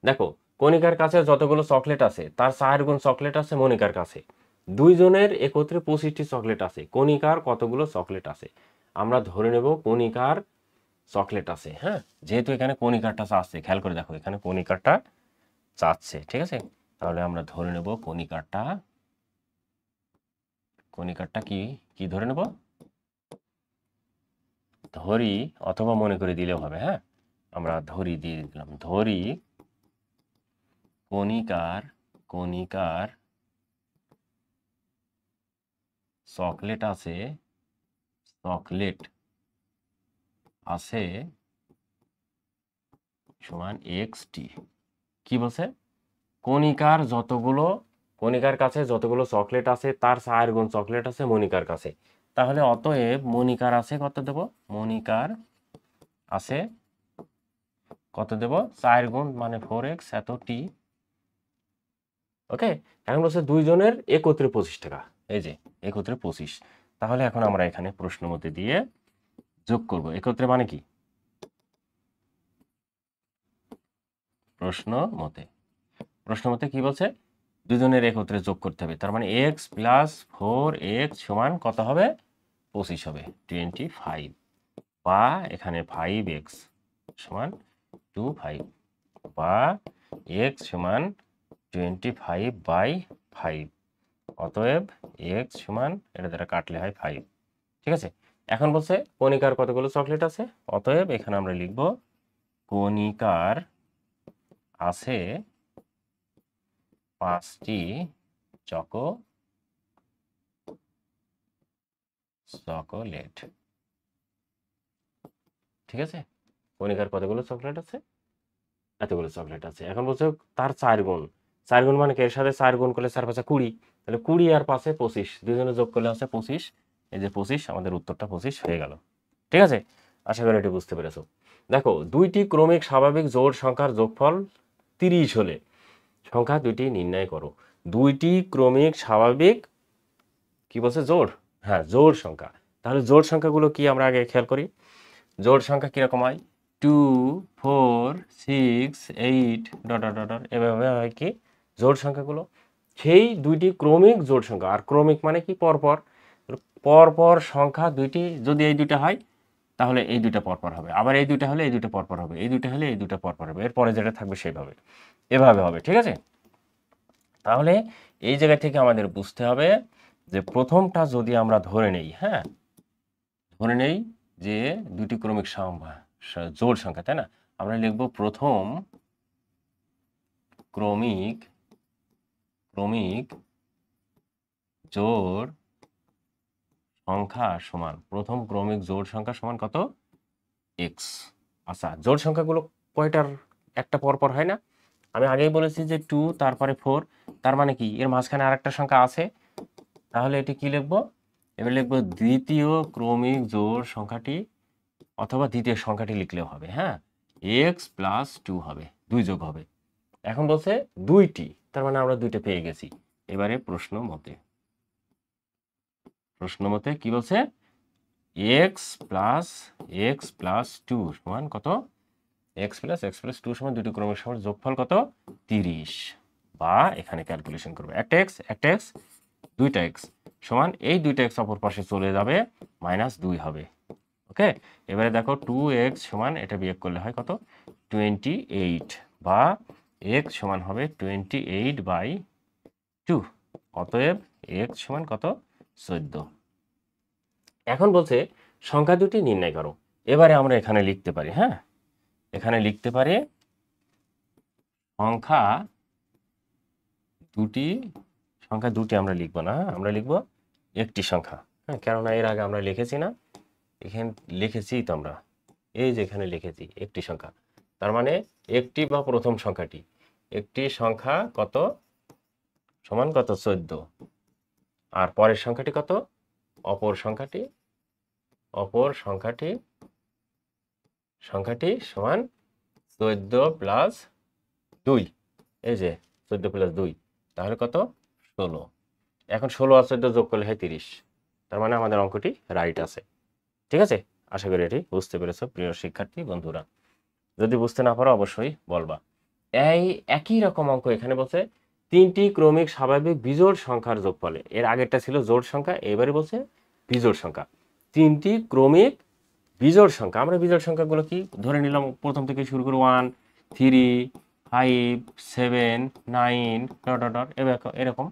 দেখো, কণিকার কাছে যতগুলো চকলেট আছে তার 4 গুণ চকলেট আছে মনিকার কাছে। দুইজনের একত্রে 25টি চকলেট আছে। কণিকার কতগুলো চকলেট আছে? আমরা ধরে নেব কণিকার চকলেট আছে। হ্যাঁ, যেহেতু এখানে কণিকারটা চাচ্ছে, খেয়াল করে দেখো, এখানে কণিকারটা চাচ্ছে, ঠিক আছে? তাহলে আমরা ধরে নেব কণিকারটা, কণিকারটা কি কি ধরে নেব? ধরি অথবা মনে করে দিলেও হবে। হ্যাঁ, আমরা ধরি দিয়ে দিলাম। ধরি কণিকার, কণিকার চকলেট আছে, চকলেট আছে সমান xt। কি বলছে? কণিকার যতগুলো, কণিকার কাছে যতগুলো চকলেট আছে তার 4 গুণ চকলেট আছে মনিকার কাছে। তাহলে অতএব মনিকার আছে কত দেব? মনিকার আছে কত দেব? 4 গুণ মানে 4x এত টি। ওকে, এখন বলছে দুইজনের একত্রে 25 টাকা। এই যে একত্রে 25। তাহলে এখন আমরা এখানে প্রশ্ন মতে দিয়ে যোগ করব। একত্রে মানে কি? প্রশ্ন মতে, প্রশ্ন মতে কি বলছে? দুজনের একত্রে যোগ করতে হবে। তার মানে x প্লাস 4x সমান কত হবে? 25 হবে, 25। বা এখানে 5x সমান 25, বা x সমান 25/5। অতএব x সমান, এটা দ্বারা কাটলে হয় 5। ঠিক আছে, এখন বলছে কণিকার কতগুলো চকলেট আছে। অতএব এখানে আমরা লিখব কণিকার আছে 5টি চকোলেট। ঠিক আছে, কণিকার কতগুলো চকলেট আছে? এতগুলো চকলেট আছে। এখন বলছে তার 4 গুণ। 4 গুণ মানে কি? এর সাথে 4 গুণ করলে 4 5 20, তাহলে 20 আর 5 25, দুজনে যোগ করলে হচ্ছে 25। এই যে 25, আমাদের উত্তরটা 25 হয়ে গেল। ঠিক আছে, আশা করি এটি বুঝতে পেরেছো। দেখো, দুইটি ক্রমিক স্বাভাবিক জোড় সংখ্যার যোগফল 30 হলে সংখ্যা দুইটি নির্ণয় করো। দুইটি ক্রমিক স্বাভাবিক কি বলছে? জোড়। হ্যাঁ, জোড় সংখ্যা। তাহলে জোড় সংখ্যাগুলো কি আমরা আগে খেয়াল করি। জোড় সংখ্যা কিরকম হয়? 2 4 6 8 ডট ডট ডট এভাবে হয় কি জোড় সংখ্যাগুলো। সেই দুইটি ক্রমিক জোড় সংখ্যা। আর ক্রমিক মানে কি? পরপর। পরপর সংখ্যা দুইটি যদি এই দুইটা হয় তাহলে এই দুইটা পরপর হবে, আবার এই দুইটা হলে এই দুইটা পরপর হবে, এই দুইটা হলে এই দুইটা পরপর হবে, এরপরে যেটা থাকবে সেইভাবে, এভাবে হবে। ঠিক আছে, তাহলে এই জায়গা থেকে আমাদের বুঝতে হবে যে প্রথমটা যদি আমরা ধরে নেই, হ্যাঁ, ধরে নেই যে দুটি ক্রমিক জোড় সংখ্যা, তাই না? আমরা লিখব প্রথম ক্রমিক ক্রমিক জোড় সংখ্যা সমান, প্রথম ক্রমিক জোড় সংখ্যা সমান কত? x। আচ্ছা, জোড় সংখ্যাগুলো কয়টার একটা পরপর হয় না? আমি আগেই বলেছি যে 2 তারপরে 4, তার মানে কি এর মাঝখানে আরেকটা সংখ্যা আছে। তাহলে এটি কি লিখব? এবার লিখব দ্বিতীয় ক্রমিক জোড় সংখ্যাটি, অথবা দ্বিতীয় সংখ্যাটি লিখলেও হবে। হ্যাঁ, x প্লাস 2 হবে, 2 যোগ হবে। এখন বলছে দুইটি, তার মানে আমরা দুইটা পেয়ে গেছি। এবারে প্রশ্ন মতে, প্রশ্ন মতে কি বলছে? এক্স প্লাস টু সমান কত, এক্স প্লাস টু সমান দুটি ক্রমিক সংখ্যার যোগফল কত 30, বা এখানে ক্যালকুলেশন করবে একটা এক্স দুইটা এক্স সমান এই দুইটা এক্স অপর পাশে চলে যাবে -2 হবে। ওকে, এবারে দেখো 2x সমান এটা বিয়োগ করলে হয় কত 28, বা x সমান হবে 28/2, অতএব x সমান কত 14। এখন বলছে সংখ্যা দুটি নির্ণয় করো। এবারে আমরা এখানে লিখতে পারি, হ্যাঁ এখানে লিখতে পারি সংখ্যা দুটি আমরা লিখব না, আমরা লিখব একটি সংখ্যা, হ্যাঁ কেননা এর আগে আমরা লিখেছি না, এখানে লিখেছি তো আমরা, এই যে এখানে লিখেছি একটি সংখ্যা, তার মানে একটি বা প্রথম সংখ্যাটি, একটি সংখ্যা কত সমান কত 14, আর পরের সংখ্যাটি কত, অপর সংখ্যাটি সমান 14 প্লাস 2, এই যে 14 প্লাস 2 তাহলে কত 16। এখন 16 আর 14 যোগ করলে হয় 30, তার মানে আমাদের অঙ্কটি রাইট আছে। ঠিক আছে, আশা করি এটি বুঝতে পেরেছো প্রিয় শিক্ষার্থী বন্ধুরা। যদি বুঝতে না পারো অবশ্যই বলবা। এই একই রকম অঙ্ক এখানে বলছে তিনটি ক্রমিক স্বাভাবিক বিজোড় সংখ্যার যোগফলে, এর আগেরটা ছিল জোড় সংখ্যা, এবারে বলছে বিজোড় সংখ্যা, তিনটি ক্রমিক বিজোড় সংখ্যা। আমরা বিজোড় সংখ্যাগুলো কি ধরে নিলাম, প্রথম থেকে শুরু করে 1 3 5 7 9 এরকম,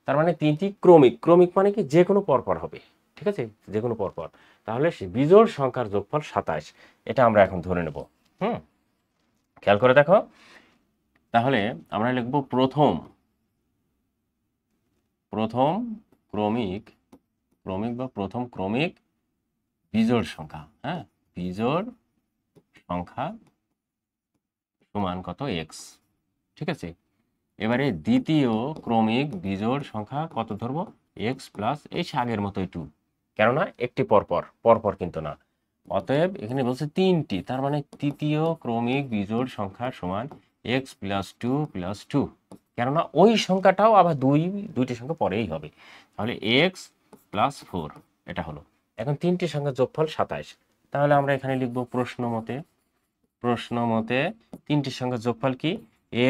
তার মানে তিনটি ক্রমিক মানে কি যে কোনো পরপর হবে, ঠিক আছে যে কোনো পরপর, তাহলে বিজোড় সংখ্যার যোগফল 27, এটা আমরা এখন ধরে নেব। খেয়াল করে দেখো, তাহলে আমরা লিখব প্রথম ক্রমিক বিজোড় সংখ্যা, হ্যাঁ বিজোড় সংখ্যা সমান কত x, ঠিক আছে। এবারে দ্বিতীয় ক্রমিক বিজোড় সংখ্যা কত ধরবো x প্লাস এই আগের মতোই 2, কেননা একটি পরপর কিন্তু না, অতএব এখানে বলছে তিনটি, তার মানে তৃতীয় ক্রমিক বিজোড় সংখ্যা সমান x প্লাস 2 প্লাস 2, কেননা ওই সংখ্যাটাও আবার দুইটি সংখ্যা পরেই হবে, তাহলে x প্লাস 4 এটা হলো। এখন তিনটি সংখ্যার যোগফল 27, তাহলে আমরা এখানে লিখব প্রশ্ন মতে তিনটি সংখ্যার যোগফল কি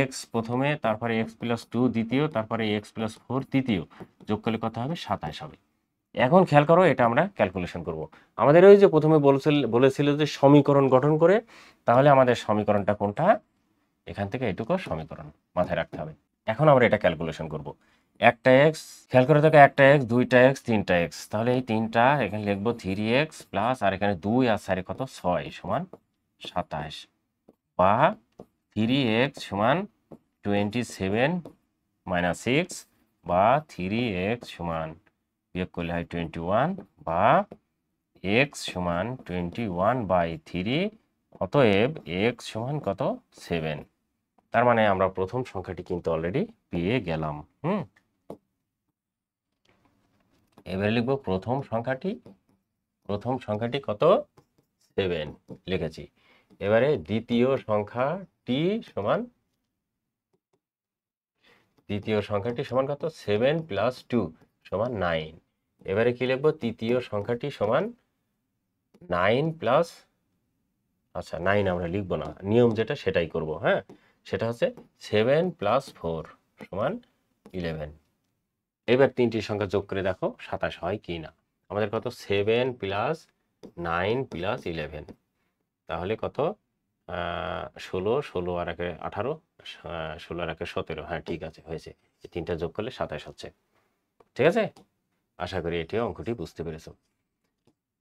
x প্রথমে, তারপরে x প্লাস 2 দ্বিতীয়, তারপরে x প্লাস 4 তৃতীয়, যোগ করলে কত হবে 27 হবে। এখন খেয়াল করো, এটা আমরা ক্যালকুলেশন করব। আমাদের ওই যে প্রথমে বলেছিল যে সমীকরণ গঠন করে, তাহলে আমাদের সমীকরণটা কোনটা, এখান থেকে এটুকু সমীকরণ মাথায় রাখতে হবে। এখন আমরা এটা ক্যালকুলেশন করব। একটা এক্স, খেয়াল করে দেখো একটা এক্স দুইটা এক্স তিনটা এক্স, তাহলে এই তিনটা এখানে লিখবো 3x প্লাস আর এখানে 2 আর 4 কত 6 সমান 27, বা 3x সমান 27 মাইনাস 6, বা 3x সমান বিয়োগ করলে হয় 21, বা x সমান 21/3, অতএব x সমান কত 7। তার মানে আমরা প্রথম সংখ্যাটি কিন্তু অলরেডি পেয়ে গেলাম। এবারে লিখবো প্রথম সংখ্যাটি কত 7 লিখেছি। এবারে দ্বিতীয় সংখ্যাটি সমান কত 7 প্লাস 2 সমান 9। এবারে কি লিখবো, তৃতীয় সংখ্যাটি সমান 9 প্লাস, আচ্ছা 9 আমরা লিখবো না, নিয়ম যেটা সেটাই করব, হ্যাঁ সেটা হচ্ছে 7 প্লাস 4 সমান 11। এবার তিনটি সংখ্যা যোগ করে দেখো 27 হয় কি না। আমাদের কত 7 প্লাস 9 প্লাস 11, তাহলে কত 16 আর 1 18, 16 আর 1 17, হ্যাঁ ঠিক আছে হয়েছে, এই তিনটা যোগ করলে 27 হচ্ছে। ঠিক আছে, আশা করি এটিও অঙ্কটি বুঝতে পেরেছো।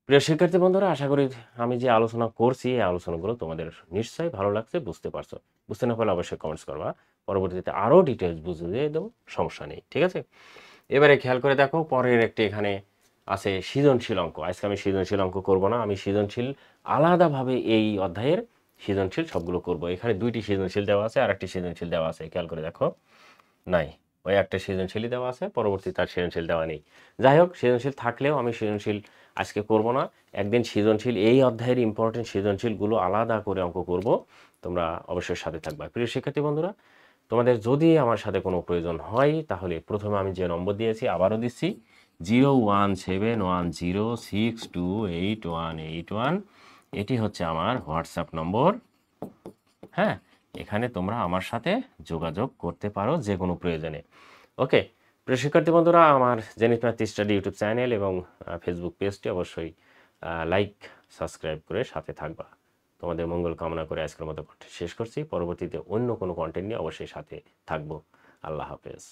প্রিয় শিক্ষার্থী বন্ধুরা, আশা করি আমি যে আলোচনা করছি এই আলোচনাগুলো তোমাদের নিশ্চয়ই ভালো লাগছে, বুঝতে পারছো। বুঝতে না পারলে অবশ্যই কমেন্টস করবা, পরবর্তীতে আরও ডিটেলস বুঝিয়ে দেবো, সমস্যা নেই। ঠিক আছে, এবারে খেয়াল করে দেখো পরের একটি এখানে আছে সৃজনশীল অঙ্ক। আজকে আমি সৃজনশীল অঙ্ক করব না, আমি সৃজনশীল আলাদাভাবে এই অধ্যায়ের সৃজনশীল সবগুলো করব। এখানে দুইটি সৃজনশীল দেওয়া আছে আর একটি সৃজনশীল দেওয়া আছে, খেয়াল করে দেখো নাই, ওই একটা সৃজনশীলই দেওয়া আছে, পরবর্তী তার সৃজনশীল দেওয়া নেই। যাই হোক, সৃজনশীল থাকলেও আমি সৃজনশীল আজকে করব না, একদিন সৃজনশীল এই অধ্যায়ের ইম্পর্টেন্ট সৃজনশীলগুলো আলাদা করে অঙ্ক করব, তোমরা অবশ্যই সাথে থাকবা। প্রিয় শিক্ষার্থী বন্ধুরা, তোমাদের যদি আমার সাথে কোনো প্রয়োজন হয় তাহলে প্রথমে আমি যে নম্বর দিয়েছি আবারও দিচ্ছি, 017106288181। এটি হচ্ছে আমার হোয়াটসঅ্যাপ নম্বর। হ্যাঁ, এখানে তোমরা আমার সাথে যোগাযোগ করতে পারো যে কোনো প্রয়োজনে। ওকে, প্রিয় শিক্ষার্থী বন্ধুরা, আমার zenith math study YouTube channel এবং ফেসবুক পেজটি অবশ্যই লাইক সাবস্ক্রাইব করে সাথে থাকবা। তোমাদের মঙ্গল কামনা করে আজকের মতো শেষ করছি। পরবর্তীতে অন্য কোনো কন্টেন্ট নিয়ে অবশ্যই সাথে থাকবো। আল্লাহ হাফেজ।